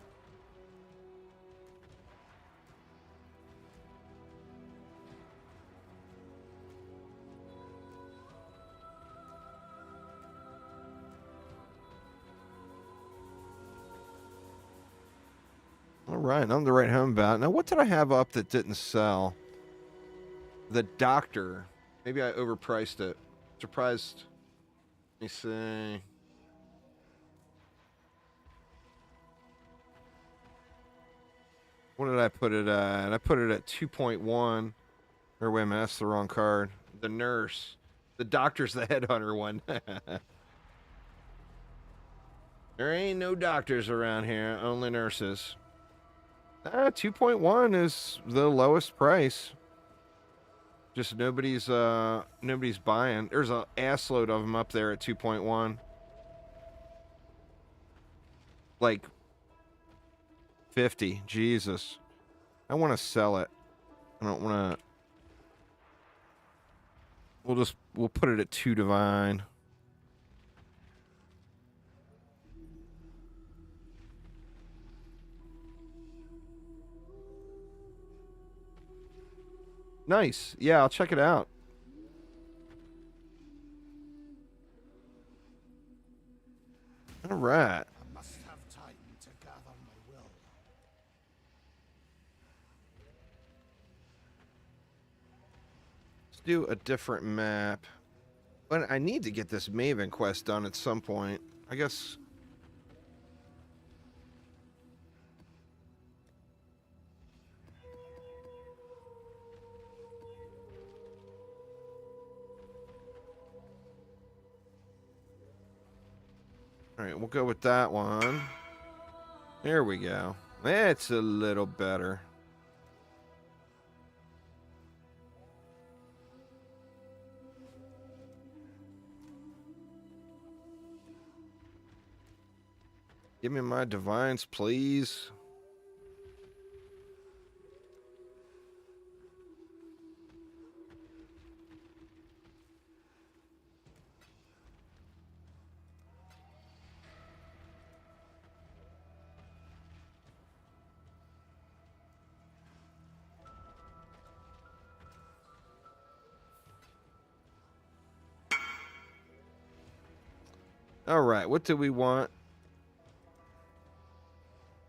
All right, I'm to write home about. Now, what did I have up that didn't sell? The Doctor. Maybe I overpriced it. Surprised. Let me see. What did I put it at? I put it at 2.1. Or wait a minute, that's the wrong card. The Nurse. The Doctor's the Headhunter one. There ain't no doctors around here, only nurses. 2.1 is the lowest price. Just nobody's buying. There's an assload of them up there at 2.1. Like 50. Jesus. I want to sell it. I don't want to. We'll put it at 2 divine. Nice. Yeah, I'll check it out. All right. I must have time to gather my will. Let's do a different map. But I need to get this Maven quest done at some point. I guess. All right, we'll go with that one. There we go. It's a little better. Give me my divines, please. All right, what do we want?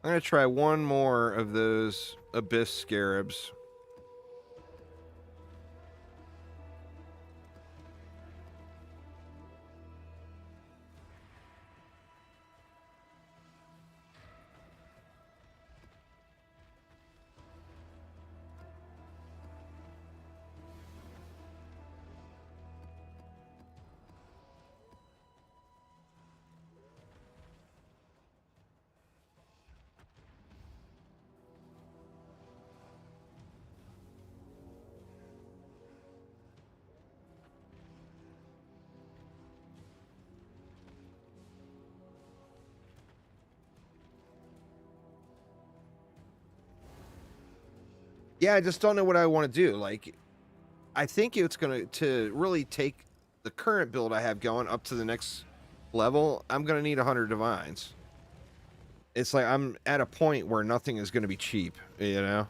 I'm going to try one more of those Abyss Scarabs. Yeah, I just don't know what I want to do. Like, I think it's going to really take the current build I have going up to the next level. I'm going to need 100 divines. It's like I'm at a point where nothing is going to be cheap, you know?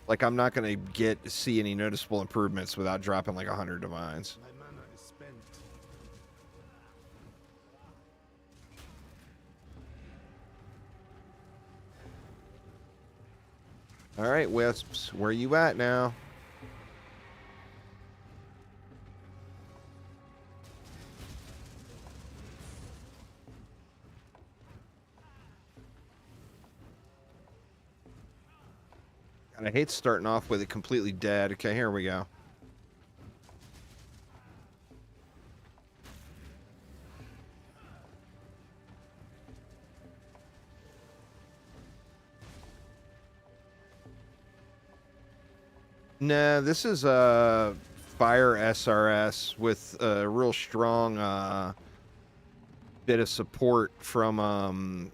Like, I'm not going to see any noticeable improvements without dropping like 100 divines. My mana is spent. All right, Wisps, where you at now? God, I hate starting off with it completely dead. Okay, here we go. No, this is a fire SRS with a real strong bit of support from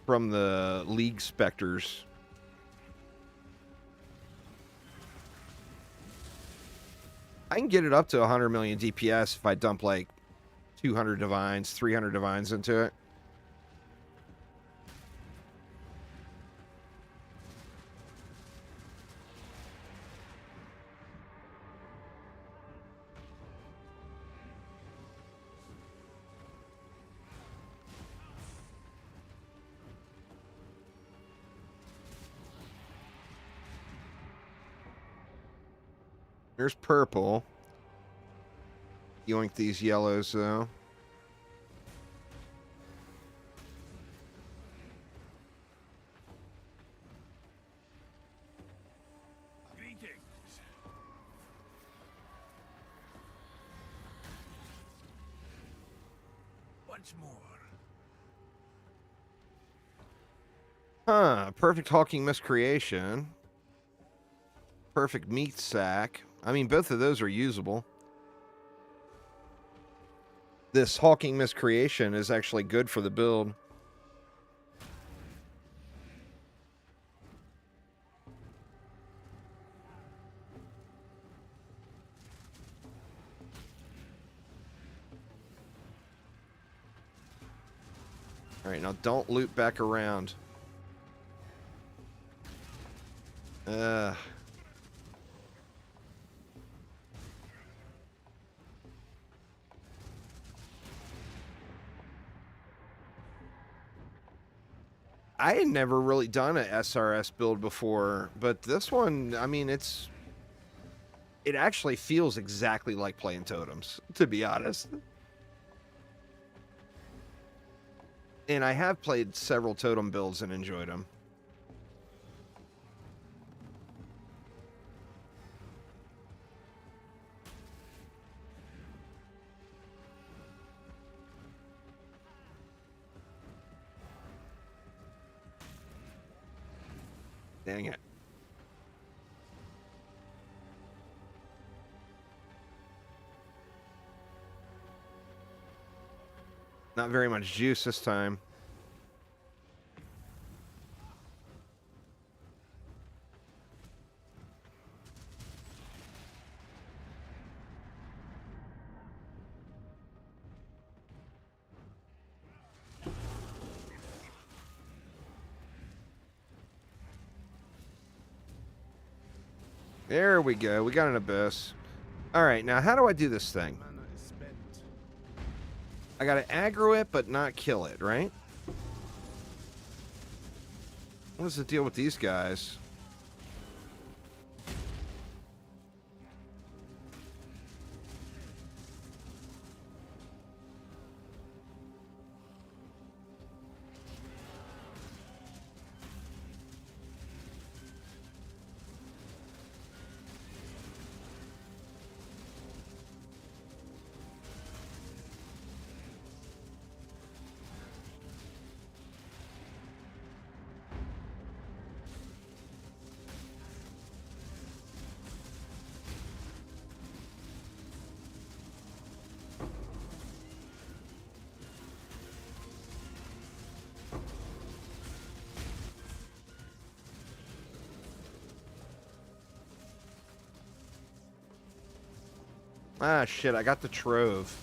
the League Spectres. I can get it up to 100 million DPS if I dump like 200 divines, 300 divines into it. There's purple. Yoink these yellows, though. Greetings. Once more. Huh. Perfect Hawking Miscreation. Perfect Meat Sack. I mean, both of those are usable. This Hawking Miscreation is actually good for the build. Alright, now don't loop back around. I had never really done a SRS build before, but this one, I mean, it actually feels exactly like playing totems, to be honest. And I have played several totem builds and enjoyed them. Dang it. Not very much juice this time. There we go. We got an abyss. All right, now how do I do this thing? Mana is spent. I gotta aggro it, but not kill it, right? What's the deal with these guys? Ah, shit, I got the trove.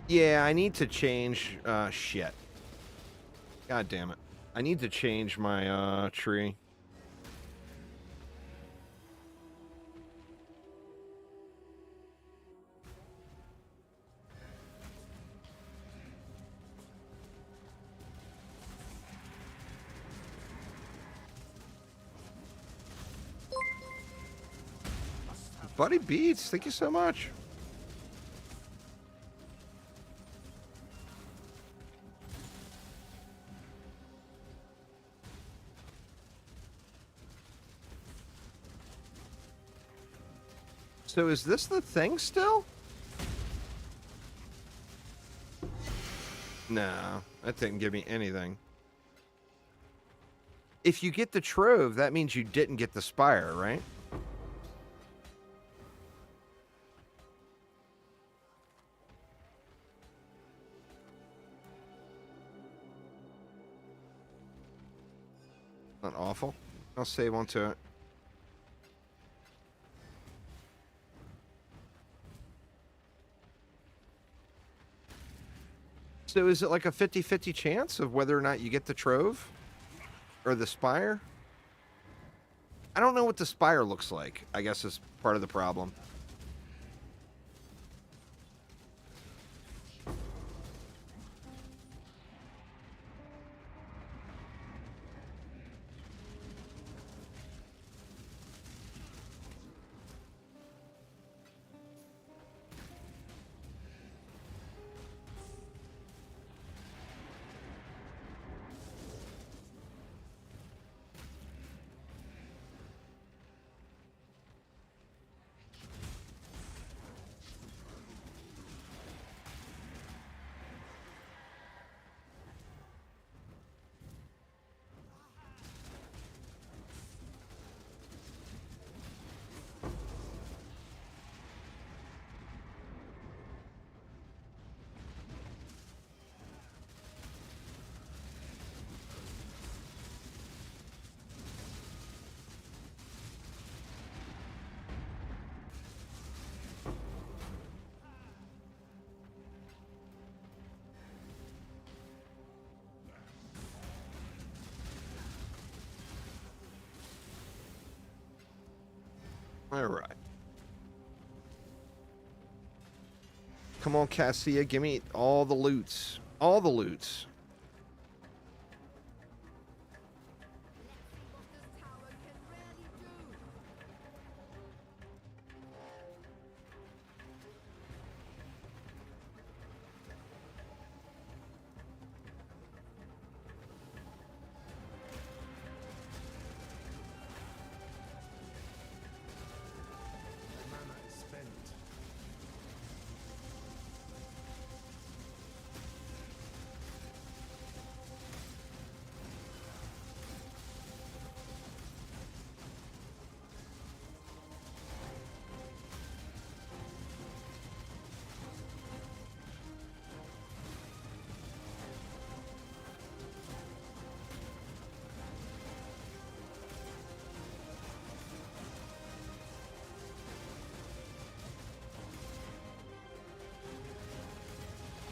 Yeah, I need to change, shit. God damn it. I need to change my, tree. Buddy Beats, thank you so much. So is this the thing still? No, that didn't give me anything. If you get the trove, that means you didn't get the spire, right? Not awful. I'll save onto it. So is it like a 50-50 chance of whether or not you get the trove? Or the spire? I don't know what the spire looks like, I guess is part of the problem. All right. Come on, Cassia, give me all the loots. All the loots. Let's see what this tower can really do. My mana is spent.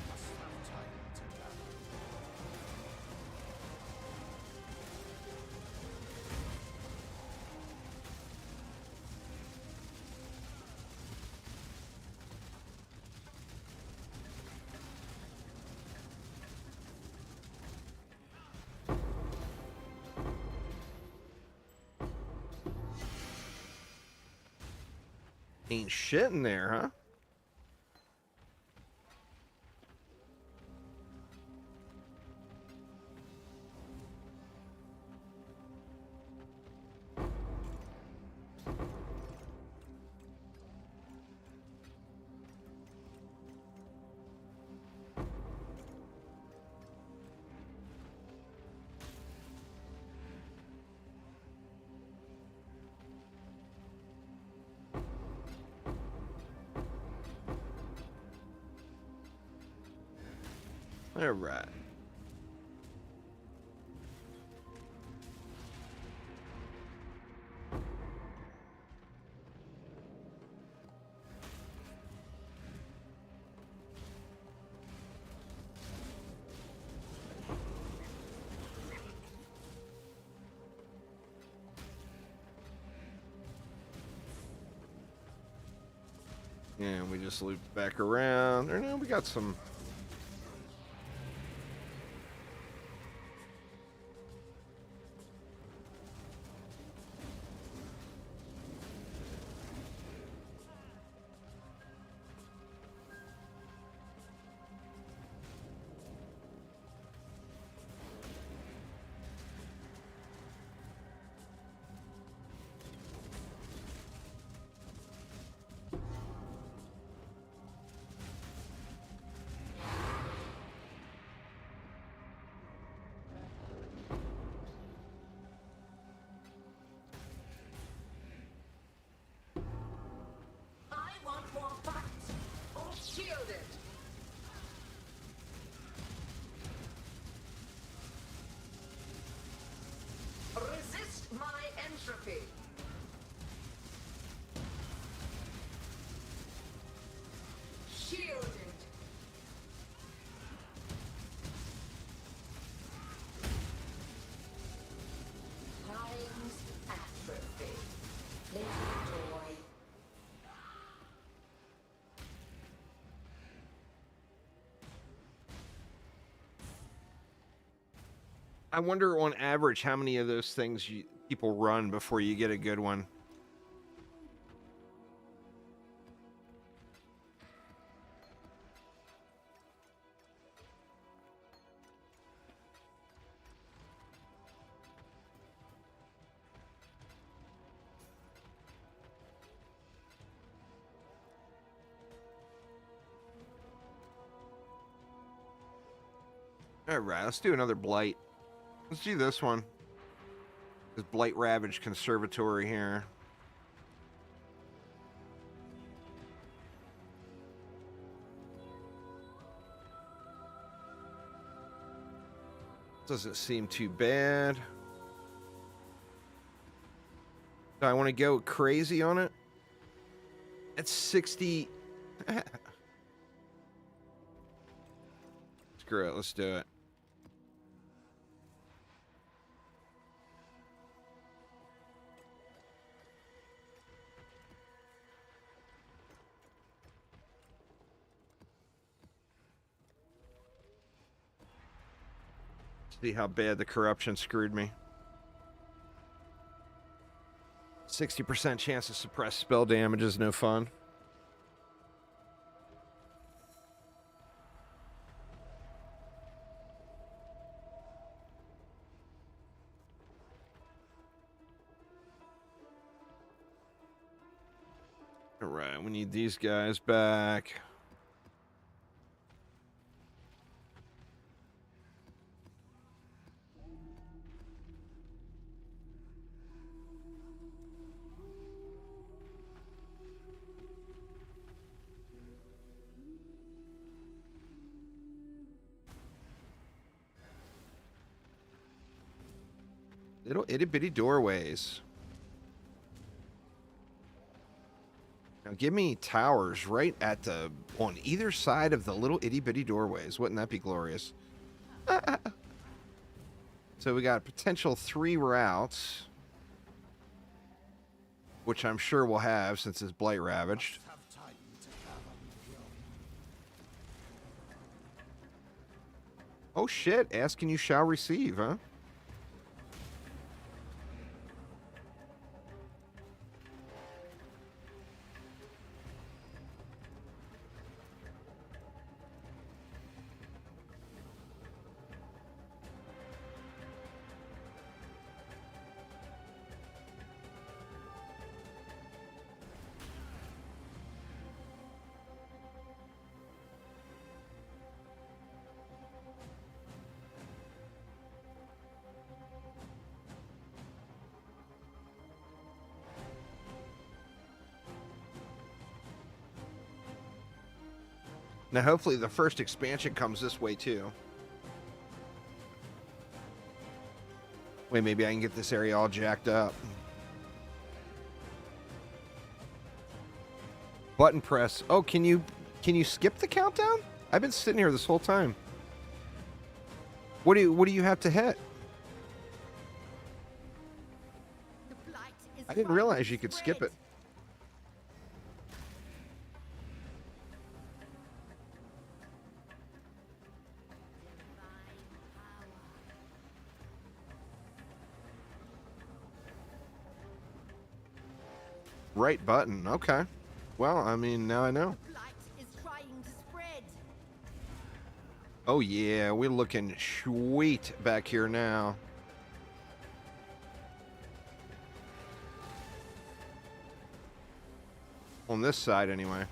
Must have time to gather. Ain't shit in there, huh? All right. And we just loop back around. Or no, we got some. I want more fight or shielded. Resist my entropy. Shielded. Time's atrophy. Little toy. I wonder on average how many of those things people run before you get a good one. All right, let's do another Blight. Let's do this one. This Blight Ravage Conservatory here. Doesn't seem too bad. Do I want to go crazy on it? That's 60. Screw it, let's do it. See how bad the corruption screwed me. 60% chance to suppress spell damage is no fun. All right, we need these guys back. Little itty bitty doorways. Now give me towers right at the on either side of the little itty bitty doorways. Wouldn't that be glorious? So we got potential 3 routes, which I'm sure we'll have since it's blight ravaged. Have time to gather and will. Oh shit! Ask and you shall receive, huh? Now, hopefully the first expansion comes this way, too. Wait, maybe I can get this area all jacked up. Button press. Oh, can you skip the countdown? I've been sitting here this whole time. What do you have to hit? The Blight is I didn't trying realize to you could spread. skip it. Right button. Okay. Well, I mean, now I know. The Blight is trying to spread. Oh, yeah. We're looking sweet back here now. On this side, anyway.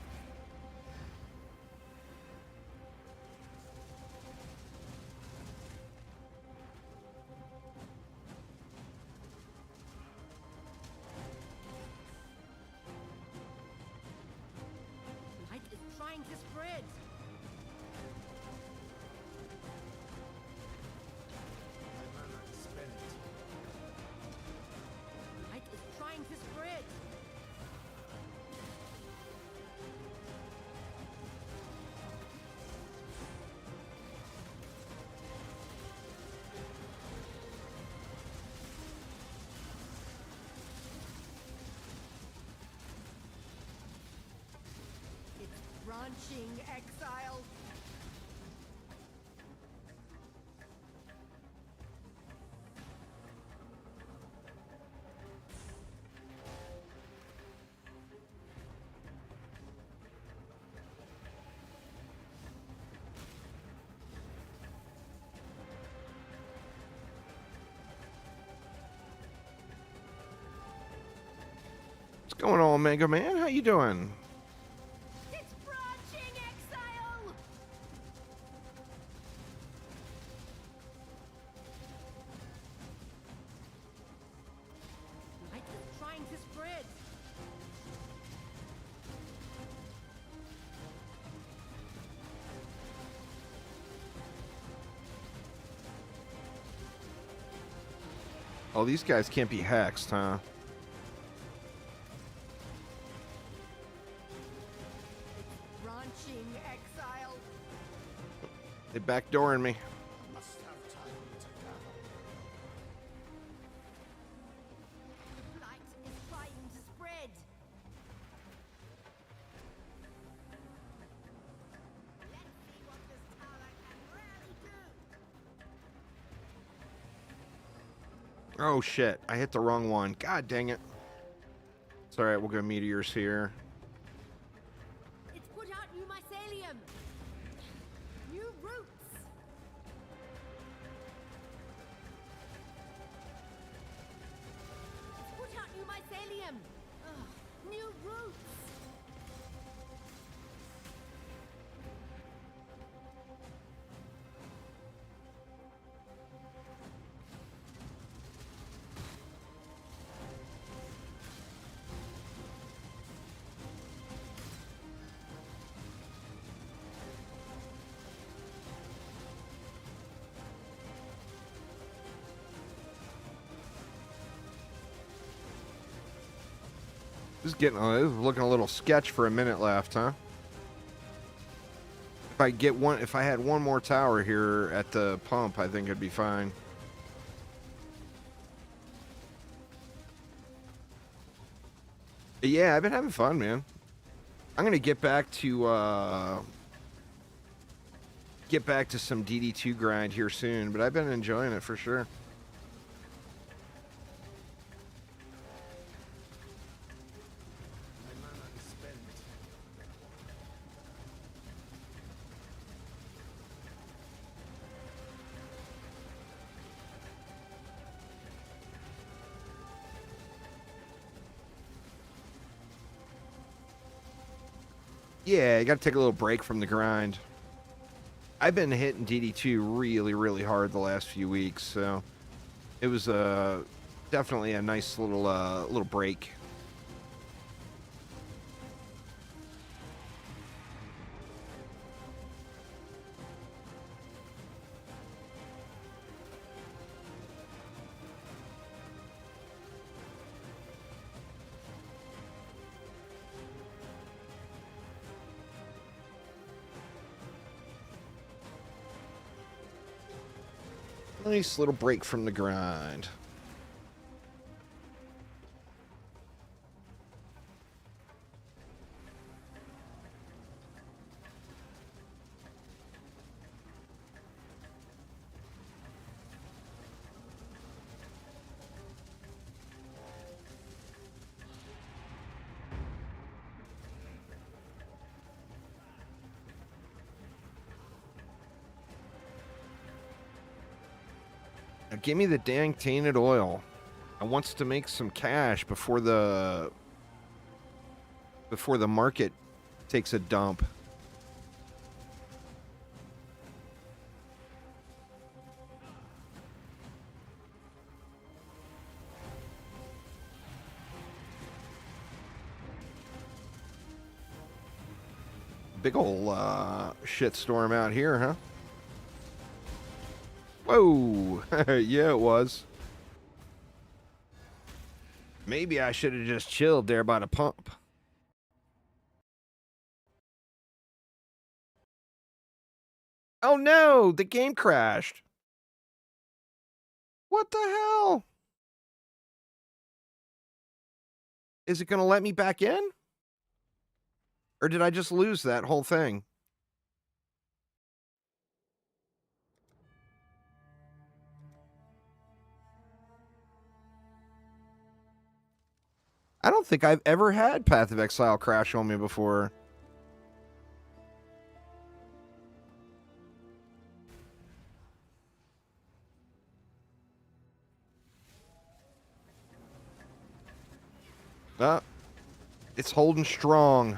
Blight is trying to spread. My mana is spent. Blight is trying to spread. It's branching exile. What's going on, Mega Man? How you doing? It's branching exile. Blight is trying to spread. Oh, these guys can't be hexed, huh? Branching exile. They backdooring me. I must have time to gather and will. The Blight is trying to spread. Let's see what this tower can really do. Oh, shit. I hit the wrong one. God dang it. It's alright, we'll go meteors here. It's put out new mycelium. New roots. It's put out new mycelium. Ugh, new roots. This is looking a little sketch for a minute left, huh? If I had one more tower here at the pump, I think it'd be fine. But yeah, I've been having fun, man. I'm gonna get back to some DD2 grind here soon, but I've been enjoying it for sure. My mana is spent. Yeah, you gotta take a little break from the grind. I've been hitting DD2 really, really hard the last few weeks, so it was definitely a nice little break. Nice little break from the grind. Now give me the dang tainted oil. I wants to make some cash before the market takes a dump. Big ol' shitstorm out here, huh? Whoa! Yeah, it was. Maybe I should have just chilled there by the pump. Oh no! The game crashed. What the hell? Is it going to let me back in? Or did I just lose that whole thing? I don't think I've ever had Path of Exile crash on me before. It's holding strong.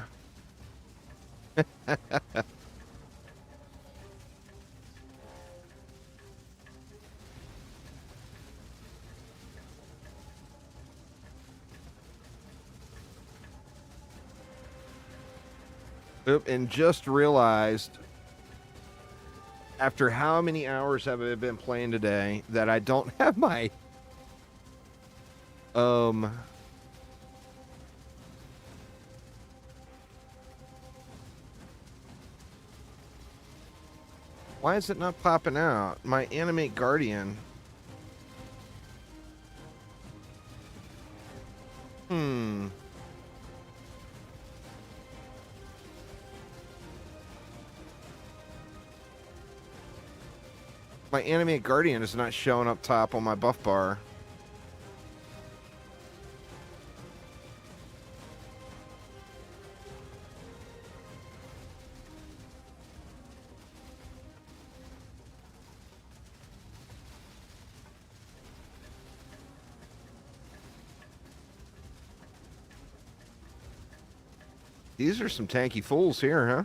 Oop, and just realized, after how many hours have I been playing today, that I don't have my why is it not popping out? My Animate Guardian. My Animate Guardian is not showing up top on my buff bar. These are some tanky fools here, huh?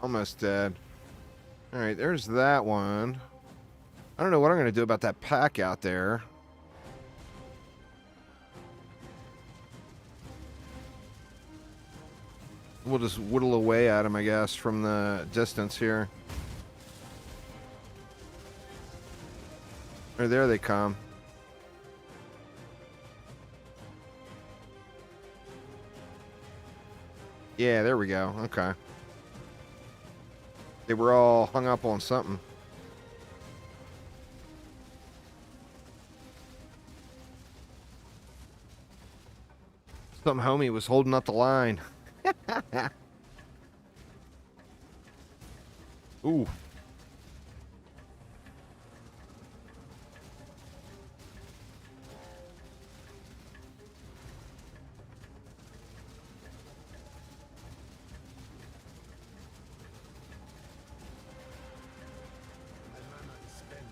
Almost dead. All right, there's that one. I don't know what I'm going to do about that pack out there. We'll just whittle away at him, I guess, from the distance here. Or there they come. Yeah, there we go. Okay. They were all hung up on something. Some homie was holding up the line. Ooh. My mana is spent.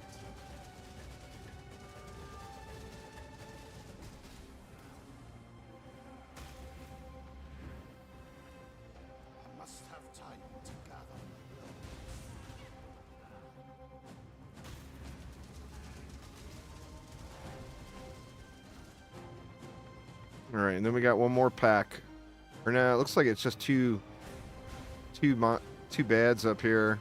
I must have time to gather my will. All right, and then we got one more pack. Or no, it looks like it's just two bads up here.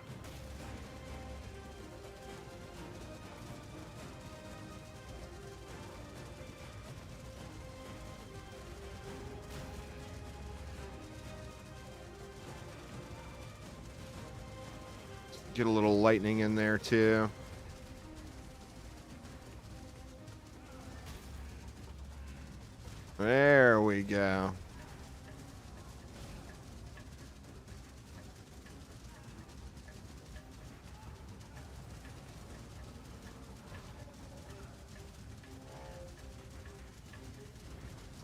Get a little lightning in there too. There we go.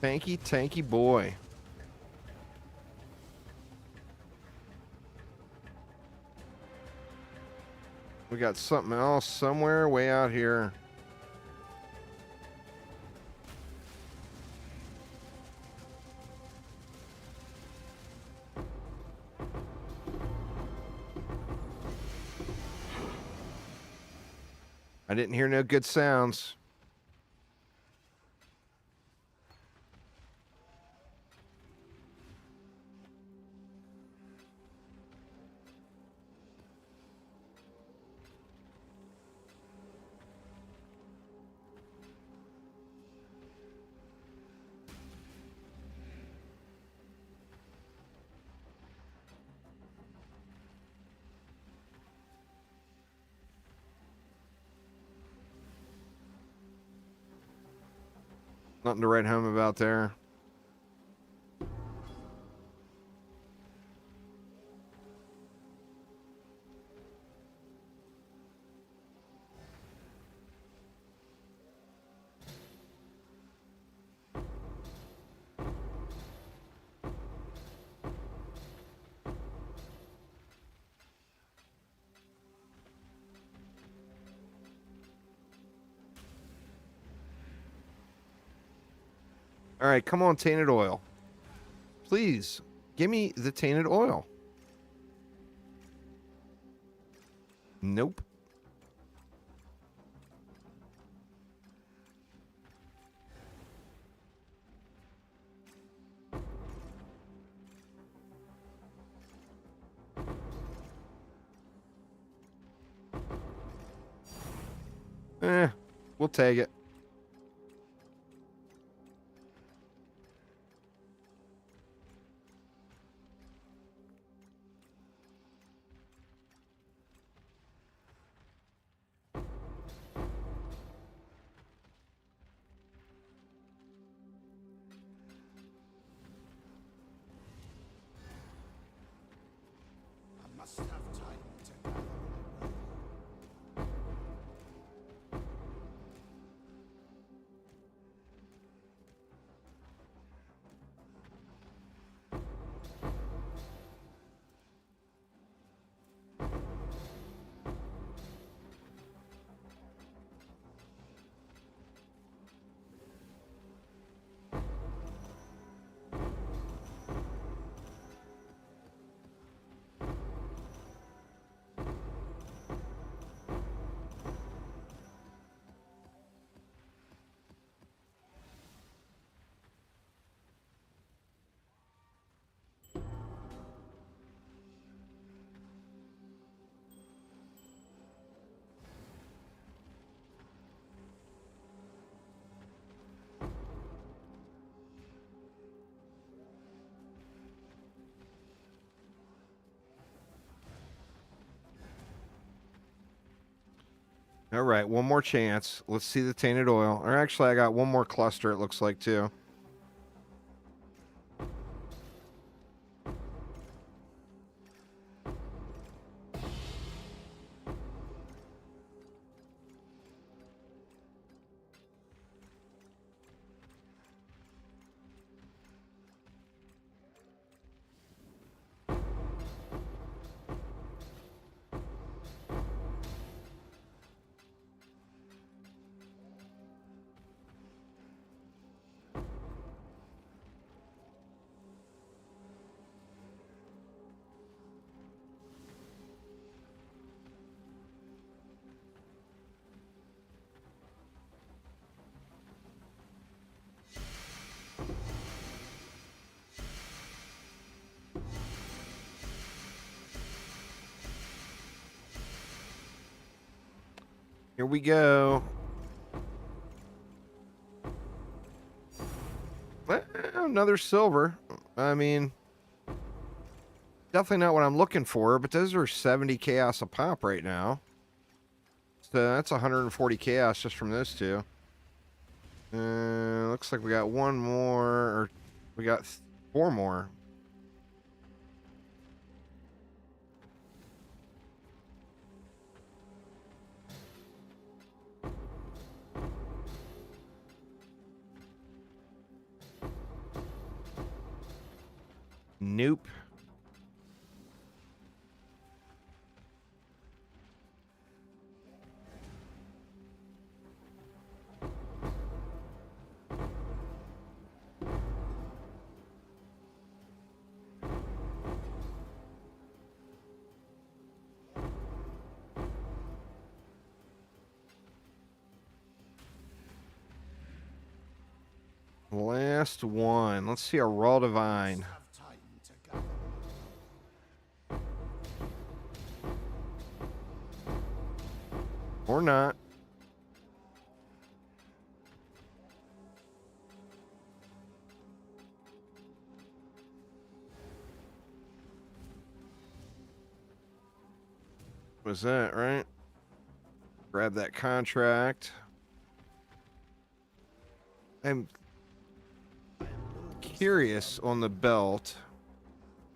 Tanky, tanky boy. We got something else somewhere way out here. I didn't hear no good sounds. Nothing to write home about there. All right, come on, tainted oil. Please, give me the tainted oil. Nope. We'll take it. I must have time to gather my will. All right, one more chance. Let's see the tainted oil. Or actually, I got one more cluster, it looks like, too. Here we go. Well, another silver. I mean, definitely not what I'm looking for, but those are 70 chaos a pop right now. So that's 140 chaos just from those two. Looks like we got one more, or we got 4 more. Nope. Last one. Let's see a Raw Divine. Have time to gather. Or not. Was that right? Grab that contract. I'm curious on the belt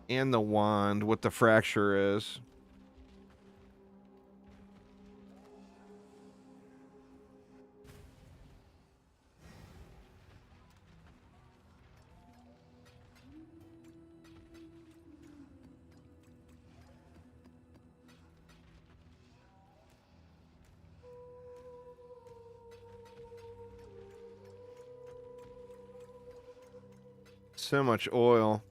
and the wand what the fracture is. So much oil.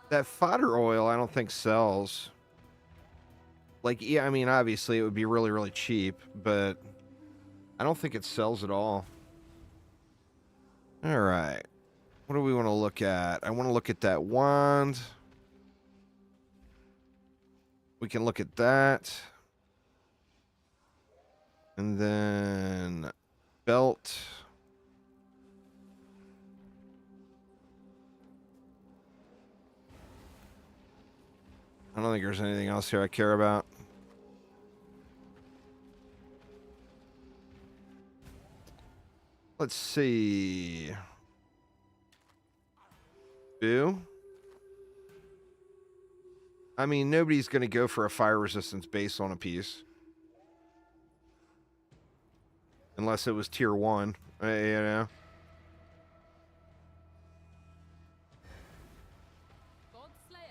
That fodder oil, I don't think sells. Like, yeah, I mean, obviously it would be really, really cheap, but I don't think it sells at all. All right. What do we want to look at? I want to look at that wand. We can look at that. And then belt. I don't think there's anything else here I care about. Let's see. Boo. I mean, nobody's going to go for a fire resistance base on a piece. Unless it was tier 1, you know. God Slayer.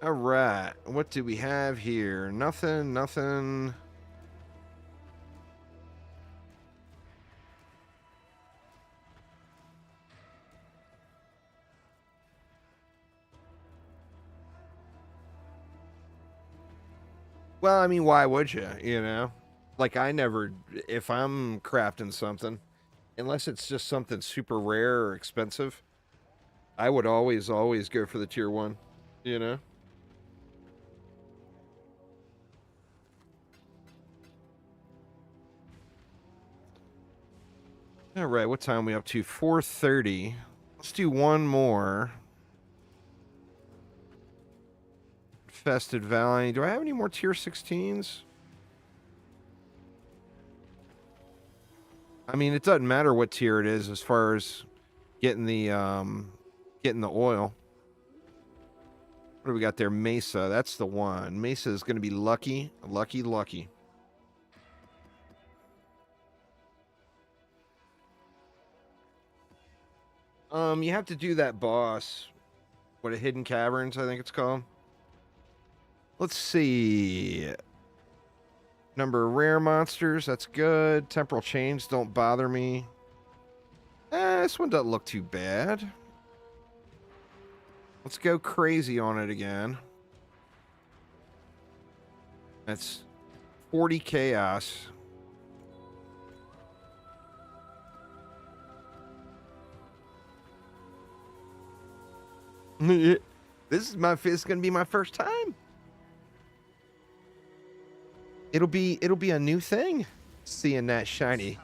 All right. What do we have here? Nothing, nothing. Well, I mean, why would you, you know? Like, I never, if I'm crafting something, unless it's just something super rare or expensive, I would always go for the tier 1, you know? All right, what time are we up to? 4:30. Let's do one more. Infested Valley. Do I have any more tier 16s? I mean, it doesn't matter what tier it is as far as getting the oil. What do we got there? Mesa. That's the one. Mesa is going to be lucky. Lucky, lucky. You have to do that boss. What, a Hidden Caverns, I think it's called. Let's see. Number of rare monsters. That's good. Temporal chains don't bother me. This one doesn't look too bad. Let's go crazy on it again. That's 40 chaos. This is gonna be my first time. It'll be a new thing seeing that shiny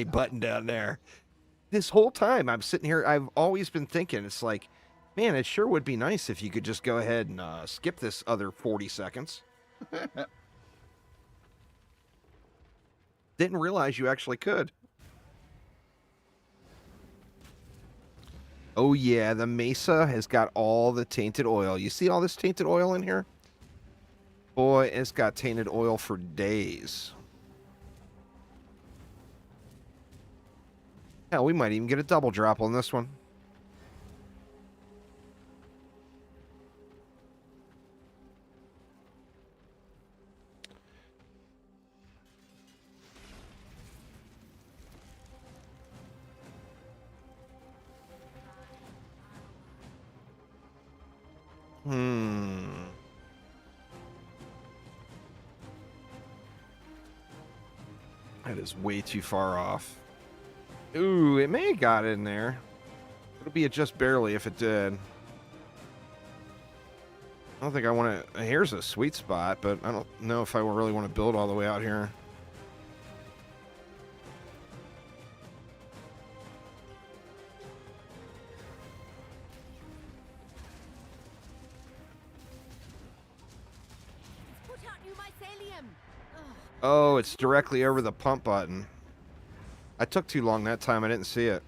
button down there. This whole time I'm sitting here, I've always been thinking, it's like, man, it sure would be nice if you could just go ahead and skip this other 40 seconds. Didn't realize you actually could. Oh yeah, the Mesa has got all the tainted oil. You see all this tainted oil in here? Boy, it's got tainted oil for days. Hell, we might even get a double drop on this one. That is way too far off. Ooh, it may have got in there. It'll be just barely if it did. I don't think I want to... Here's a sweet spot, but I don't know if I really want to build all the way out here. Put out new mycelium. Ugh. Oh, it's directly over the pump button. I took too long that time. I didn't see it.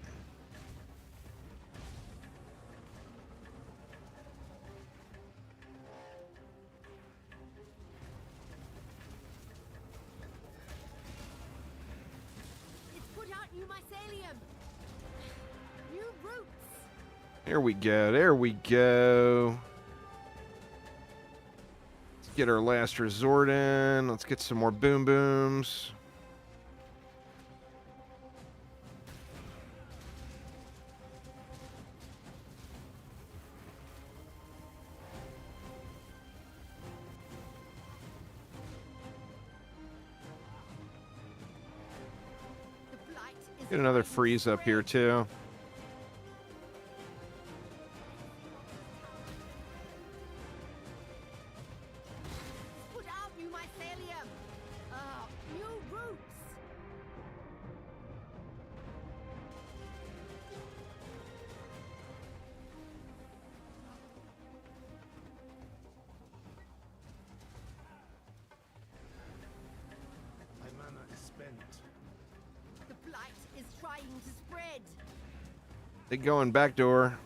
It's put out new mycelium. New roots. There we go. There we go. Let's get our last resort in. Let's get some more boom booms. The blight is Get another freeze up here too. put out new mycelium. New roots. My mana is spent. The blight is trying to spread. They going back door.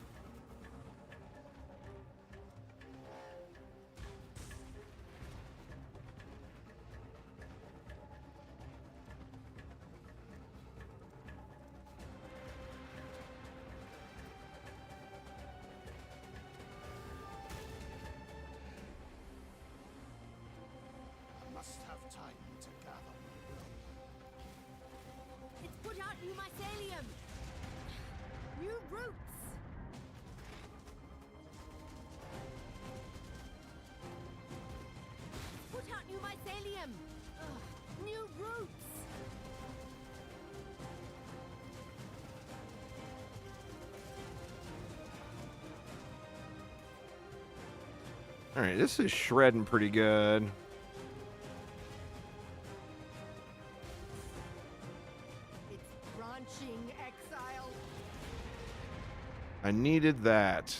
I must have time to gather my will. It's put out new mycelium. New roots. Put out new mycelium. New roots. All right, this is shredding pretty good. It's branching Lynching exile. I needed that.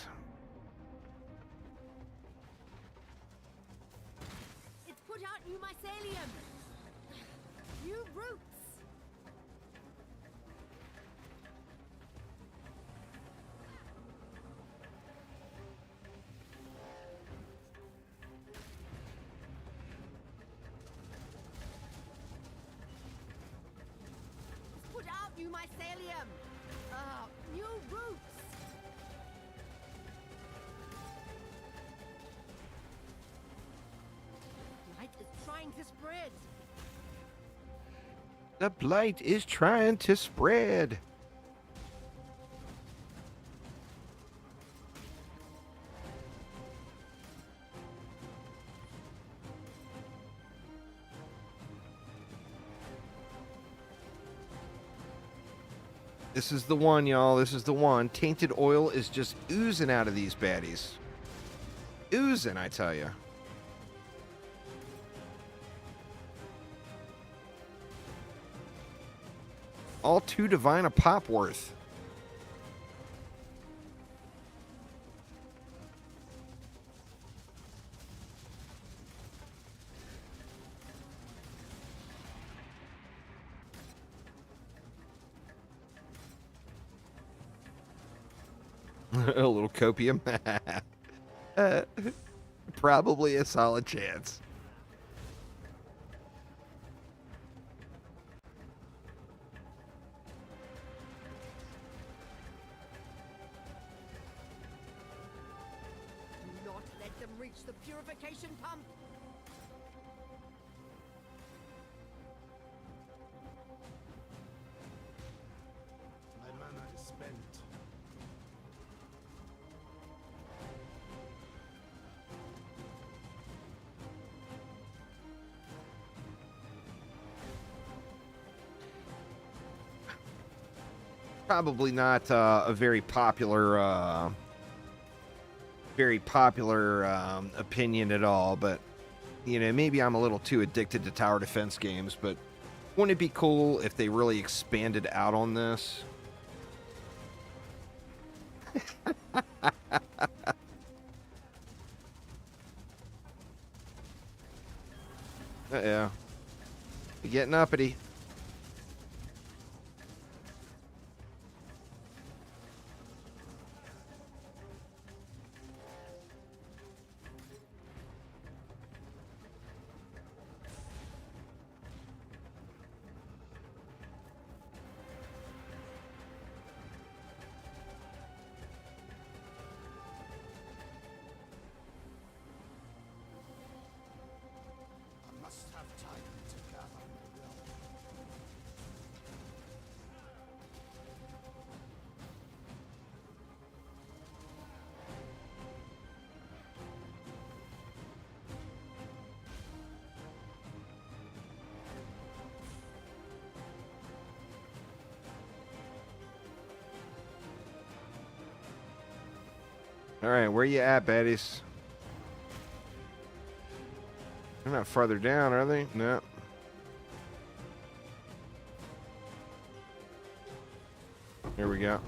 It's put out new mycelium. New roots. It's put out new mycelium. New roots. Blight is trying to spread. The blight is trying to spread. This is the one, y'all. This is the one. Tainted oil is just oozing out of these baddies. Oozing, I tell you. All too divine a pop worth. A little copium. Probably a solid chance. Do not let them reach the purification pump. My mana is spent. Probably not a very popular opinion at all, but you know, maybe I'm a little too addicted to tower defense games, but wouldn't it be cool if they really expanded out on this? Uh-oh. You getting uppity. I must have time to gather my will. All right, where you at, baddies? They're not farther down, are they? No. Here we go.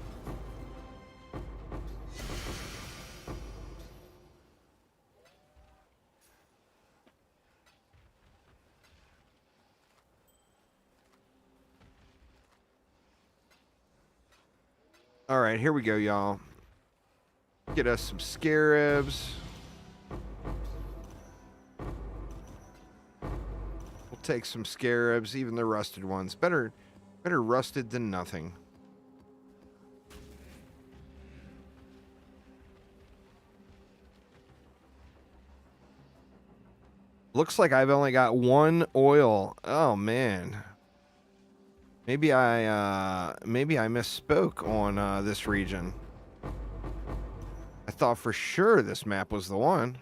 All right, here we go, y'all. Get us some scarabs. We'll take some scarabs, even the rusted ones. Better rusted than nothing. Looks like I've only got one oil. Oh man. Maybe I misspoke on this region. I thought for sure this map was the one.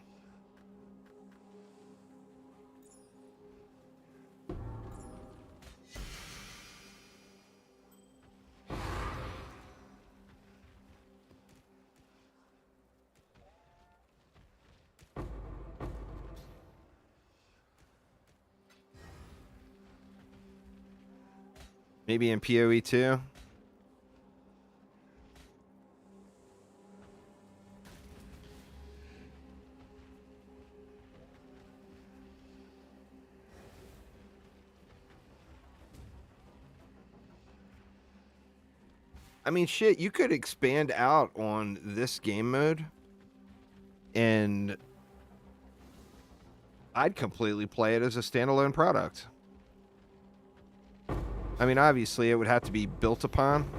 Maybe in PoE too. I mean, shit, you could expand out on this game mode, and I'd completely play it as a standalone product. I mean, obviously, it would have to be built upon.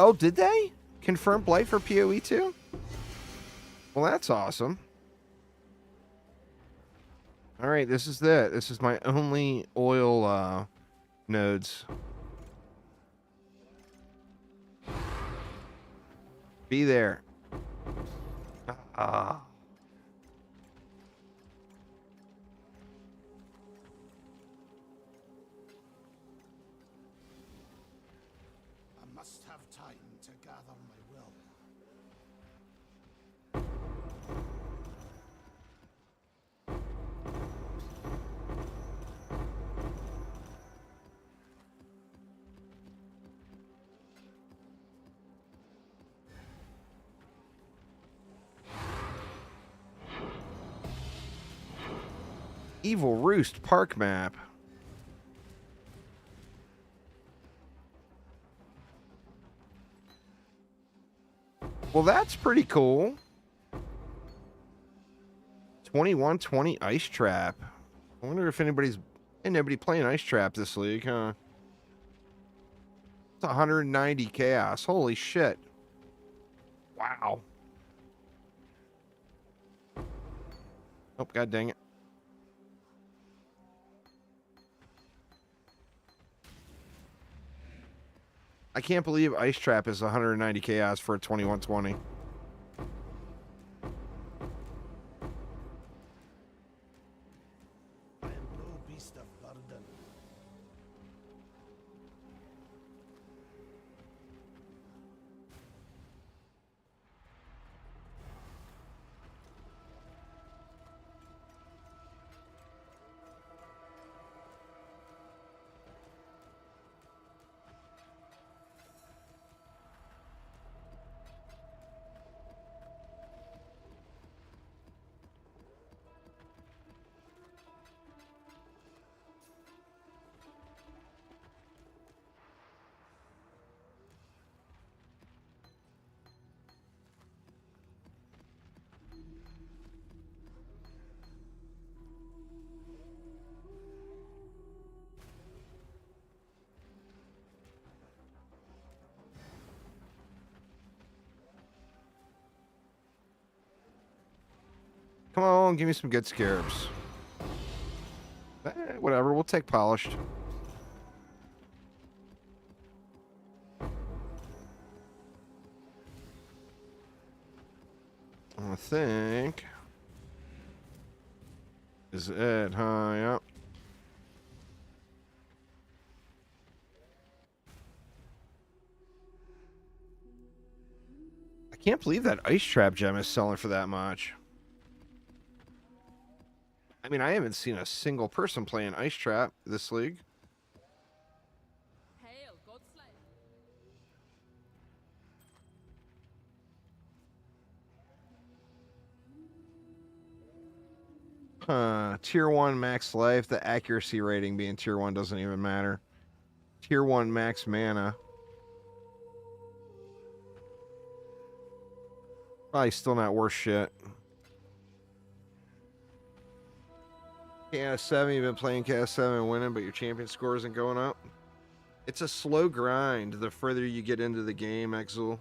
Oh, did they confirm Blight for PoE 2? Well, that's awesome. All right, this is it. This is my only oil nodes. Be there. Ah. I must have time to gather my will. Evil Roost Park map. Well, that's pretty cool. 2120 Ice Trap. I wonder if ain't nobody playing Ice Trap this league, huh? It's 190 chaos. Holy shit. Wow. Oh, god dang it. I can't believe Ice Trap is 190 chaos for a 2120. I am no beast of burden. Come on, give me some good scarabs. Whatever, we'll take polished. I think is it, huh? Yep. I can't believe that Ice Trap gem is selling for that much. I mean, I haven't seen a single person playing Ice Trap this league. Hail, Godslayer. Tier 1 max life. The accuracy rating being tier 1 doesn't even matter. Tier 1 max mana. Probably still not worth shit. Chaos 7, you've been playing Chaos 7 and winning, but your champion score isn't going up. It's a slow grind the further you get into the game, Exul.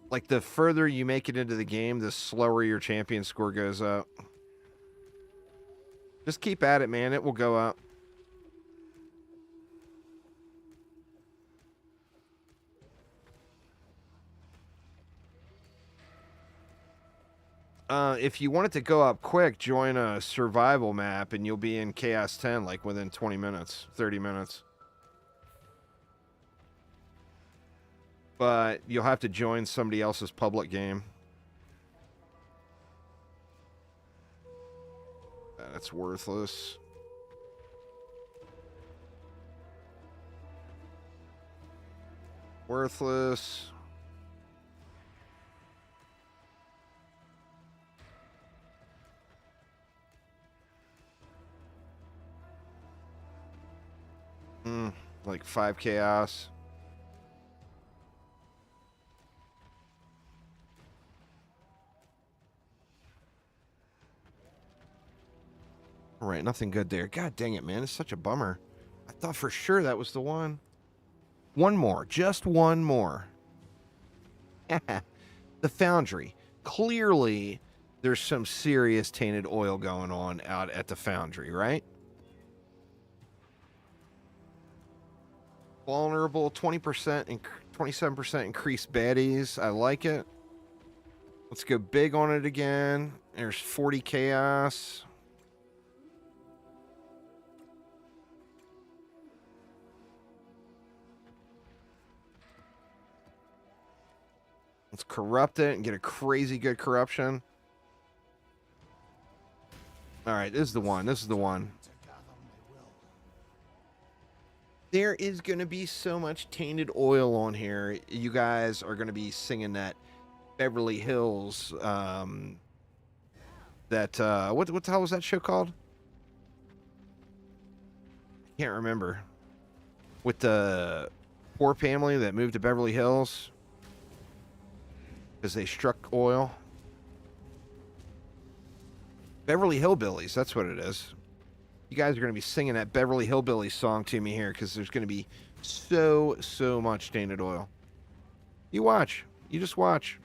Like, the further you make it into the game, the slower your champion score goes up. Just keep at it, man. It will go up. If you want it to go up quick, join a survival map and you'll be in Chaos 10 like within 20 minutes, 30 minutes. but you'll have to join somebody else's public game. That's worthless. Worthless. Like 5 chaos. All right, nothing good there. God dang it, man. It's such a bummer. I thought for sure that was the one. One more. Just one more. The Foundry. Clearly, there's some serious tainted oil going on out at the Foundry, right? Vulnerable, 20% and 27% increased baddies. I like it. Let's go big on it again. There's 40 chaos. Let's corrupt it and get a crazy good corruption. All right, this is the one. This is the one. There is going to be so much tainted oil on here. You guys are going to be singing that Beverly Hills. What the hell was that show called? I can't remember. With the poor family that moved to Beverly Hills because they struck oil. Beverly Hillbillies, that's what it is. You guys are going to be singing that Beverly Hillbillies song to me here because there's going to be so much tainted oil. You watch. You just watch.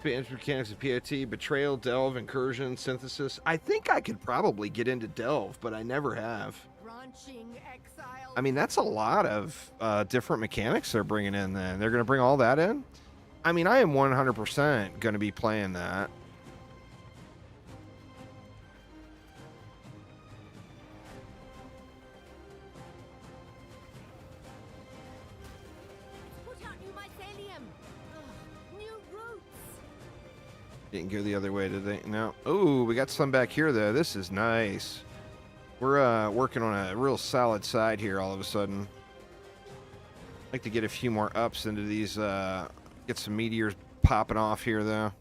Advanced mechanics of POT, betrayal, delve, incursion, synthesis. I think I could probably get into delve, but I never have. Branching exile. I mean, that's a lot of different mechanics they're bringing in then. They're going to bring all that in? I mean, I am 100% going to be playing that. Put out new mycelium. Ugh, new roots. Didn't go the other way, did they? No. Oh, we got some back here, though. This is nice. We're working on a real solid side here all of a sudden. I'd like to get a few more ups into these, get some meteors popping off here, though.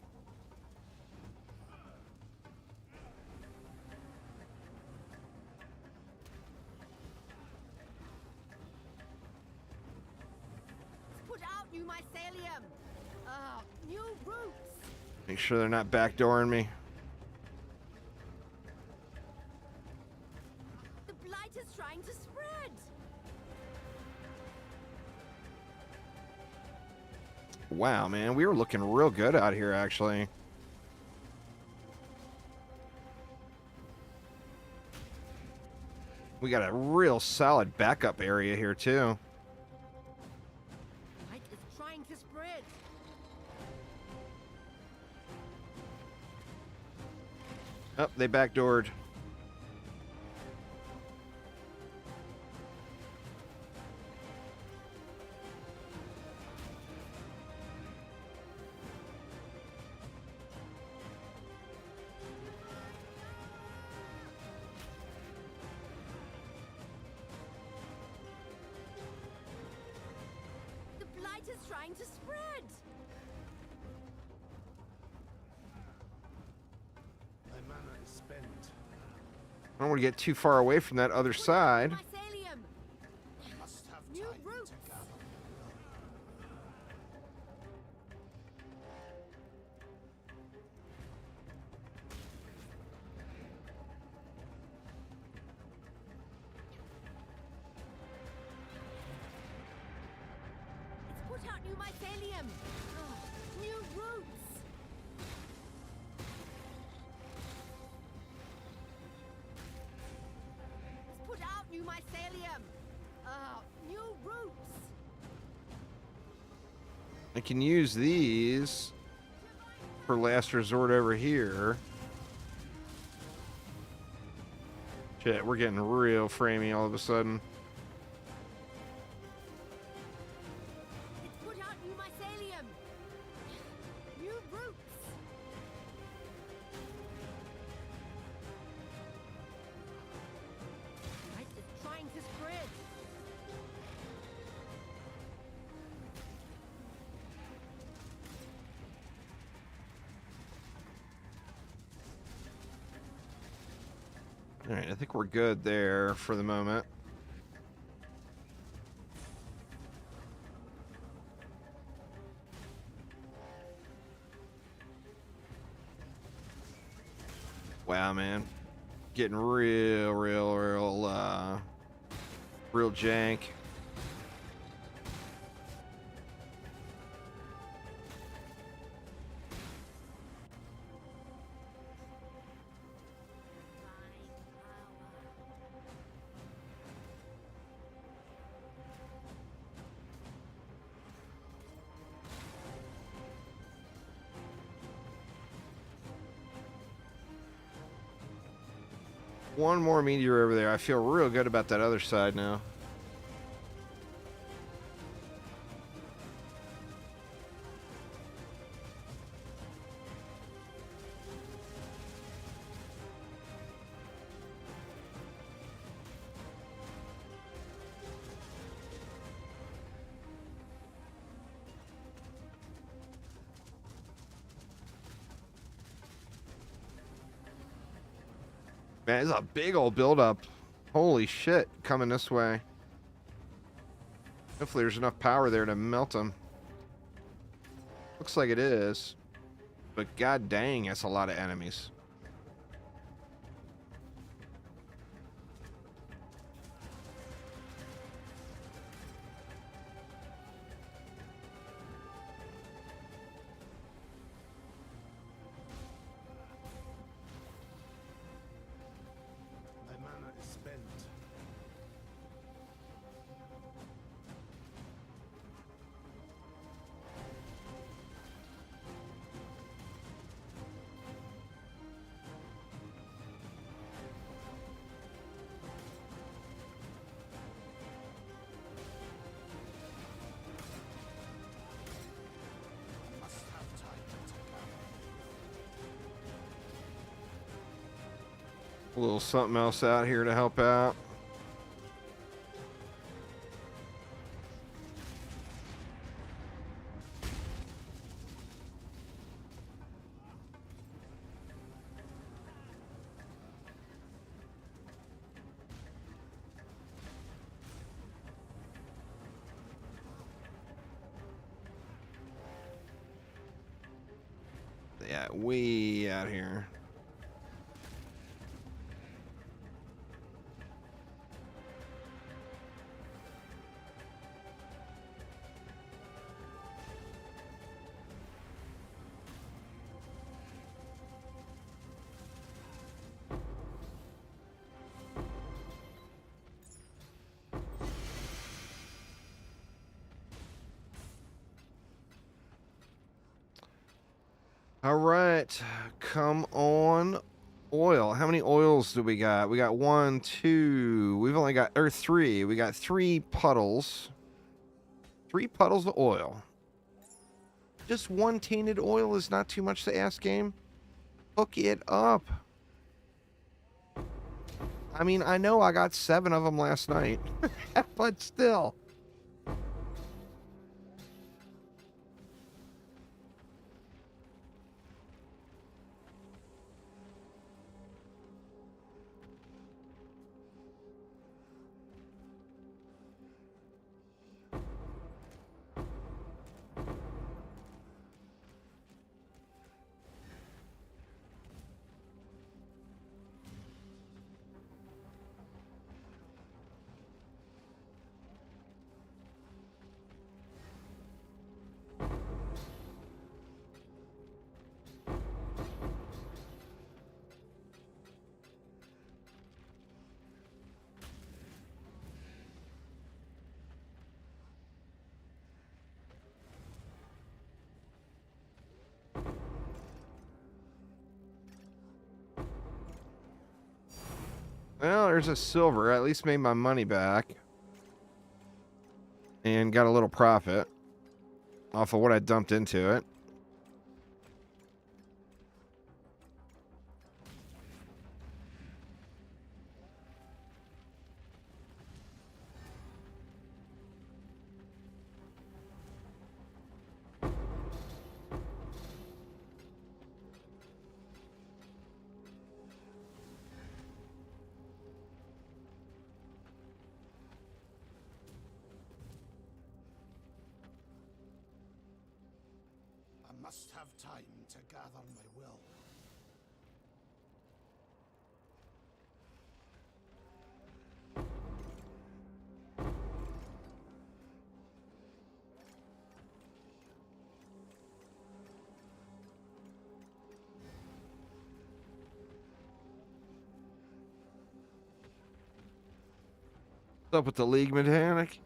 Put out new mycelium. New roots. Make sure they're not backdooring me. The blight is trying to spread. Wow, man, we were looking real good out here, actually. We got a real solid backup area here, too. Blight is trying to spread. Oh, they backdoored. The blight is trying to spread. My mana is spent. I don't want to get too far away from that other side. Mycelium. Must have New time roots. to gather my will. you mycelium! New roots! Put out new mycelium! New roots! I can use these for last resort over here. Shit, we're getting real framey all of a sudden. It's put out new mycelium! New roots! Blight is trying to spread! All right, I think we're good there for the moment. Wow, man. Getting real jank. One more meteor over there. I feel real good about that other side now. Man, it's a big old buildup. Holy shit, coming this way. Hopefully there's enough power there to melt them. Looks like it is. But god dang, that's a lot of enemies. My mana is spent. Must have time to gather. A little something else out here to help out. Yeah, way out here. All right, come on, oil. How many oils do we got? We got 1, 2. We've only got, or 3. We got 3 puddles. 3 puddles of oil. Just 1 tainted oil is not too much to ask, game. Hook it up. I mean, I know I got 7 of them last night, but still. Well, there's a silver. I at least made my money back. And got a little profit off of what I dumped into it. I must have time to gather my will. What's up with the league mechanic?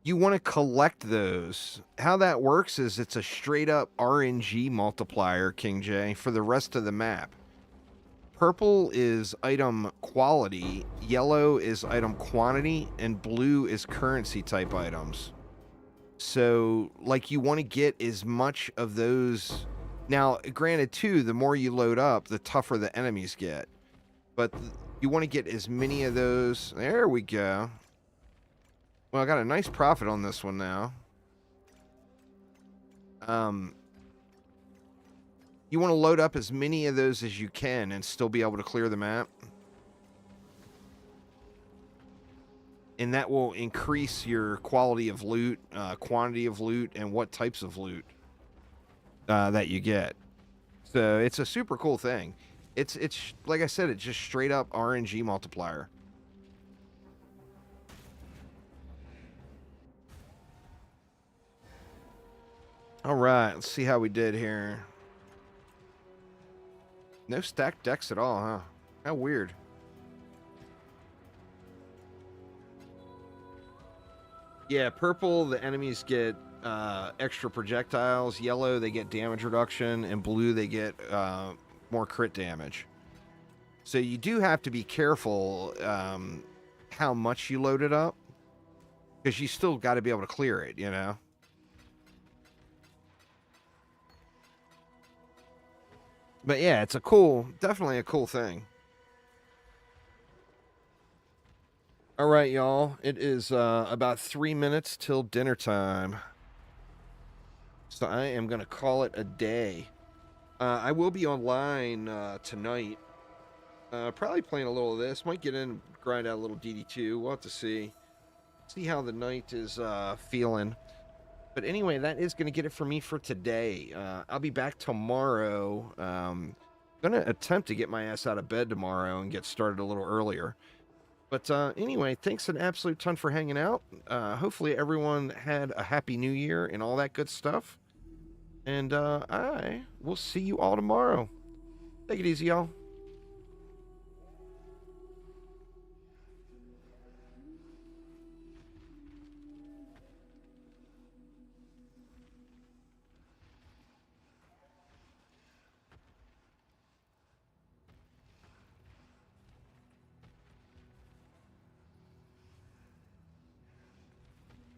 You want to collect those. How that works is it's a straight up RNG multiplier, King J, for the rest of the map. Purple is item quality, yellow is item quantity, and blue is currency type items. So, like, you want to get as much of those. Now, granted, too, the more you load up, the tougher the enemies get. But you want to get as many of those. There we go. Well, I got a nice profit on this one now. You want to load up as many of those as you can and still be able to clear the map. And that will increase your quality of loot, quantity of loot, and what types of loot that you get. So it's a super cool thing. It's like I said, it's just straight up RNG multiplier. All right, let's see how we did here. No stacked decks at all, huh? How weird. Yeah, purple, the enemies get extra projectiles. Yellow, they get damage reduction. And blue, they get more crit damage. So you do have to be careful how much you load it up. Because you still got to be able to clear it, you know? But yeah, it's definitely a cool thing. All right, y'all. It is about 3 minutes till dinner time. So I am going to call it a day. I will be online tonight. Probably playing a little of this. Might get in, grind out a little DD2. We'll have to see. See how the night is feeling. But anyway, that is going to get it for me for today. I'll be back tomorrow. Going to attempt to get my ass out of bed tomorrow and get started a little earlier. But anyway, thanks an absolute ton for hanging out. Hopefully everyone had a happy new year and all that good stuff. And I will see you all tomorrow. Take it easy, y'all.